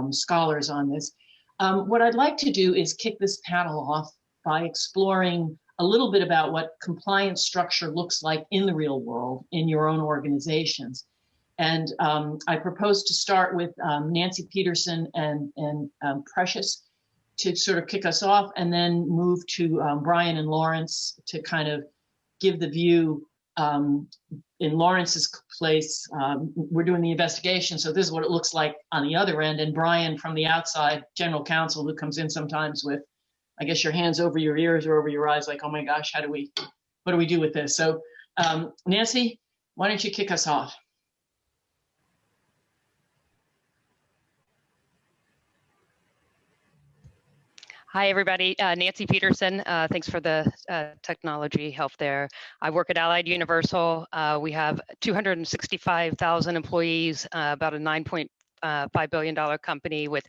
scholars on this. What I'd like to do is kick this panel off by exploring a little bit about what compliance structure looks like in the real world in your own organizations. And I propose to start with Nancy Peterson and Precious to sort of kick us off, and then move to Brian and Lawrence to kind of give the view. In Lawrence's place, we're doing the investigation, so this is what it looks like on the other end, and Brian from the outside, general counsel, who comes in sometimes with, I guess, your hands over your ears or over your eyes, like, oh my gosh, what do we do with this? So Nancy, why don't you kick us off? Hi, everybody. Nancy Peterson. Thanks for the technology help there. I work at Allied Universal. We have 265,000 employees, about a $9.5 billion company with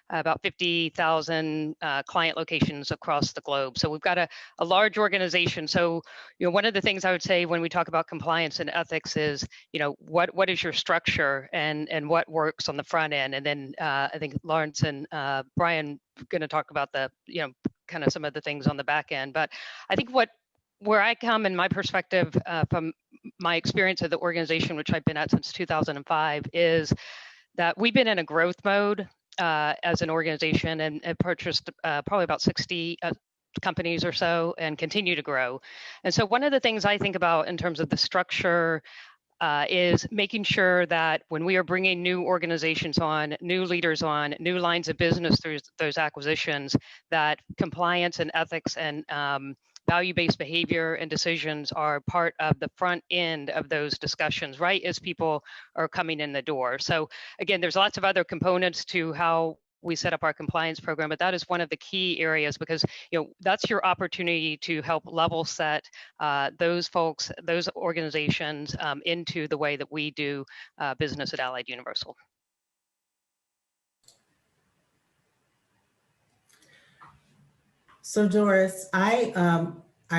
about 50,000 client locations across the globe. So we've got a large organization. So, one of the things I would say when we talk about compliance and ethics is, what is your structure and what works on the front end? And then I think Lawrence and Brian are going to talk about the, kind of some of the things on the back end. But I think where I come in my perspective from my experience of the organization, which I've been at since 2005, is that we've been in a growth mode as an organization and purchased probably about 60 companies or so and continue to grow. And so one of the things I think about in terms of the structure is making sure that when we are bringing new organizations on, new leaders on, new lines of business through those acquisitions, that compliance and ethics and value-based behavior and decisions are part of the front end of those discussions, right as people are coming in the door. So again, there's lots of other components to how we set up our compliance program, but that is one of the key areas, because that's your opportunity to help level set those folks, those organizations into the way that we do business at Allied Universal. So Doris, I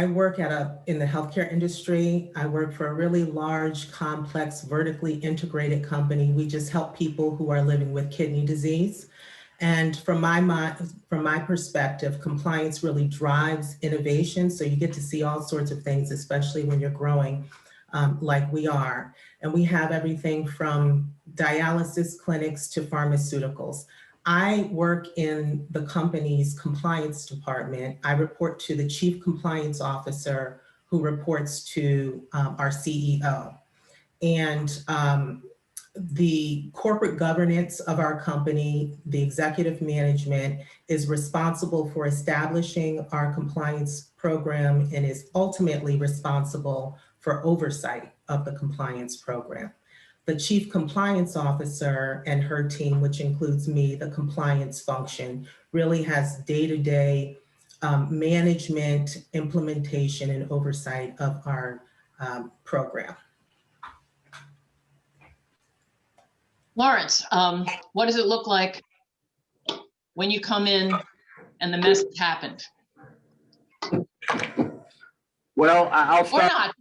work in the healthcare industry. I work for a really large, complex, vertically integrated company. We just help people who are living with kidney disease. And from my perspective, compliance really drives innovation. So you get to see all sorts of things, especially when you're growing like we are. And we have everything from dialysis clinics to pharmaceuticals. I work in the company's compliance department. I report to the chief compliance officer, who reports to our CEO. And the corporate governance of our company, the executive management, is responsible for establishing our compliance program and is ultimately responsible for oversight of the compliance program. The chief compliance officer and her team, which includes me, the compliance function, really has day-to-day management, implementation, and oversight of our program. Lawrence, what does it look like when you come in and the mess has happened? Well, I'll start. Or not.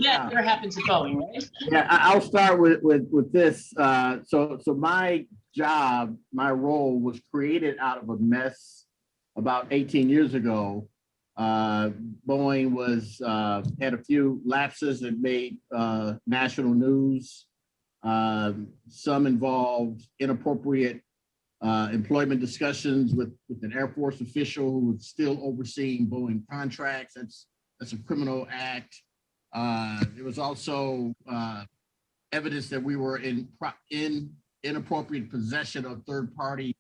That never happens at Boeing, right? Yeah, I'll start with this. So my job, my role was created out of a mess about 18 years ago. Boeing had a few lapses that made national news. Some involved inappropriate employment discussions with an Air Force official who was still overseeing Boeing contracts. That's a criminal act. There was also evidence that we were in inappropriate possession of third-party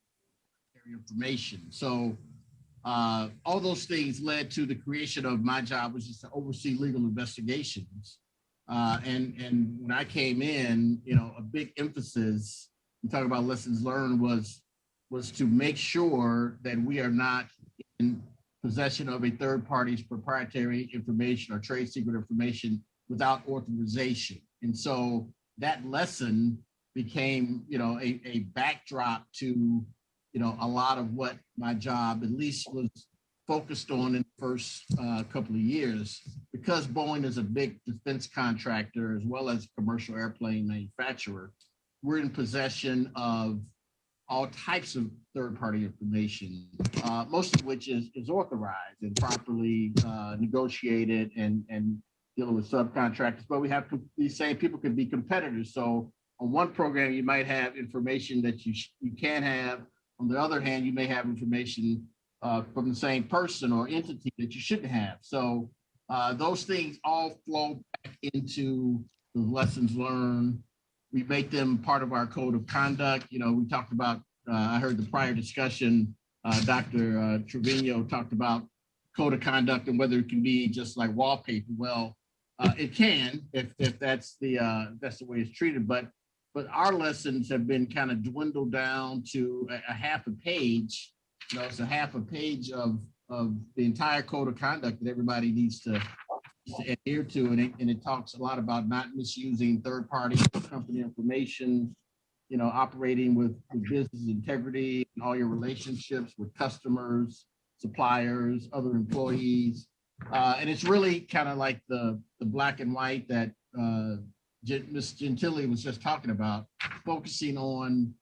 information. So all those things led to the creation of my job, which is to oversee legal investigations. And when I came in, a big emphasis, we talk about lessons learned, was to make sure that we are not in possession of a third party's proprietary information or trade secret information without authorization. And so that lesson became, a backdrop to, a lot of what my job at least was focused on in the first couple of years. Because Boeing is a big defense contractor as well as a commercial airplane manufacturer, we're in possession of all types of third-party information, most of which is authorized and properly negotiated and dealing with subcontractors. But we have these same people can be competitors. So on one program, you might have information that you can have. On the other hand, you may have information from the same person or entity that you shouldn't have. So those things all flow back into the lessons learned. We make them part of our code of conduct. We talked about, I heard the prior discussion, Dr. Trevino talked about code of conduct and whether it can be just like wallpaper. Well, it can if that's the way it's treated. But our lessons have been kind of dwindled down to a half a page. It's a half a page of the entire code of conduct that everybody needs to adhere to, and it talks a lot about not misusing third-party company information, operating with business integrity and all your relationships with customers, suppliers, other employees, and it's really kind of like the black and white that Ms. Gentilly was just talking about, focusing on,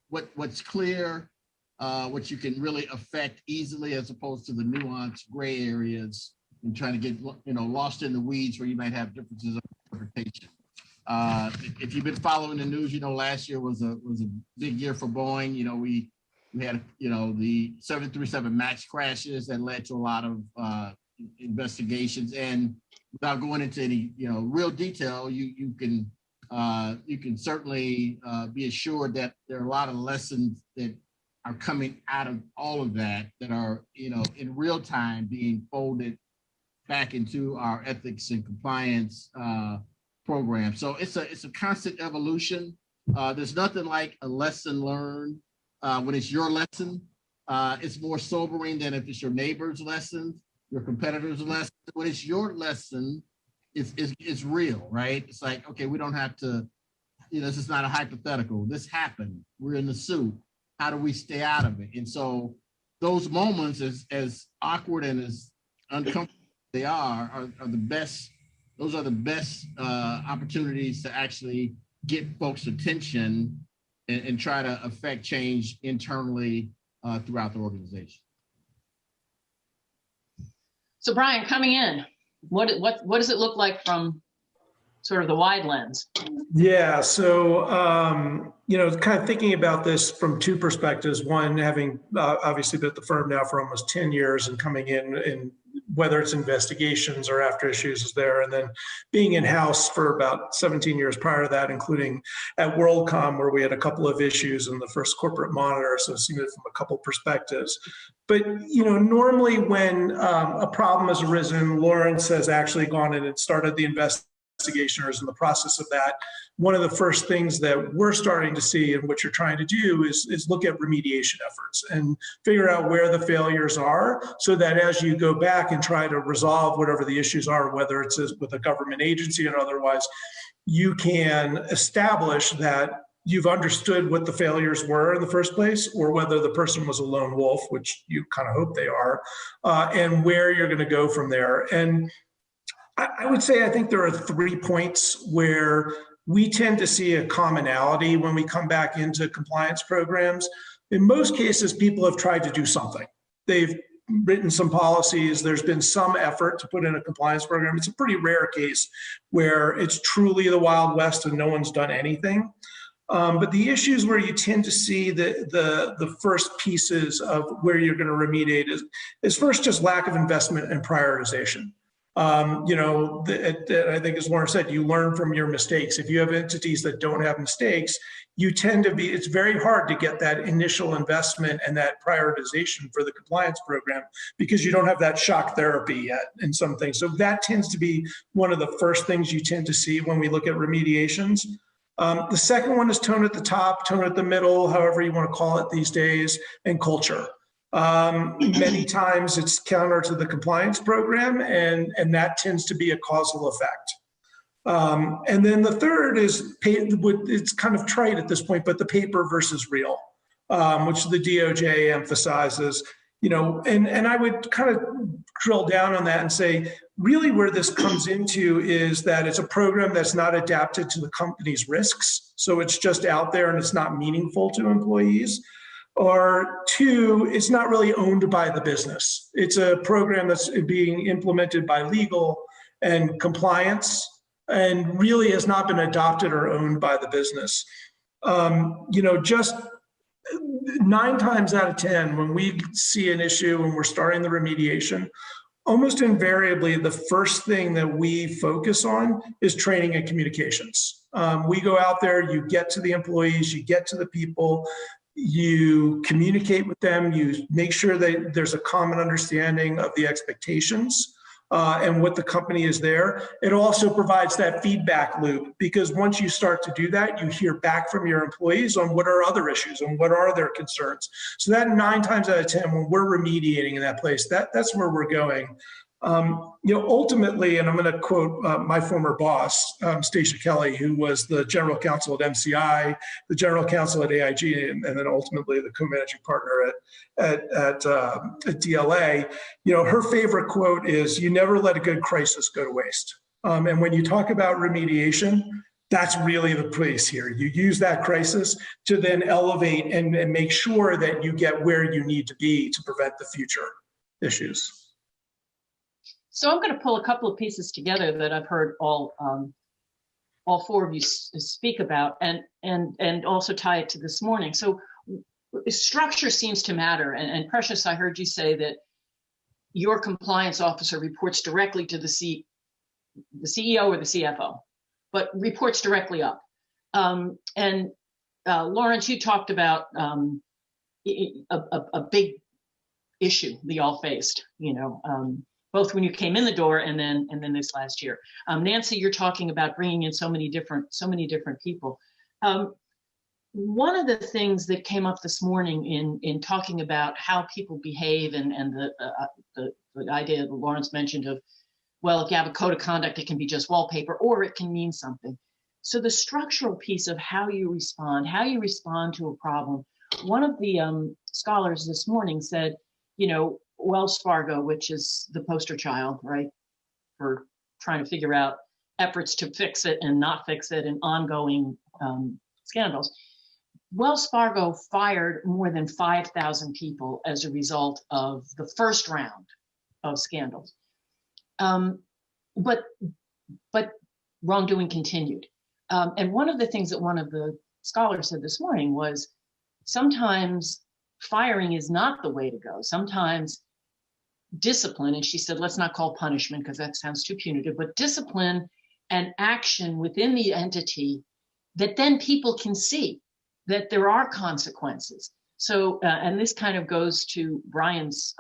what's clear, what you can really affect easily, as opposed to the nuanced gray areas and trying to get lost in the weeds where you might have differences of interpretation. If you've been following the news, last year was a big year for Boeing. We had the 737 MAX crashes that led to a lot of investigations. And without going into any real detail, you can certainly be assured that there are a lot of lessons that are coming out of all of that are, in real time being folded back into our ethics and compliance program. So it's a constant evolution. There's nothing like a lesson learned when it's your lesson. It's more sobering than if it's your neighbor's lesson, your competitor's lesson. When it's your lesson, it's real, right? It's like, okay, we don't have to, this is not a hypothetical. This happened. We're in the suit. How do we stay out of it? And so those moments, as awkward and as uncomfortable they are the best. Those are the best opportunities to actually get folks' attention and try to affect change internally throughout the organization. So Brian, coming in, what does it look like from sort of the wide lens? Yeah, so kind of thinking about this from two perspectives. One, having obviously been at the firm now for almost 10 years and coming in whether it's investigations or after issues is there, and then being in-house for about 17 years prior to that, including at WorldCom, where we had a couple of issues in the first corporate monitor, so seeing it from a couple perspectives. But normally when a problem has arisen, Lawrence has actually gone in and started the investigation or is in the process of that. One of the first things that we're starting to see and what you're trying to do is look at remediation efforts and figure out where the failures are, so that as you go back and try to resolve whatever the issues are, whether it's with a government agency or otherwise, you can establish that you've understood what the failures were in the first place, or whether the person was a lone wolf, which you kind of hope they are, and where you're going to go from there. And I would say I think there are 3 points where we tend to see a commonality when we come back into compliance programs. In most cases, people have tried to do something. They've written some policies. There's been some effort to put in a compliance program. It's a pretty rare case where it's truly the Wild West and no one's done anything. But the issues where you tend to see the first pieces of where you're going to remediate is first just lack of investment and prioritization. I think as Lauren said, you learn from your mistakes. If you have entities that don't have mistakes, you tend to it's very hard to get that initial investment and that prioritization for the compliance program because you don't have that shock therapy yet in some things. So that tends to be one of the first things you tend to see when we look at remediations. The second one is tone at the top, tone at the middle, however you want to call it these days, and culture. Many times it's counter to the compliance program, and that tends to be a causal effect. And then the third is, it's kind of trite at this point, but the paper versus real, which the DOJ emphasizes, and I would kind of drill down on that and say, really where this comes into is that it's a program that's not adapted to the company's risks. So it's just out there and it's not meaningful to employees. Or two, it's not really owned by the business. It's a program that's being implemented by legal and compliance and really has not been adopted or owned by the business. Just 9 times out of 10, when we see an issue and we're starting the remediation, almost invariably, the first thing that we focus on is training and communications. We go out there, you get to the employees, you get to the people, you communicate with them, you make sure that there's a common understanding of the expectations and what the company is there. It also provides that feedback loop, because once you start to do that, you hear back from your employees on what are other issues and what are their concerns. So that 9 times out of 10, when we're remediating in that place, that's where we're going. Ultimately, and I'm going to quote my former boss, Stacia Kelly, who was the general counsel at MCI, the general counsel at AIG, and then ultimately the co-managing partner at DLA. Her favorite quote is, "You never let a good crisis go to waste." And when you talk about remediation, that's really the place here. You use that crisis to then elevate and make sure that you get where you need to be to prevent the future issues. So I'm going to pull a couple of pieces together that I've heard all 4 of you speak about, and also tie it to this morning. So structure seems to matter. And Precious, I heard you say that your compliance officer reports directly to the CEO or the CFO, but reports directly up. And Lawrence, you talked about a big issue we all faced, both when you came in the door and then this last year. Nancy, you're talking about bringing in so many different people. One of the things that came up this morning in talking about how people behave and the idea that Lawrence mentioned of, well, if you have a code of conduct, it can be just wallpaper or it can mean something. So the structural piece of how you respond to a problem. One of the scholars this morning said, Wells Fargo, which is the poster child, right, for trying to figure out efforts to fix it and not fix it and ongoing scandals. Wells Fargo fired more than 5,000 people as a result of the first round of scandals. But wrongdoing continued. And one of the things that one of the scholars said this morning was sometimes firing is not the way to go. Sometimes discipline, and she said, let's not call punishment because that sounds too punitive, but discipline and action within the entity that then people can see that there are consequences. So, and this kind of goes to Brian's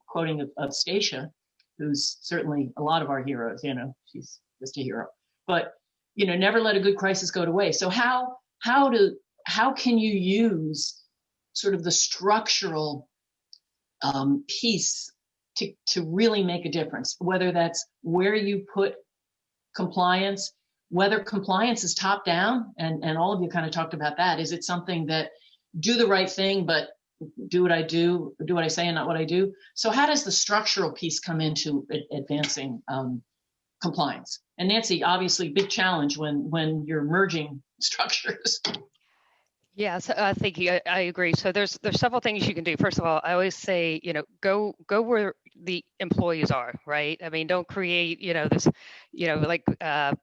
quoting of Stacia, who's certainly a lot of our heroes, she's just a hero, but, never let a good crisis go to waste. So how can you use sort of the structural piece to really make a difference, whether that's where you put compliance, whether compliance is top down, and all of you kind of talked about that. Is it something that do the right thing, but do what I say and not what I do? So how does the structural piece come into advancing compliance? And Nancy, obviously big challenge when you're merging structures. Yes, thank you. I agree. So there's several things you can do. First of all, I always say, go where the employees are, right? I mean, don't create, this, like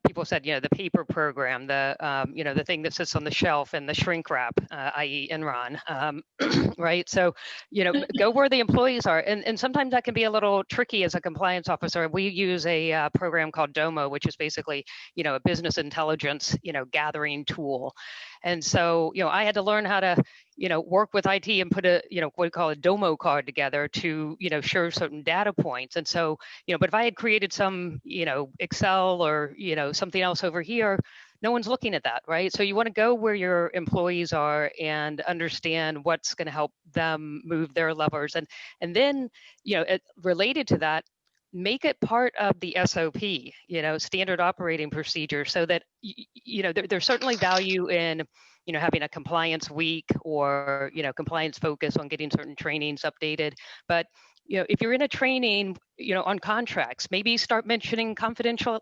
people said, the paper program, the thing that sits on the shelf and the shrink wrap, i.e. Enron, right? So, go where the employees are. And sometimes that can be a little tricky as a compliance officer. We use a program called DOMO, which is basically, a business intelligence, gathering tool. And so, I had to learn how to, work with IT and put a, what we call a DOMO card together to, share certain data points. And so, but if I had created some, Excel or, something else over here, no one's looking at that, right? So you want to go where your employees are and understand what's going to help them move their levers. And then, related to that, make it part of the SOP, standard operating procedure, so that, there's certainly value in, having a compliance week or, compliance focus on getting certain trainings updated. But, if you're in a training, on contracts, maybe start mentioning confidential,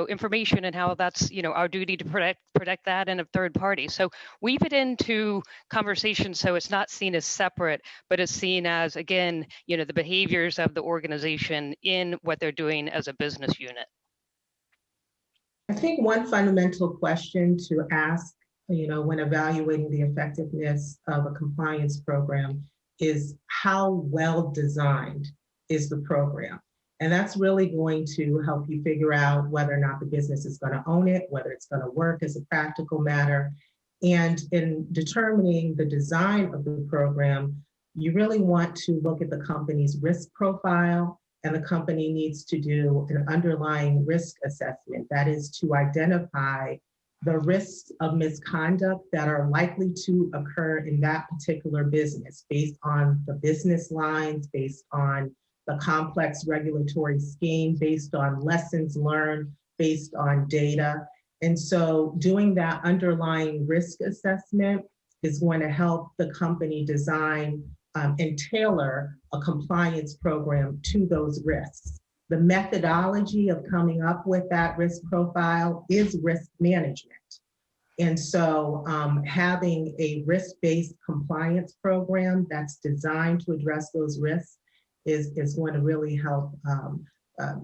information and how that's, our duty to protect that and a third party. So weave it into conversations so it's not seen as separate, but it's seen as, again, the behaviors of the organization in what they're doing as a business unit. I think one fundamental question to ask, when evaluating the effectiveness of a compliance program is how well designed is the program? And that's really going to help you figure out whether or not the business is going to own it, whether it's going to work as a practical matter. And in determining the design of the program, you really want to look at the company's risk profile, and the company needs to do an underlying risk assessment. That is to identify the risks of misconduct that are likely to occur in that particular business based on the business lines, based on the complex regulatory scheme, based on lessons learned, based on data. And so doing that underlying risk assessment is going to help the company design and tailor a compliance program to those risks. The methodology of coming up with that risk profile is risk management. And so having a risk-based compliance program that's designed to address those risks is going to really help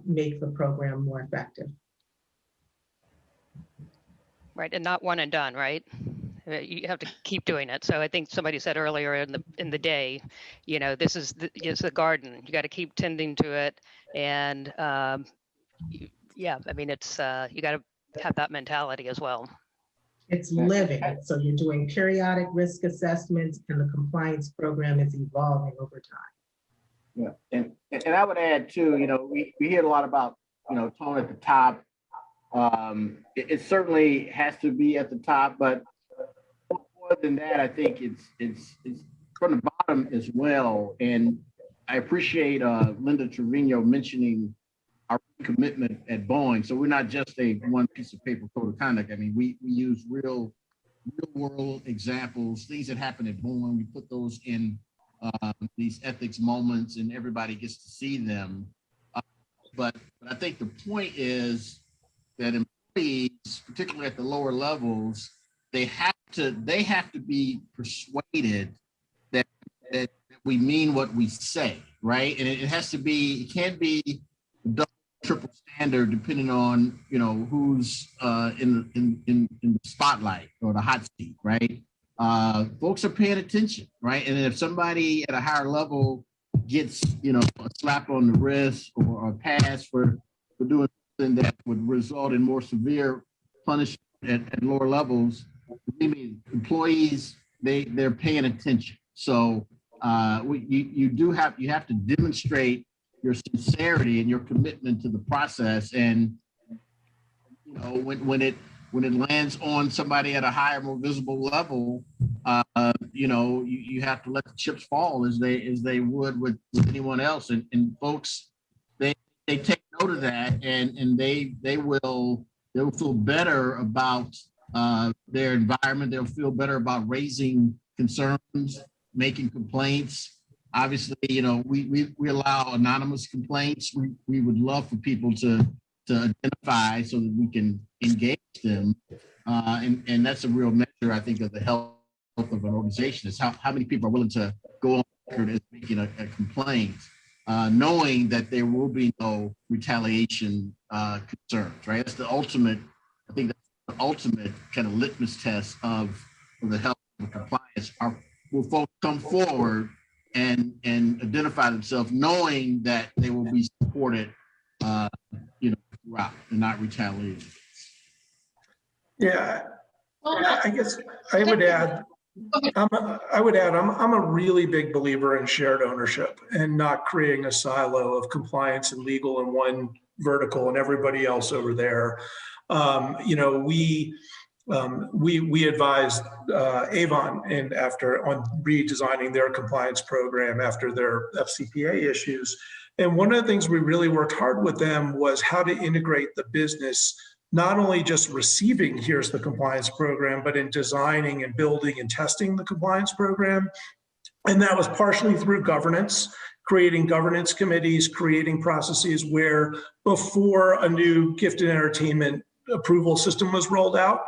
make the program more effective. Right, and not one and done, right? You have to keep doing it. So I think somebody said earlier in the day, this is it's a garden. You got to keep tending to it, and yeah, I mean it's you got to have that mentality as well. It's living. So you're doing periodic risk assessments, and the compliance program is evolving over time. Yeah, and I would add too, we hear a lot about, tone at the top. It certainly has to be at the top, but more than that, I think it's from the bottom as well. And I appreciate Linda Trevino mentioning our commitment at Boeing. So we're not just a one piece of paper code of conduct. I mean, we use real world examples, things that happen at Boeing. We put those in these ethics moments, and everybody gets to see them. But I think the point is that employees, particularly at the lower levels, they have to be persuaded that we mean what we say, right? And it can't be double, triple standard depending on who's in the spotlight or the hot seat, right? Folks are paying attention, right? And if somebody at a higher level gets a slap on the wrist or a pass for doing something that would result in more severe punishment at lower levels, employees they're paying attention. So you have to demonstrate your sincerity and your commitment to the process. And when it lands on somebody at a higher, more visible level, you have to let the chips fall as they would with anyone else. And folks, they take note of that, and they will feel better about their environment. They'll feel better about raising concerns, making complaints. Obviously, we allow anonymous complaints. We would love for people to identify so that we can engage them. And that's a real measure, I think, of the health of an organization, is how many people are willing to go on record as making a complaint, knowing that there will be no retaliation concerns, right? That's the ultimate, I think that's the ultimate kind of litmus test of the health of compliance. Will folks come forward and identify themselves, knowing that they will be supported, throughout and not retaliated? Yeah, I guess I would add. I'm a really big believer in shared ownership and not creating a silo of compliance and legal in one vertical and everybody else over there. We advised Avon on redesigning their compliance program after their FCPA issues. And one of the things we really worked hard with them was how to integrate the business, not only just receiving, here's the compliance program, but in designing and building and testing the compliance program. And that was partially through governance, creating governance committees, creating processes where before a new gift and entertainment approval system was rolled out,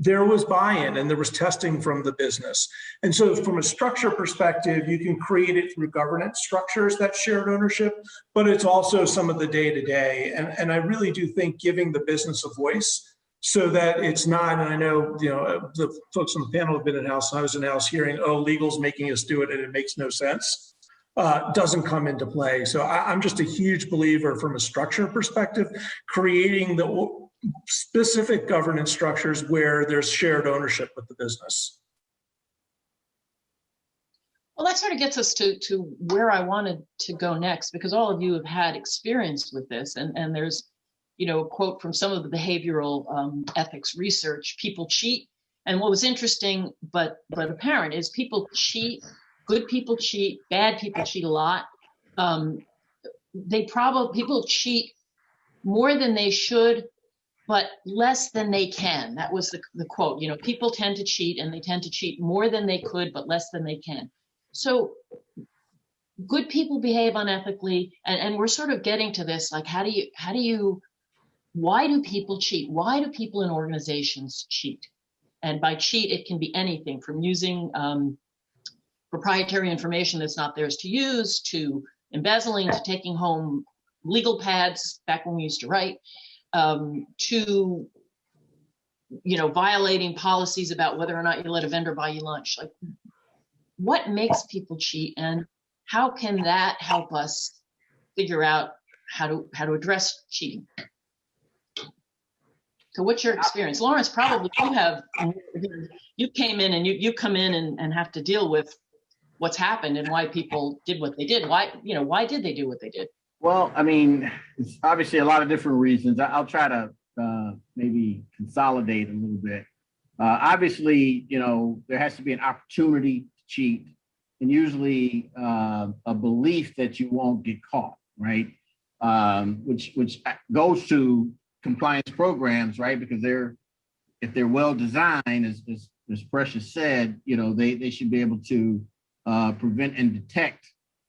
there was buy-in and there was testing from the business. And so from a structure perspective, you can create it through governance structures, that shared ownership, but it's also some of the day-to-day. And I really do think giving the business a voice so that it's not, and I know, the folks on the panel have been in-house, and I was in-house hearing, legal's making us do it and it makes no sense, doesn't come into play. So I'm just a huge believer from a structure perspective, creating the specific governance structures where there's shared ownership with the business. Well, that sort of gets us to where I wanted to go next, because all of you have had experience with this, and there's, a quote from some of the behavioral ethics research: people cheat. And what was interesting but apparent is people cheat, good people cheat, bad people cheat a lot. People cheat more than they should, but less than they can. That was the quote. People tend to cheat, and they tend to cheat more than they could, but less than they can. So good people behave unethically, and we're sort of getting to this, like, why do people cheat? Why do people in organizations cheat? And by cheat, it can be anything from using proprietary information that's not theirs to use, to embezzling, to taking home legal pads back when we used to write, to violating policies about whether or not you let a vendor buy you lunch. Like, what makes people cheat, and how can that help us figure out how to address cheating? So what's your experience? Lawrence, probably you came in and you come in and have to deal with what's happened and why people did what they did. Why did they do what they did? Well, I mean, it's obviously a lot of different reasons. I'll try to maybe consolidate a little bit. Obviously, there has to be an opportunity to cheat, and usually a belief that you won't get caught, right? Which goes to compliance programs, right? Because if they're well designed, as Precious said, they should be able to prevent and detect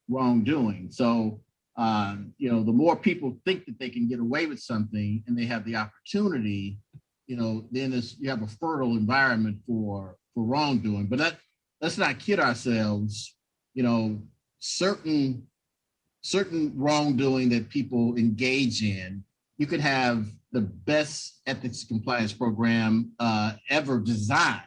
wrongdoing. So, the more people think that they can get away with something and they have the opportunity, then you have a fertile environment for wrongdoing. But let's not kid ourselves. Certain wrongdoing that people engage in, you could have the best ethics compliance program ever designed,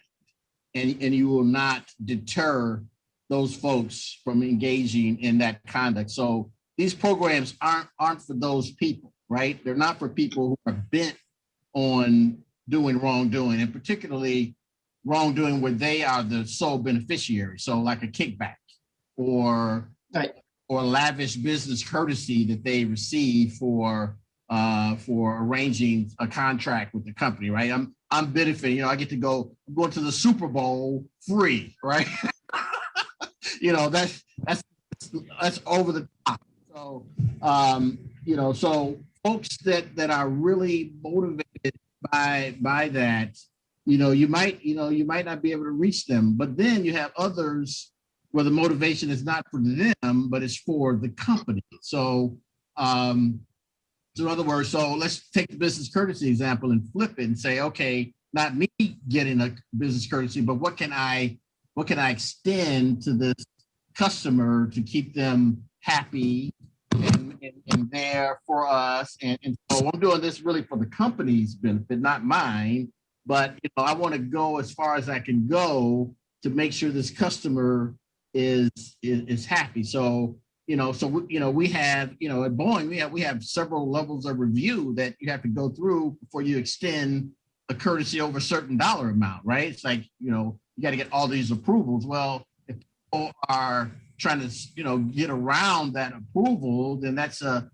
and you will not deter those folks from engaging in that conduct. So these programs aren't for those people, right? They're not for people who are bent on doing wrongdoing, and particularly wrongdoing where they are the sole beneficiary. So like a kickback or lavish business courtesy that they receive for arranging a contract with the company, right? I'm benefiting, I get to go to the Super Bowl free, right? That's over the top. So, so folks that are really motivated by that, you might not be able to reach them. But then you have others where the motivation is not for them, but it's for the company. So, in other words, so let's take the business courtesy example and flip it and say, okay, not me getting a business courtesy, but what can I extend to this customer to keep them happy and there for us. And so I'm doing this really for the company's benefit, not mine. But I want to go as far as I can go to make sure this customer is happy. So we have at Boeing we have several levels of review that you have to go through before you extend a courtesy over a certain dollar amount, right? It's like you got to get all these approvals. Well, if people are trying to get around that approval, then that's an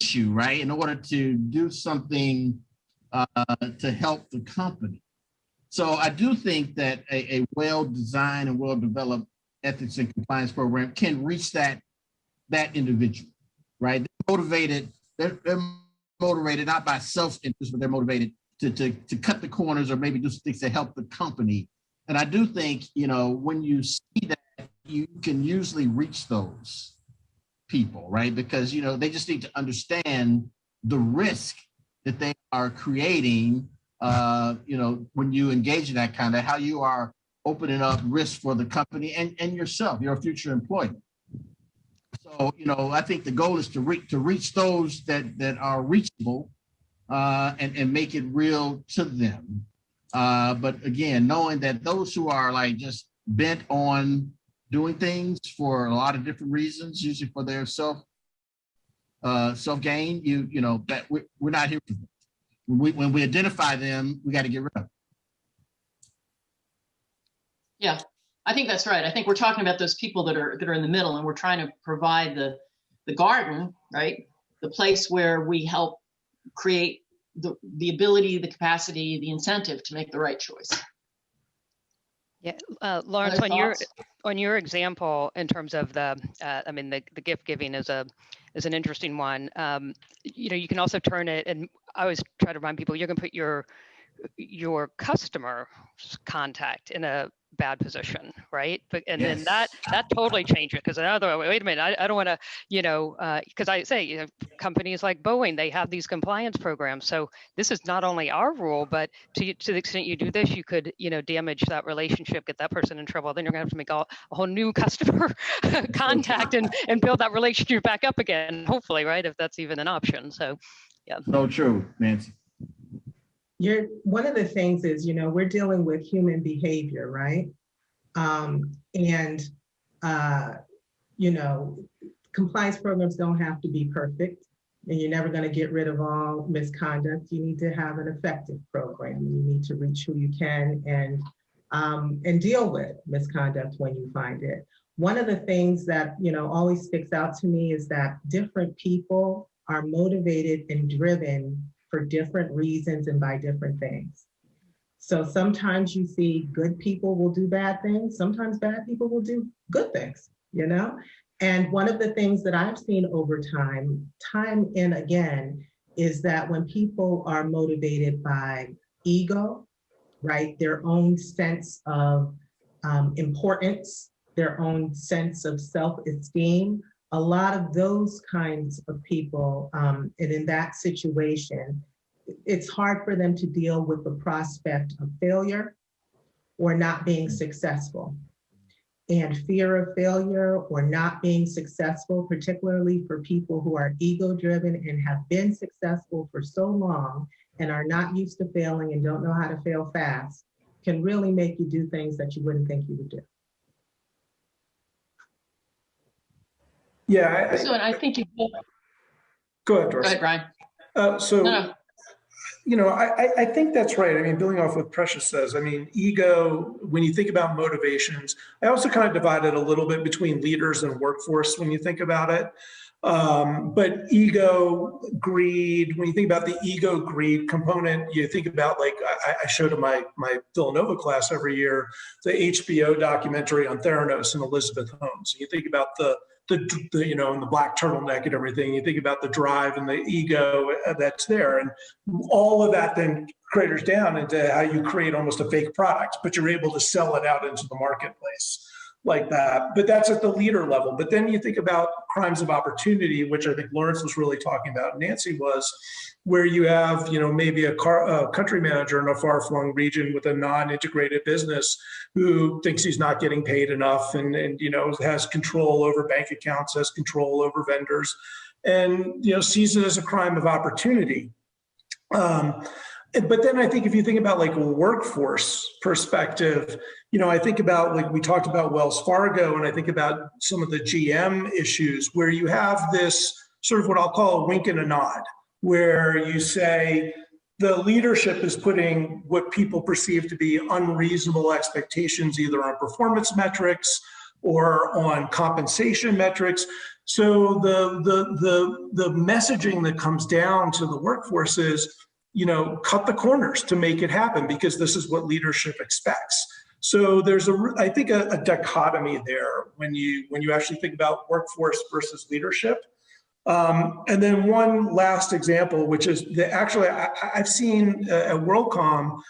issue, right? In order to do something to help the company. So I do think that a well-designed and well-developed ethics and compliance program can reach that individual, right? They're motivated not by self-interest, but they're motivated to cut the corners or maybe do things to help the company. And I do think, when you see that, you can usually reach those people, right? Because, they just need to understand the risk that they are creating, when you engage in that kind of how you are opening up risk for the company and yourself, your future employment. So, I think the goal is to reach those that are reachable and make it real to them. But again, knowing that those who are like just bent on doing things for a lot of different reasons, usually for their self gain, that we're not here for them. When we identify them, we got to get rid of them. Yeah, I think that's right. I think we're talking about those people that are in the middle, and we're trying to provide the garden, right? The place where we help create the ability, the capacity, the incentive to make the right choice. Yeah, Lawrence, on your example in terms of the gift giving is an interesting one. You can also turn it, and I always try to remind people, you're going to put your customer contact in a bad position, right? And yes. Then that totally changes, because wait a minute, I don't want to, because I say companies like Boeing, they have these compliance programs. So this is not only our rule, but to the extent you do this, you could, damage that relationship, get that person in trouble. Then you're going to have to make a whole new customer contact and build that relationship back up again, hopefully, right? If that's even an option. So, yeah. So true, Nancy. One of the things is, we're dealing with human behavior, right? Compliance programs don't have to be perfect. and you're never going to get rid of all misconduct. You need to have an effective program. You need to reach who you can and deal with misconduct when you find it. One of the things that always sticks out to me is that different people are motivated and driven for different reasons and by different things. So sometimes you see good people will do bad things. Sometimes bad people will do good things, And one of the things that I've seen over time and again, is that when people are motivated by ego, right, their own sense of importance, their own sense of self-esteem, a lot of those kinds of people, and in that situation, it's hard for them to deal with the prospect of failure or not being successful. And fear of failure or not being successful, particularly for people who are ego-driven and have been successful for so long and are not used to failing and don't know how to fail fast, can really make you do things that you wouldn't think you would do. Yeah. So, and I think you go ahead, Doris. Go ahead, Brian. No. I think that's right. I mean, building off what Precious says, I mean, ego, when you think about motivations, I also kind of divide it a little bit between leaders and workforce when you think about it. But ego, greed, when you think about the ego greed component, you think about, like, I showed in my Villanova class every year, the HBO documentary on Theranos and Elizabeth Holmes. You think about the and the black turtleneck and everything. You think about the drive and the ego that's there, and all of that then craters down into how you create almost a fake product, but you're able to sell it out into the marketplace like that. But that's at the leader level. But then you think about crimes of opportunity, which I think Lawrence was really talking about, and Nancy was, where you have, maybe a country manager in a far-flung region with a non-integrated business who thinks he's not getting paid enough and has control over bank accounts, has control over vendors, and sees it as a crime of opportunity. But then I think if you think about, like, a workforce perspective, I think about, like, we talked about Wells Fargo, and I think about some of the GM issues where you have this sort of what I'll call a wink and a nod, where you say the leadership is putting what people perceive to be unreasonable expectations, either on performance metrics or on compensation metrics. So the messaging that comes down to the workforce is, cut the corners to make it happen, because this is what leadership expects. So there's I think a dichotomy there when you actually think about workforce versus leadership. And then one last example, which is I've seen at WorldCom,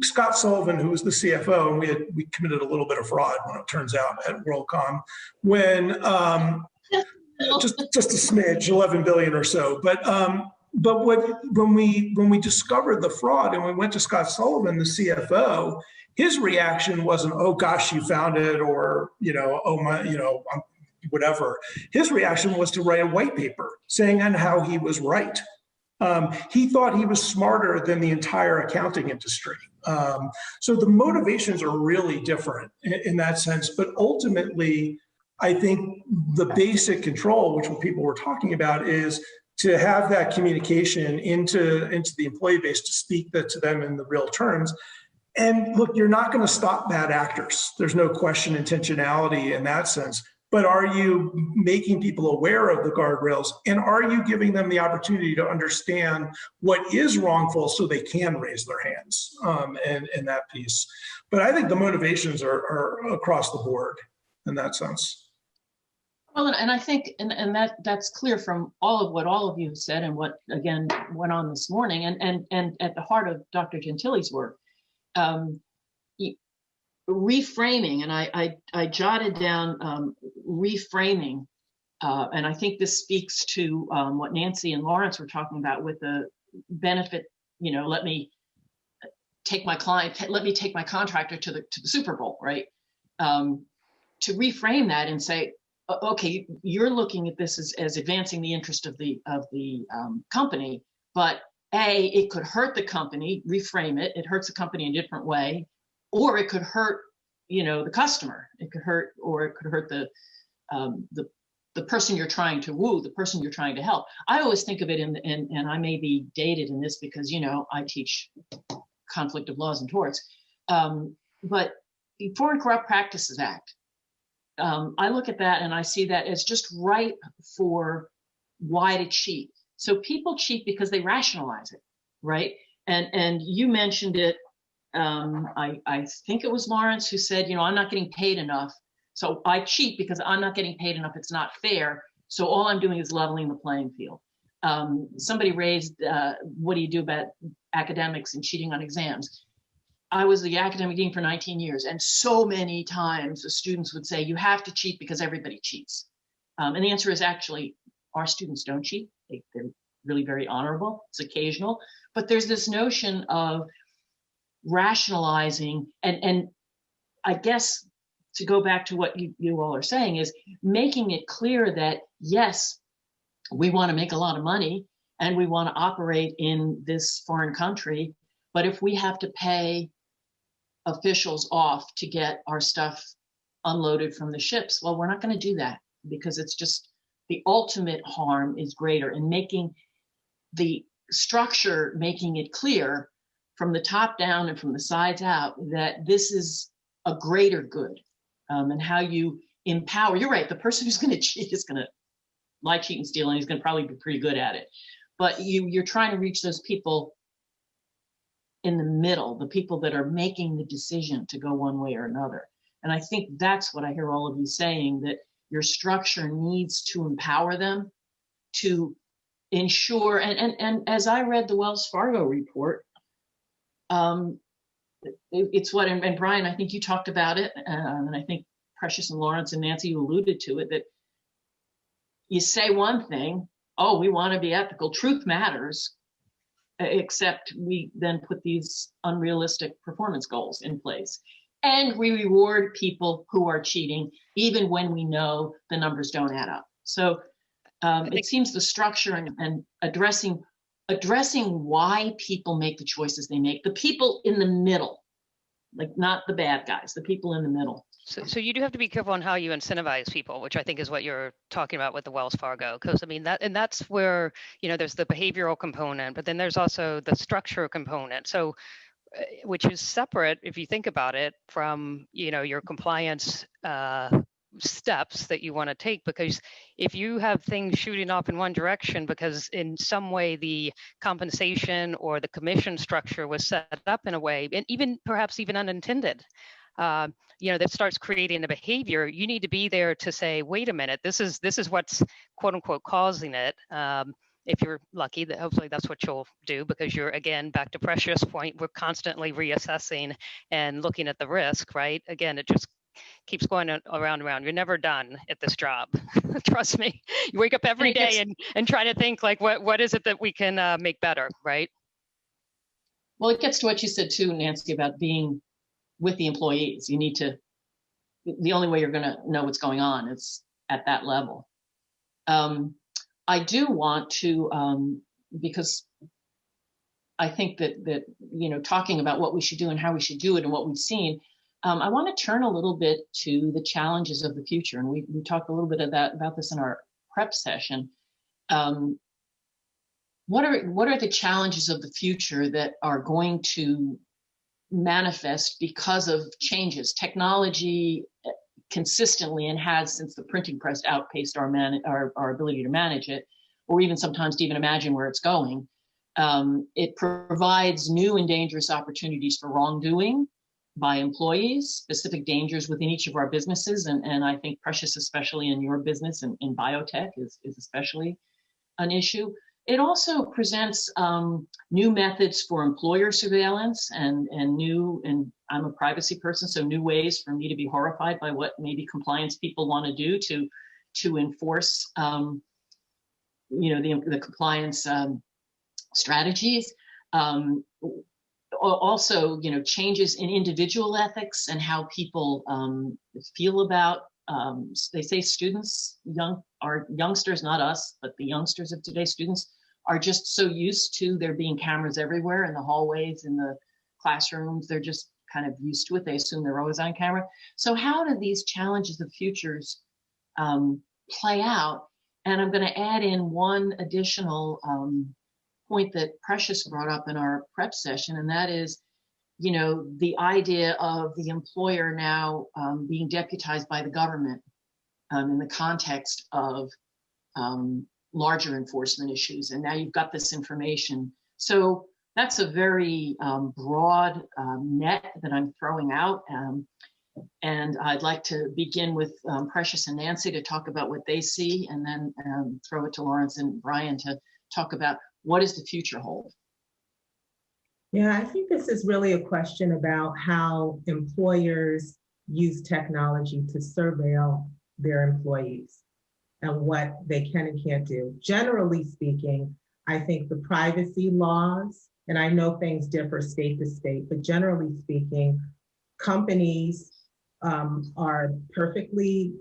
Scott Sullivan, who was the CFO, and we committed a little bit of fraud when it turns out at WorldCom, when just a smidge, 11 billion or so. But when we discovered the fraud and we went to Scott Sullivan, the CFO, his reaction wasn't, "Oh gosh, you found it," or "Oh my," whatever. His reaction was to write a white paper saying on how he was right. He thought he was smarter than the entire accounting industry. So the motivations are really different in that sense. But ultimately, I think the basic control, which what people were talking about, is to have that communication into the employee base, to speak to them in the real terms. And look, you're not going to stop bad actors. There's no question intentionality in that sense. But are you making people aware of the guardrails? And are you giving them the opportunity to understand what is wrongful so they can raise their hands in that piece? But I think the motivations are across the board in that sense. Well, and I think, and that's clear from all of what all of you have said and what, again, went on this morning, and at the heart of Dr. Gentilly's work, reframing, and I jotted down reframing, and I think this speaks to what Nancy and Lawrence were talking about with the benefit, let me take my contractor to the Super Bowl, right? To reframe that and say, okay, you're looking at this as advancing the interest of the company, but it could hurt the company. Reframe it. It hurts the company in a different way, or it could hurt, the customer. It could hurt, or it could hurt the the person you're trying to woo, the person you're trying to help. I always think of it and I may be dated in this because, you know, I teach conflict of laws and torts, but the Foreign Corrupt Practices Act, I look at that and I see that as just ripe for why to cheat. So people cheat because they rationalize it, right? And you mentioned it, I think it was Lawrence who said, you know, I'm not getting paid enough. So I cheat because I'm not getting paid enough. It's not fair. So all I'm doing is leveling the playing field. Somebody raised, what do you do about academics and cheating on exams? I was the academic dean for 19 years. And so many times the students would say, you have to cheat because everybody cheats. And the answer is actually, our students don't cheat. They're really very honorable. It's occasional. But there's this notion of rationalizing, and I guess to go back to what you all are saying is making it clear that, yes, we want to make a lot of money and we want to operate in this foreign country, but if we have to pay officials off to get our stuff unloaded from the ships, well, we're not going to do that because it's just the ultimate harm is greater. And making the structure, making it clear from the top down and from the sides out that this is a greater good, and how you empower. You're right, the person who's going to cheat is going to lie, cheat, and steal, and he's going to probably be pretty good at it. But you're trying to reach those people in the middle, the people that are making the decision to go one way or another. And I think that's what I hear all of you saying, that your structure needs to empower them to ensure, and as I read the Wells Fargo report, it's what, and Brian, I think you talked about it, and I think Precious and Lawrence and Nancy, you alluded to it, that you say one thing, oh, we want to be ethical, truth matters, except we then put these unrealistic performance goals in place. And we reward people who are cheating, even when we know the numbers don't add up. So it seems the structure and addressing why people make the choices they make, the people in the middle, like not the bad guys, the people in the middle. So you do have to be careful on how you incentivize people, which I think is what you're talking about with the Wells Fargo, because I mean that's where, you know, there's the behavioral component, but then there's also the structure component. So which is separate, if you think about it, from, you know, your compliance steps that you want to take, because if you have things shooting off in one direction because in some way the compensation or the commission structure was set up in a way, and even perhaps even unintended, you know, that starts creating a behavior, you need to be there to say, wait a minute, this is what's quote unquote causing it. If you're lucky, that hopefully that's what you'll do, because you're, again, back to Precious' point, we're constantly reassessing and looking at the risk, right? Again, it just keeps going around and around. You're never done at this job. Trust me. You wake up every day and try to think like, what is it that we can make better, right? Well, it gets to what you said too, Nancy, about being with the employees. You need to, the only way you're going to know what's going on is at that level. I do want to, because I think that, you know, talking about what we should do and how we should do it and what we've seen, I want to turn a little bit to the challenges of the future. And we talked a little bit about this in our prep session. What are the challenges of the future that are going to manifest because of changes? Technology consistently, and has since the printing press, outpaced our ability to manage it, or even sometimes to even imagine where it's going. It provides new and dangerous opportunities for wrongdoing by employees, specific dangers within each of our businesses, and I think, Precious, especially in your business and in biotech is especially an issue. It also presents new methods for employer surveillance and I'm a privacy person, so new ways for me to be horrified by what maybe compliance people want to do to enforce you know, the compliance strategies. Also, you know, changes in individual ethics and how people feel about, they say students, youngsters, not us, but the youngsters of today's students are just so used to there being cameras everywhere in the hallways, in the classrooms. They're just kind of used to it. They assume they're always on camera. So how do these challenges of futures play out. And I'm going to add in one additional point that Precious brought up in our prep session, and that is, you know, the idea of the employer now being deputized by the government in the context of larger enforcement issues. And now you've got this information. So that's a very broad net that I'm throwing out. And I'd like to begin with Precious and Nancy to talk about what they see, and then throw it to Lawrence and Brian to talk about what does the future hold. Yeah, I think this is really a question about how employers use technology to surveil their employees and what they can and can't do. Generally speaking, I think the privacy laws, and I know things differ state to state, but generally speaking, companies are perfectly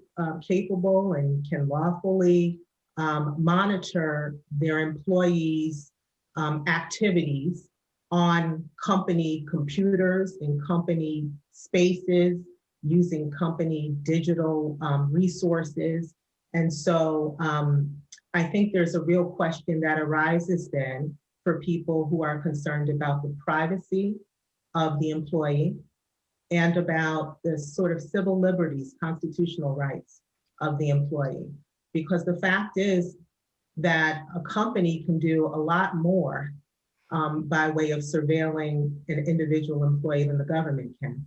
capable and can lawfully monitor their employees' activities on company computers, in company spaces, using company digital resources. And so I think there's a real question that arises then for people who are concerned about the privacy of the employee and about the sort of civil liberties, constitutional rights of the employee. Because the fact is that a company can do a lot more by way of surveilling an individual employee than the government can.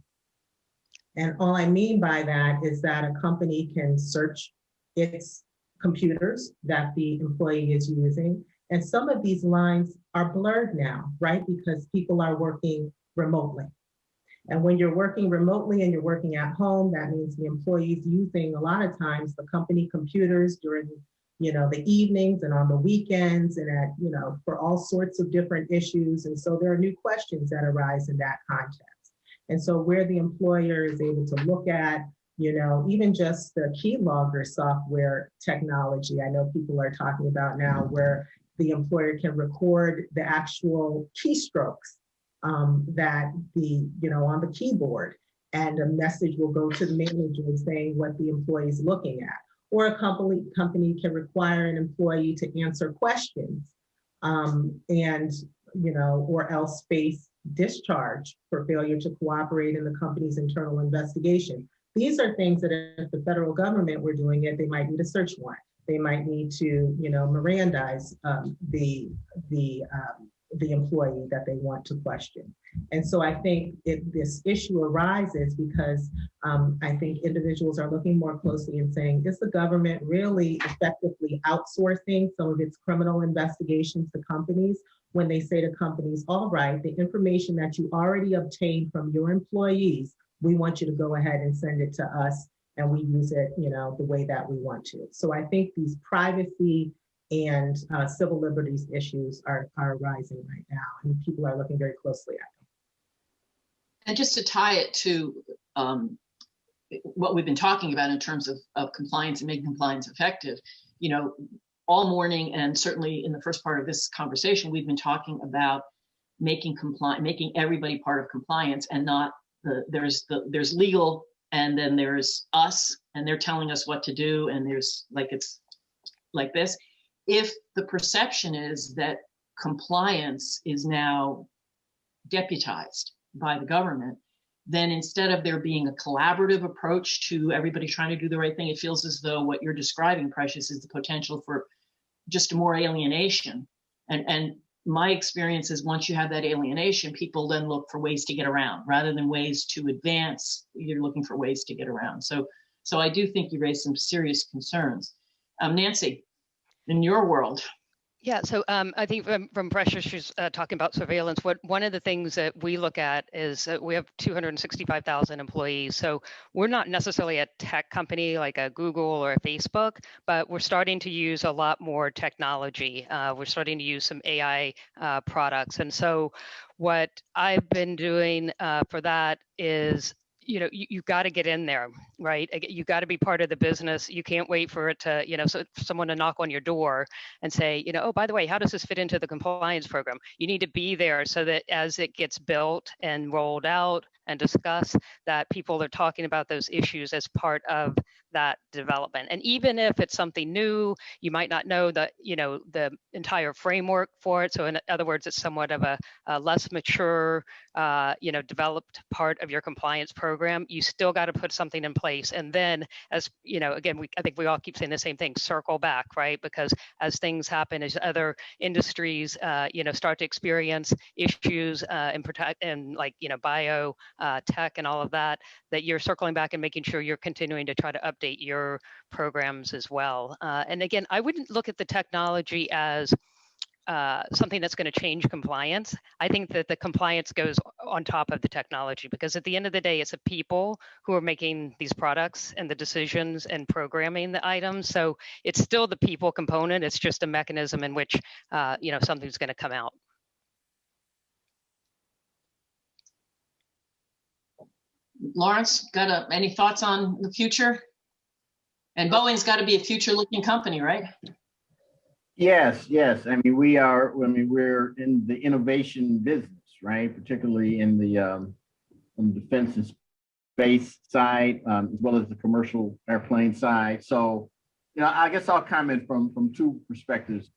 And all I mean by that is that a company can search its computers that the employee is using. And some of these lines are blurred now, right? Because people are working remotely. And when you're working remotely and you're working at home, that means the employee's using a lot of times the company computers during, you know, the evenings and on the weekends and at, you know, for all sorts of different issues. And so there are new questions that arise in that context. And so where the employer is able to look at, you know, even just the keylogger software technology, I know people are talking about now, where the employer can record the actual keystrokes that the, you know, on the keyboard, and a message will go to the manager saying what the employee is looking at. Or a company can require an employee to answer questions and, you know, or else face discharge for failure to cooperate in the company's internal investigation. These are things that if the federal government were doing it, they might need a search warrant. They might need to, you know, Mirandize the employee that they want to question. And so I think this issue arises because I think individuals are looking more closely and saying, is the government really effectively outsourcing some of its criminal investigations to companies, when they say to companies, all right, the information that you already obtained from your employees, we want you to go ahead and send it to us, and we use it, you know, the way that we want to. So I think these privacy and civil liberties issues are rising right now, and people are looking very closely at them. And just to tie it to what we've been talking about in terms of compliance and making compliance effective, you know, all morning and certainly in the first part of this conversation, we've been talking about making everybody part of compliance, and not there's legal, and then there's us, and they're telling us what to do, and there's it's like this. If the perception is that compliance is now deputized by the government, then instead of there being a collaborative approach to everybody trying to do the right thing, it feels as though what you're describing, Precious, is the potential for just more alienation. And my experience is once you have that alienation, people then look for ways to get around rather than ways to advance. You're looking for ways to get around. So I do think you raised some serious concerns. Nancy, in your world. Yeah, so I think from Precious, she's talking about surveillance. One of the things that we look at is that we have 265,000 employees. So we're not necessarily a tech company like a Google or a Facebook, but we're starting to use a lot more technology. We're starting to use some AI products. And so what I've been doing for that is, you know, you've got to get in there, right? You got to be part of the business. You can't wait for it to, you know, so someone to knock on your door and say, you know, oh, by the way, how does this fit into the compliance program? You need to be there so that as it gets built and rolled out, and discuss, that people are talking about those issues as part of that development. And even if it's something new, you might not know the, the entire framework for it. So in other words, it's somewhat of a less mature, developed part of your compliance program. You still got to put something in place. And then, as again, I think we all keep saying the same thing, circle back, right? Because as things happen, as other industries, start to experience issues and like, bio, tech and all of that, that you're circling back and making sure you're continuing to try to update your programs as well. And again, I wouldn't look at the technology as something that's going to change compliance. I think that the compliance goes on top of the technology, because at the end of the day, it's the people who are making these products and the decisions and programming the items. So it's still the people component. It's just a mechanism in which, something's going to come out. Lawrence, any thoughts on the future? And Boeing's got to be a future-looking company, right? Yes. I mean, we're in the innovation business, right? Particularly in the defense and space side, as well as the commercial airplane side. So, I guess I'll comment from two perspectives.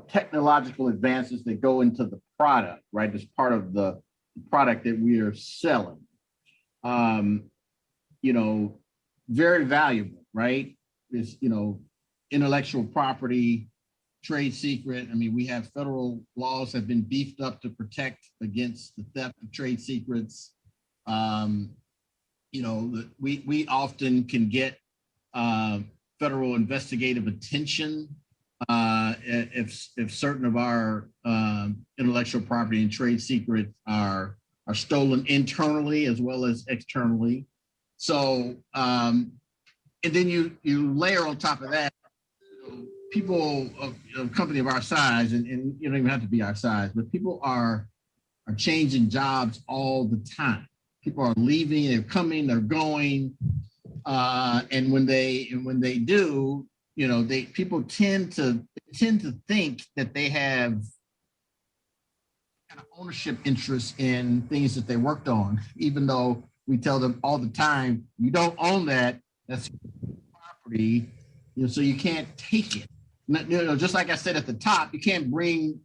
Technological advances that go into the product, right? As part of the product that we are selling. Very valuable, right? Is, intellectual property, trade secret. I mean, we have federal laws have been beefed up to protect against the theft of trade secrets. We often can get federal investigative attention if certain of our intellectual property and trade secrets are stolen internally as well as externally. So, and then you layer on top of that, people of a company of our size, and you don't even have to be our size, but people are changing jobs all the time. People are leaving, they're coming, they're going, and when they do, people tend to think that they have kind of ownership interest in things that they worked on, even though we tell them all the time, you don't own that, that's property, so you can't take it. Just like I said at the top, you can't bring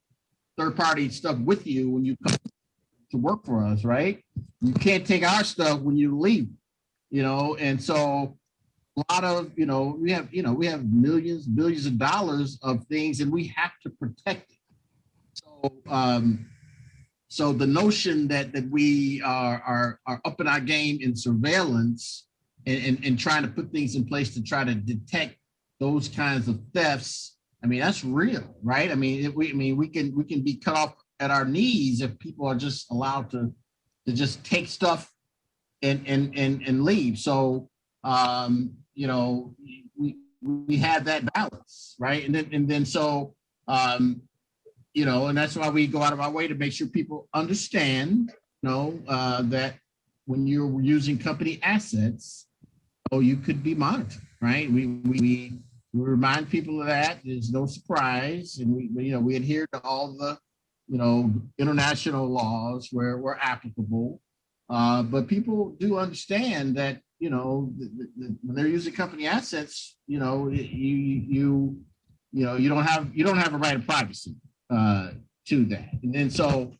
third-party stuff with you when you come to work for us, right? You can't take our stuff when you leave, and so a lot of, we have millions, billions of dollars of things, and we have to protect it. So the notion that we are up in our game in surveillance and trying to put things in place to try to detect those kinds of thefts, I mean, that's real, right? I mean, we can be cut off at our knees if people are just allowed to just take stuff and leave. So we have that balance, right? And then so and that's why we go out of our way to make sure people understand, that when you're using company assets, you could be monitored, right? We remind people of that. There's no surprise, and we adhere to all the international laws where applicable. But people do understand that when they're using company assets, you don't have a right of privacy to that. And then so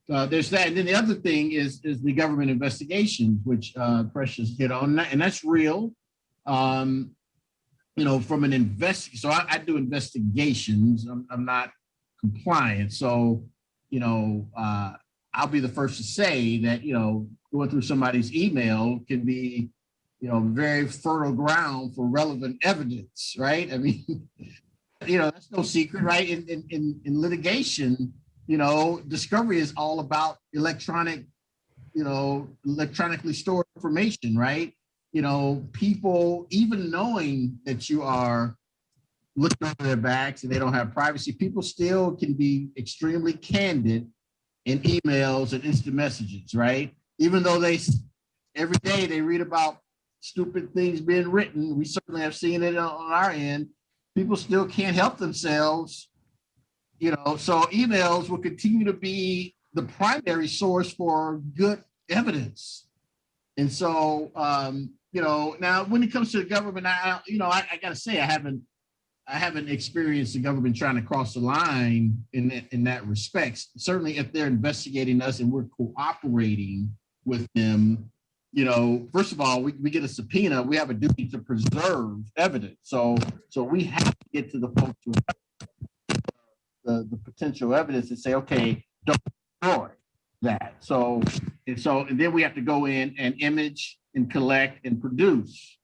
there's that. And then the other thing is the government investigations, which Precious hit on, and that's real. From an so I do investigations. I'm not compliant. So, I'll be the first to say that, going through somebody's email can be, very fertile ground for relevant evidence, right? I mean, that's no secret, right? In litigation, discovery is all about electronically stored information, right? People, even knowing that you are looking over their backs and they don't have privacy, people still can be extremely candid in emails and instant messages, right? Even though every day they read about stupid things being written, we certainly have seen it on our end, people still can't help themselves, so emails will continue to be the primary source for good evidence. And so, now when it comes to the government, I got to say, I haven't experienced the government trying to cross the line in that respect. Certainly, if they're investigating us and we're cooperating with them, first of all, we get a subpoena. We have a duty to preserve evidence. So we have to get to the folks with the potential evidence and say, okay, don't destroy that. And then we have to go in and image and collect and produce.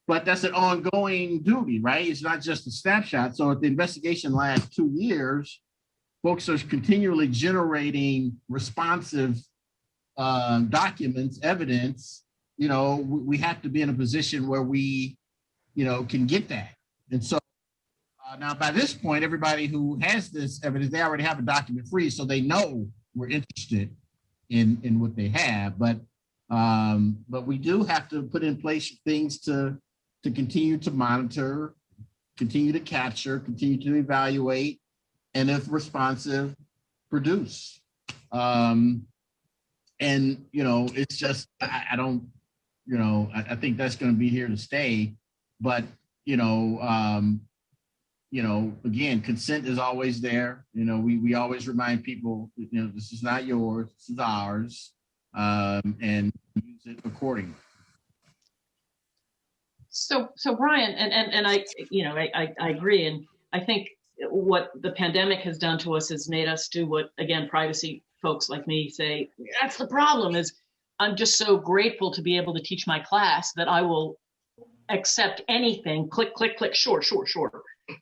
But that's an ongoing duty, right? It's not just a snapshot. So if the investigation lasts 2 years, folks are continually generating responsive documents, evidence. We have to be in a position where we, can get that. And so now by this point, everybody who has this evidence, they already have a document free, so they know we're interested in what they have. But we do have to put in place things to continue to monitor, continue to capture, continue to evaluate, and if responsive, produce. It's just, I don't, I think that's going to be here to stay. But, again, consent is always there. We always remind people, this is not yours, this is ours, and use it accordingly. So Brian, and I agree. And I think what the pandemic has done to us has made us do what, again, privacy folks like me say, that's the problem, is I'm just so grateful to be able to teach my class that I will accept anything, click, click, click, sure,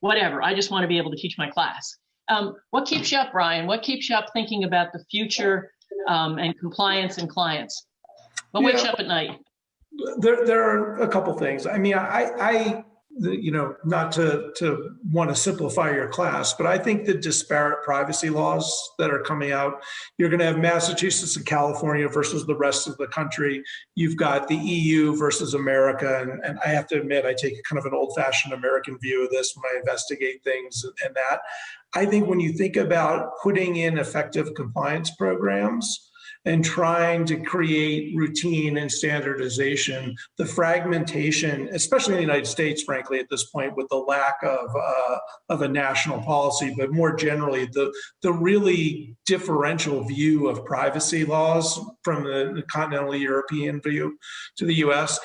whatever. I just want to be able to teach my class. What keeps you up, Brian? What keeps you up thinking about the future and compliance and clients? What wakes you up at night? There are a couple things. I mean, I not to want to simplify your class, but I think the disparate privacy laws that are coming out, you're going to have Massachusetts and California versus the rest of the country. You've got the EU versus America. And I have to admit, I take kind of an old-fashioned American view of this when I investigate things and that. I think when you think about putting in effective compliance programs and trying to create routine and standardization, the fragmentation, especially in the United States, frankly, at this point, with the lack of a national policy, but more generally, the really differential view of privacy laws from the continental European view to the US,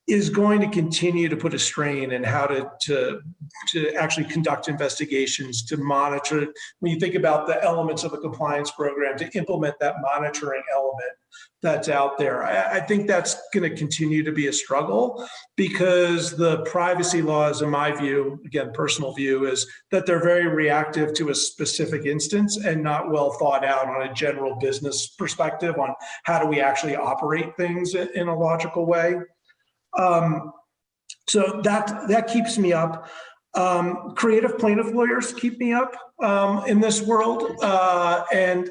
is going to continue to put a strain in how to actually conduct investigations, to monitor. When you think about the elements of a compliance program, to implement that monitoring element that's out there, I think that's going to continue to be a struggle, because the privacy laws, in my view, again, personal view, is that they're very reactive to a specific instance and not well thought out on a general business perspective on how do we actually operate things in a logical way. So that keeps me up. Creative plaintiff lawyers keep me up in this world. And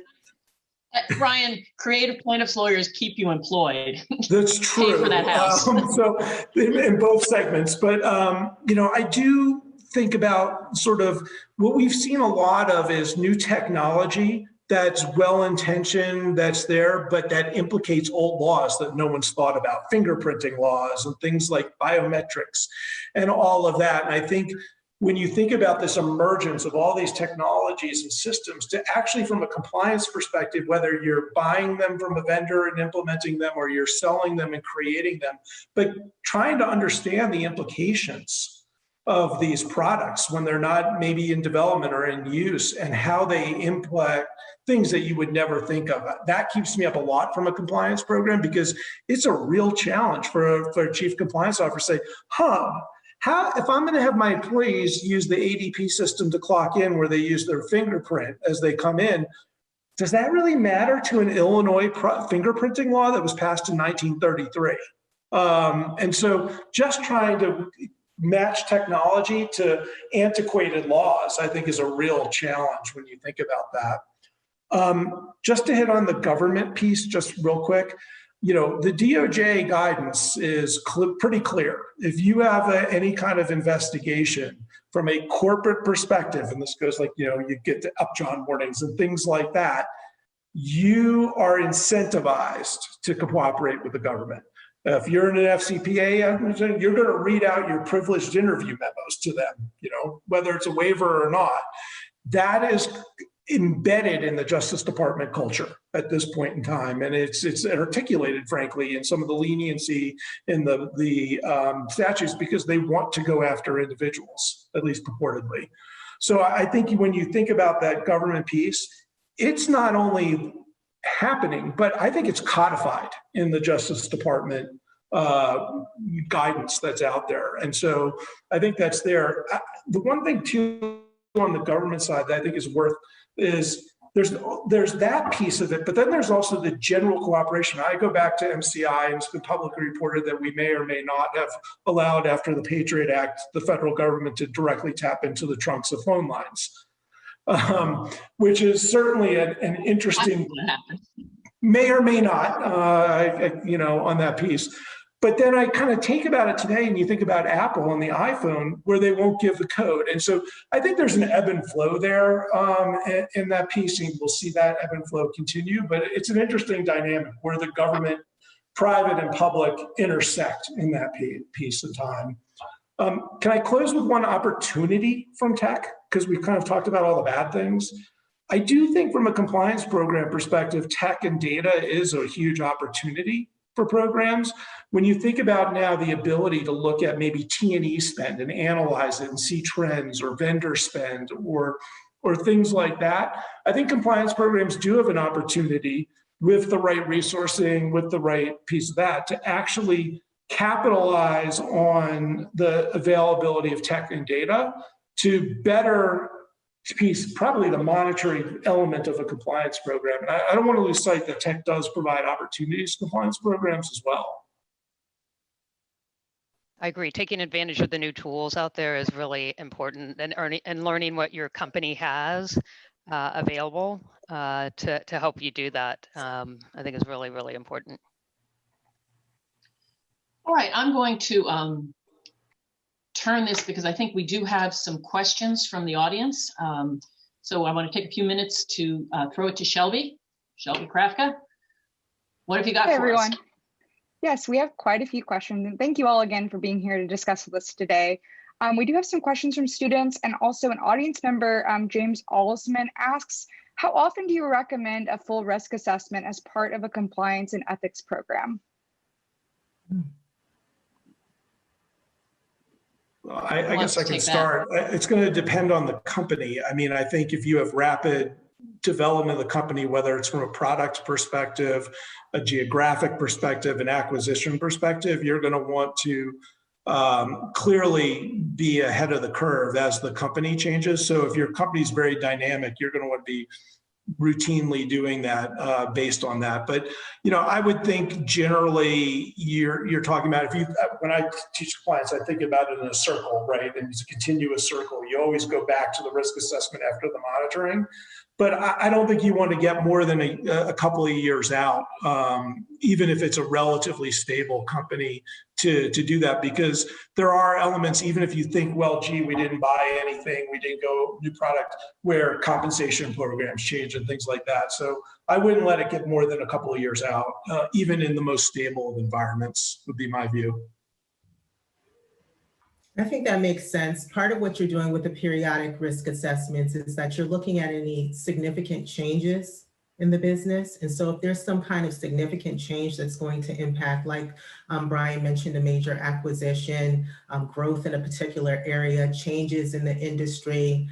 Brian, creative plaintiffs lawyers keep you employed. That's true. Pay for that house. So in both segments, but I do think about sort of what we've seen a lot of is new technology that's well-intentioned, that's there, but that implicates old laws that no one's thought about, fingerprinting laws and things like biometrics and all of that. And I think when you think about this emergence of all these technologies and systems, to actually, from a compliance perspective, whether you're buying them from a vendor and implementing them, or you're selling them and creating them, but trying to understand the implications of these products when they're not maybe in development or in use, and how they impact things that you would never think of. That keeps me up a lot from a compliance program, because it's a real challenge for a chief compliance officer to say, if I'm going to have my employees use the ADP system to clock in where they use their fingerprint as they come in, does that really matter to an Illinois fingerprinting law that was passed in 1933? And so just trying to match technology to antiquated laws, I think, is a real challenge when you think about that. Just to hit on the government piece, just real quick, the DOJ guidance is pretty clear. If you have any kind of investigation from a corporate perspective, and this goes like, you get the Upjohn warnings and things like that, you are incentivized to cooperate with the government. If you're in an FCPA, you're going to read out your privileged interview memos to them, you know, whether it's a waiver or not. That is embedded in the Justice Department culture at this point in time, and it's articulated, frankly, in some of the leniency in the statutes because they want to go after individuals, at least purportedly. So I think when you think about that government piece, it's not only happening, but I think it's codified in the Justice Department guidance that's out there. And so I think that's there. The one thing too on the government side that I think is worth is there's that piece of it, but then there's also the general cooperation. I go back to MCI, and it's been publicly reported that we may or may not have allowed, after the Patriot Act, the federal government to directly tap into the trunks of phone lines, which is certainly an interesting, may or may not, you know, on that piece. But then I kind of think about it today, and you think about Apple on the iPhone, where they won't give the code. And so I think there's an ebb and flow there in that piece, and we'll see that ebb and flow continue. But it's an interesting dynamic where the government, private and public, intersect in that piece of time. Can I close with one opportunity from tech? Because we've kind of talked about all the bad things. I do think from a compliance program perspective, tech and data is a huge opportunity for programs. When you think about now the ability to look at maybe T&E spend and analyze it and see trends or vendor spend or things like that, I think compliance programs do have an opportunity with the right resourcing, with the right piece of that, to actually capitalize on the availability of tech and data to better piece, probably the monitoring element of a compliance program. And I don't want to lose sight that tech does provide opportunities to compliance programs as well. I agree. Taking advantage of the new tools out there is really important, and learning what your company has available to help you do that, I think is really, really important. All right, I'm going to turn this because I think we do have some questions from the audience. So I want to take a few minutes to throw it to Shelby Krafka. What have you got for everyone? Us? Yes, we have quite a few questions, and thank you all again for being here to discuss with us today. We do have some questions from students, and also an audience member, James Alsman, asks, how often do you recommend a full risk assessment as part of a compliance and ethics program? I guess I can start. It's going to depend on the company. I mean, I think if you have rapid development of the company, whether it's from a product perspective, a geographic perspective, an acquisition perspective, you're going to want to clearly be ahead of the curve as the company changes. So if your company is very dynamic, you're going to want to be routinely doing that based on that. But, you know, I would think generally you're talking about, when I teach clients, I think about it in a circle, right? And it's a continuous circle. You always go back to the risk assessment after the monitoring. But I don't think you want to get more than a couple of years out, even if it's a relatively stable company, to do that, because there are elements, even if you think, well, gee, we didn't buy anything, we didn't go new product, where compensation programs change and things like that. So I wouldn't let it get more than a couple of years out, even in the most stable of environments, would be my view. I think that makes sense. Part of what you're doing with the periodic risk assessments is that you're looking at any significant changes in the business. And so if there's some kind of significant change that's going to impact, like Brian mentioned, a major acquisition, growth in a particular area, changes in the industry,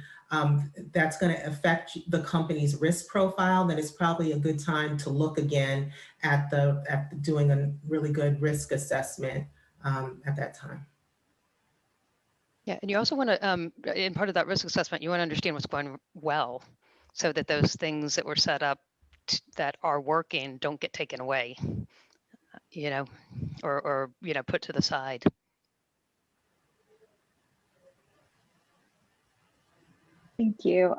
that's going to affect the company's risk profile, then it's probably a good time to look again at doing a really good risk assessment at that time. Yeah, and you also want to, in part of that risk assessment, you want to understand what's going well, so that those things that were set up that are working don't get taken away, you know, or you know, put to the side. Thank you.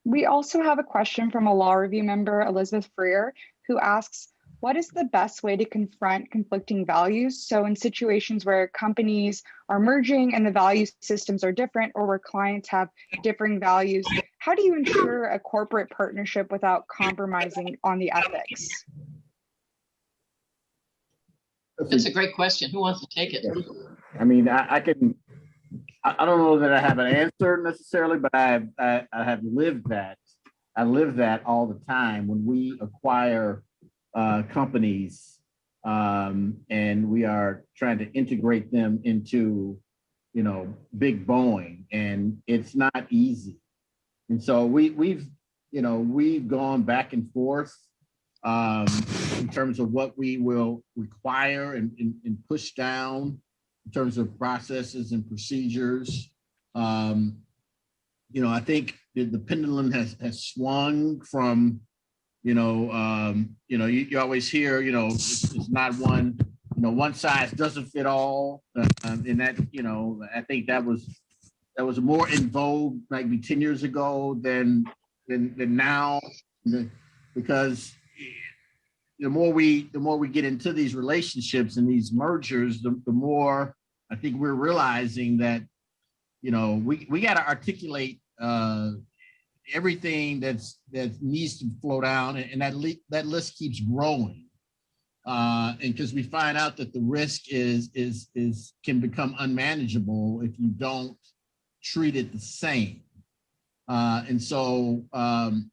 We also have a question from a law review member, Elizabeth Freer, who asks, what is the best way to confront conflicting values? So in situations where companies are merging and the value systems are different, or where clients have differing values, how do you ensure a corporate partnership without compromising on the ethics? That's a great question. Who wants to take it? I mean, I don't know that I have an answer necessarily, but I have lived that. I live that all the time when we acquire companies and we are trying to integrate them into, big Boeing, and it's not easy. And so we've gone back and forth in terms of what we will require and push down in terms of processes and procedures. I think the pendulum has swung from, you always hear, it's not one size doesn't fit all. And that, I think that was more in vogue maybe 10 years ago than now, because the more we get into these relationships and these mergers, the more I think we're realizing that, we got to articulate everything that needs to flow down, and that list keeps growing, and because we find out that the risk can become unmanageable if you don't treat it the same, and so and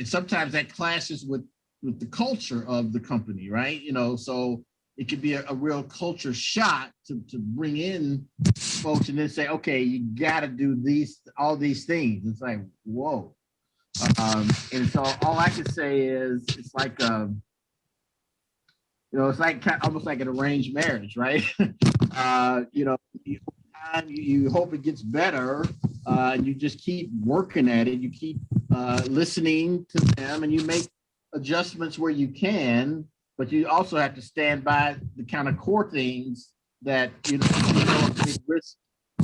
sometimes that clashes with the culture of the company, right? So it could be a real culture shot to bring in folks and then say, okay, you got to do all these things. It's like, whoa. And so all I can say is it's like, it's like almost like an arranged marriage, right? You hope it gets better, and you just keep working at it. You keep listening to them, and you make adjustments where you can, but you also have to stand by the kind of core things that big risk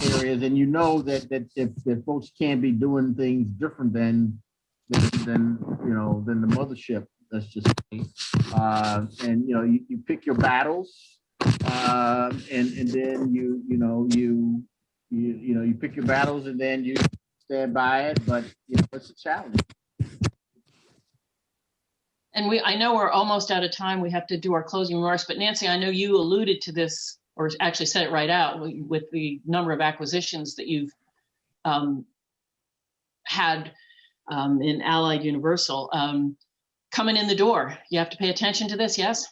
areas, and that folks can be doing things different than the mothership. That's just and you pick your battles, and then you pick your battles, and then you stand by it. But it's a challenge. And I know we're almost out of time. We have to do our closing remarks, but Nancy, I know you alluded to this, or actually said it right out, with the number of acquisitions that you've had in Allied Universal coming in the door. You have to pay attention to this, yes?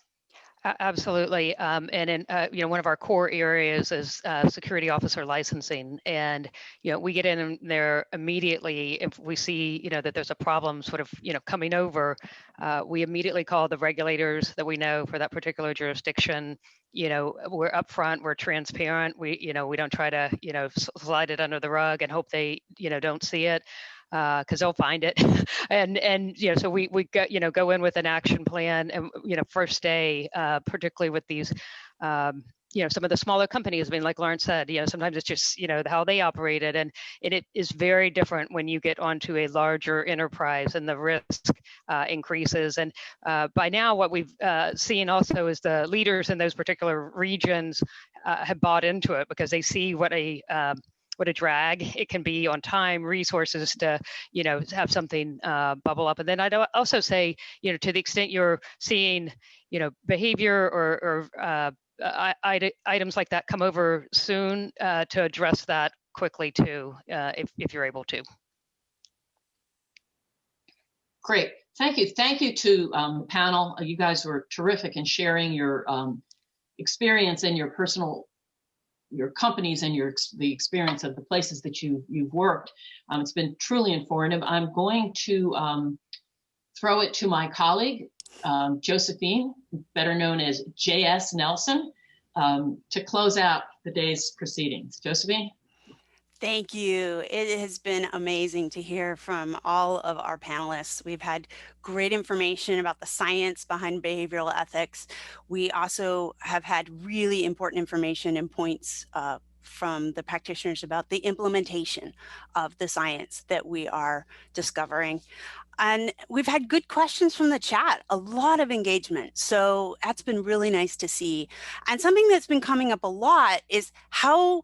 Absolutely. And in, one of our core areas is security officer licensing. And, we get in there immediately if we see, that there's a problem sort of, coming over. We immediately call the regulators that we know for that particular jurisdiction. We're upfront, we're transparent. We don't try to, slide it under the rug and hope they, don't see it. Because they'll find it, and so we go in with an action plan, and first day, particularly with these, some of the smaller companies. I mean, like Lauren said, sometimes it's just how they operated, and it is very different when you get onto a larger enterprise and the risk increases. And by now, what we've seen also is the leaders in those particular regions have bought into it because they see what a drag it can be on time, resources to, have something bubble up. And then I'd also say, to the extent you're seeing, behavior or items like that come over soon, to address that quickly too, if you're able to. Great, thank you. Thank you to the panel. You guys were terrific in sharing your experience and your companies and the experience of the places that you've worked. It's been truly informative. I'm going to throw it to my colleague, Josephine, better known as J.S. Nelson, to close out the day's proceedings. Josephine? Thank you. It has been amazing to hear from all of our panelists. We've had great information about the science behind behavioral ethics. We also have had really important information and points from the practitioners about the implementation of the science that we are discovering. And we've had good questions from the chat, a lot of engagement. So that's been really nice to see. And something that's been coming up a lot is how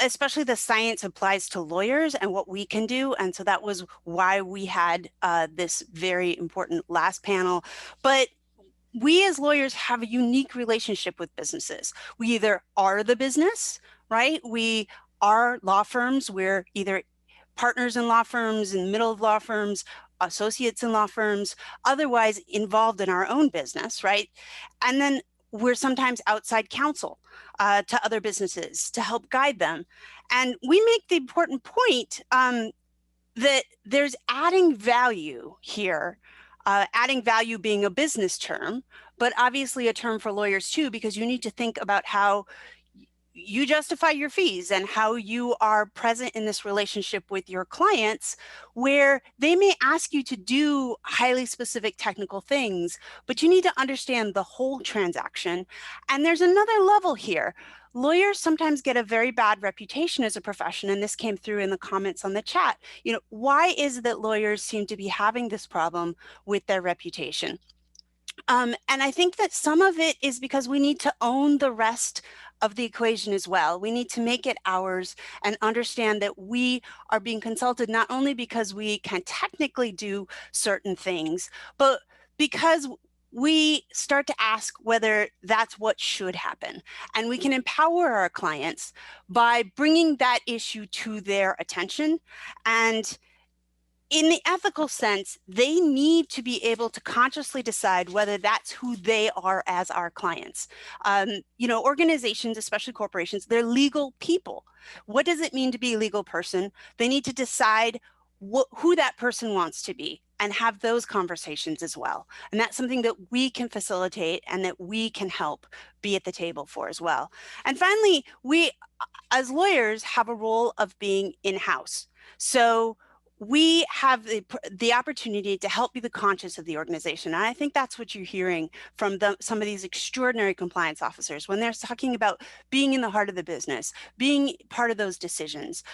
especially the science applies to lawyers and what we can do. And so that was why we had this very important last panel. But we as lawyers have a unique relationship with businesses. We either are the business, right? We are law firms. We're either partners in law firms, in the middle of law firms, associates in law firms, otherwise involved in our own business, right? And then we're sometimes outside counsel to other businesses to help guide them. And we make the important point that there's adding value here, adding value being a business term, but obviously a term for lawyers too, because you need to think about how you justify your fees and how you are present in this relationship with your clients, where they may ask you to do highly specific technical things, but you need to understand the whole transaction. And there's another level here. Lawyers sometimes get a very bad reputation as a profession, and this came through in the comments on the chat. You know, why is it that lawyers seem to be having this problem with their reputation? And I think that some of it is because we need to own the rest of the equation as well. We need to make it ours and understand that we are being consulted not only because we can technically do certain things, but because we start to ask whether that's what should happen. And we can empower our clients by bringing that issue to their attention. And in the ethical sense, they need to be able to consciously decide whether that's who they are as our clients. You know, organizations, especially corporations, they're legal people. What does it mean to be a legal person? They need to decide who that person wants to be and have those conversations as well. And that's something that we can facilitate and that we can help be at the table for as well. And finally, we as lawyers have a role of being in-house. So we have the opportunity to help be the conscience of the organization. And I think that's what you're hearing from some of these extraordinary compliance officers when they're talking about being in the heart of the business, being part of those decisions,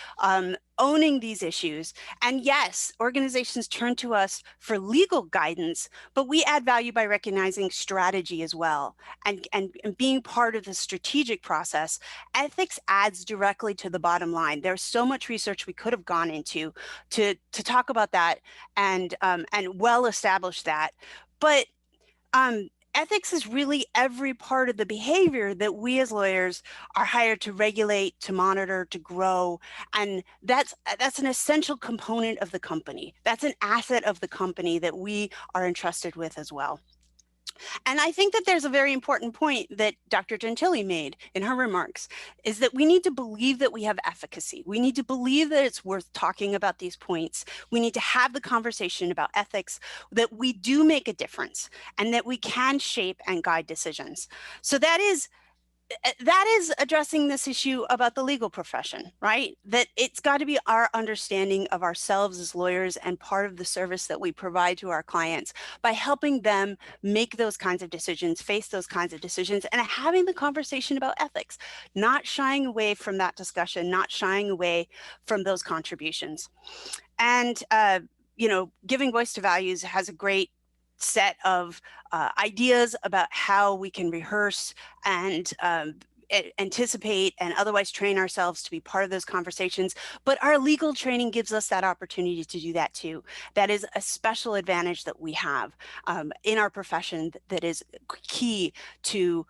owning these issues. And yes, organizations turn to us for legal guidance, but we add value by recognizing strategy as well and being part of the strategic process. Ethics adds directly to the bottom line. There's so much research we could have gone into to talk about that and well establish that. But ethics is really every part of the behavior that we as lawyers are hired to regulate, to monitor, to grow. And that's an essential component of the company. That's an asset of the company that we are entrusted with as well. And I think that there's a very important point that Dr. Gentilly made in her remarks, is that we need to believe that we have efficacy. We need to believe that it's worth talking about these points. We need to have the conversation about ethics, that we do make a difference and that we can shape and guide decisions. So that is addressing this issue about the legal profession, right? That it's got to be our understanding of ourselves as lawyers and part of the service that we provide to our clients by helping them make those kinds of decisions, face those kinds of decisions, and having the conversation about ethics, not shying away from that discussion, not shying away from those contributions. And, you know, giving voice to values has a great set of ideas about how we can rehearse and anticipate and otherwise train ourselves to be part of those conversations. But our legal training gives us that opportunity to do that too. That is a special advantage that we have in our profession that is key to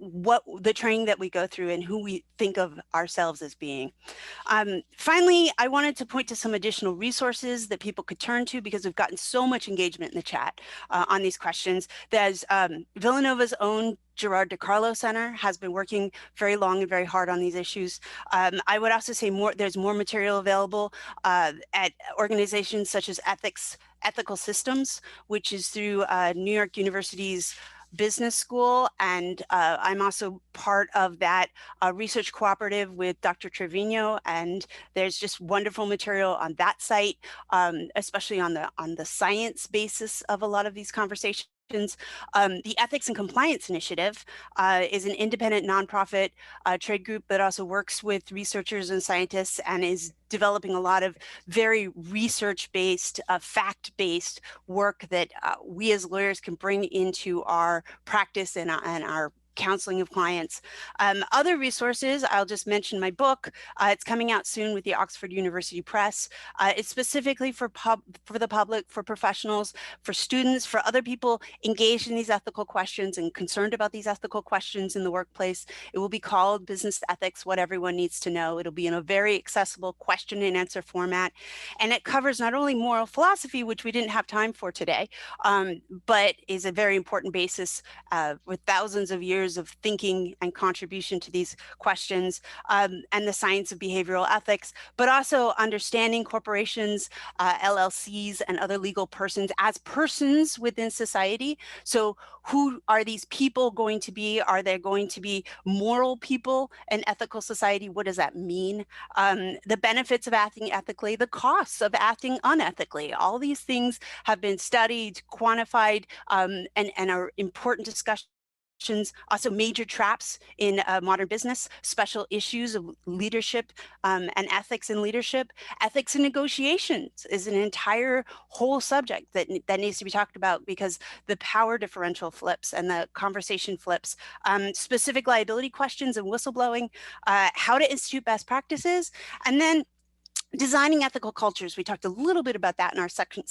what the training that we go through and who we think of ourselves as being. Finally, I wanted to point to some additional resources that people could turn to because we've gotten so much engagement in the chat on these questions. There's Villanova's own Gerard DiCarlo Center has been working very long and very hard on these issues. I would also say there's more material available at organizations such as Ethical Systems, which is through New York University's Business School, and I'm also part of that research cooperative with Dr. Trevino, and there's just wonderful material on that site, especially on the science basis of a lot of these conversations. The Ethics and Compliance Initiative is an independent nonprofit trade group that also works with researchers and scientists and is developing a lot of very research-based, fact-based work that we as lawyers can bring into our practice and our counseling of clients. Other resources, I'll just mention my book. It's coming out soon with the Oxford University Press. It's specifically for the public, for professionals, for students, for other people engaged in these ethical questions and concerned about these ethical questions in the workplace. It will be called Business Ethics, What Everyone Needs to Know. It'll be in a very accessible question and answer format. And it covers not only moral philosophy, which we didn't have time for today, but is a very important basis with thousands of years of thinking and contribution to these questions, and the science of behavioral ethics, but also understanding corporations, LLCs, and other legal persons as persons within society. So who are these people going to be? Are they going to be moral people in ethical society? What does that mean? The benefits of acting ethically, the costs of acting unethically. All these things have been studied, quantified, and are important discussions. Also major traps in modern business, special issues of leadership and ethics in leadership. Ethics in negotiations is an entire whole subject that needs to be talked about because the power differential flips and the conversation flips. Specific liability questions and whistleblowing, how to institute best practices, and then designing ethical cultures. We talked a little bit about that in our second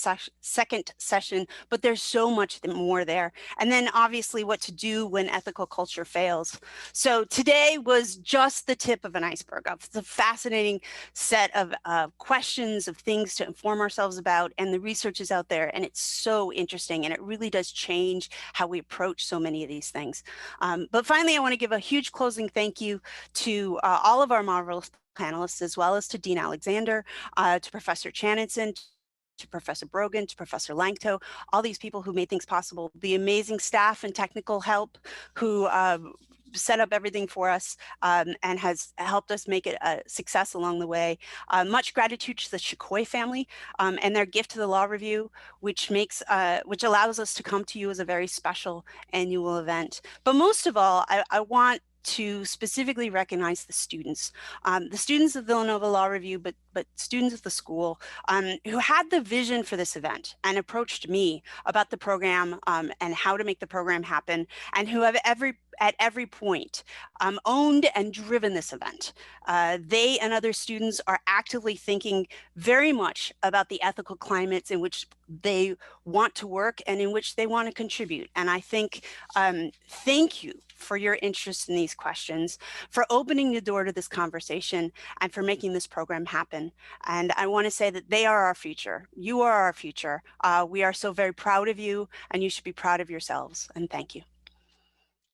session, but there's so much more there. And then obviously what to do when ethical culture fails. So today was just the tip of an iceberg of the fascinating set of questions, of things to inform ourselves about, and the research is out there, and it's so interesting, and it really does change how we approach so many of these things. But finally, I want to give a huge closing thank you to all of our marvelous panelists, as well as to Dean Alexander, to Professor Chanenson, to Professor Brogan, to Professor Langto, all these people who made things possible, the amazing staff and technical help who set up everything for us and has helped us make it a success along the way. Much gratitude to the Shachoy family and their gift to the Law Review, which allows us to come to you as a very special annual event. But most of all, I want to specifically recognize the students of Villanova Law Review, but students of the school who had the vision for this event and approached me about the program and how to make the program happen, and who have at every point owned and driven this event. They and other students are actively thinking very much about the ethical climates in which they want to work and in which they want to contribute. And I think, thank you for your interest in these questions, for opening the door to this conversation, and for making this program happen. And I want to say that they are our future. You are our future. We are so very proud of you, and you should be proud of yourselves. And thank you.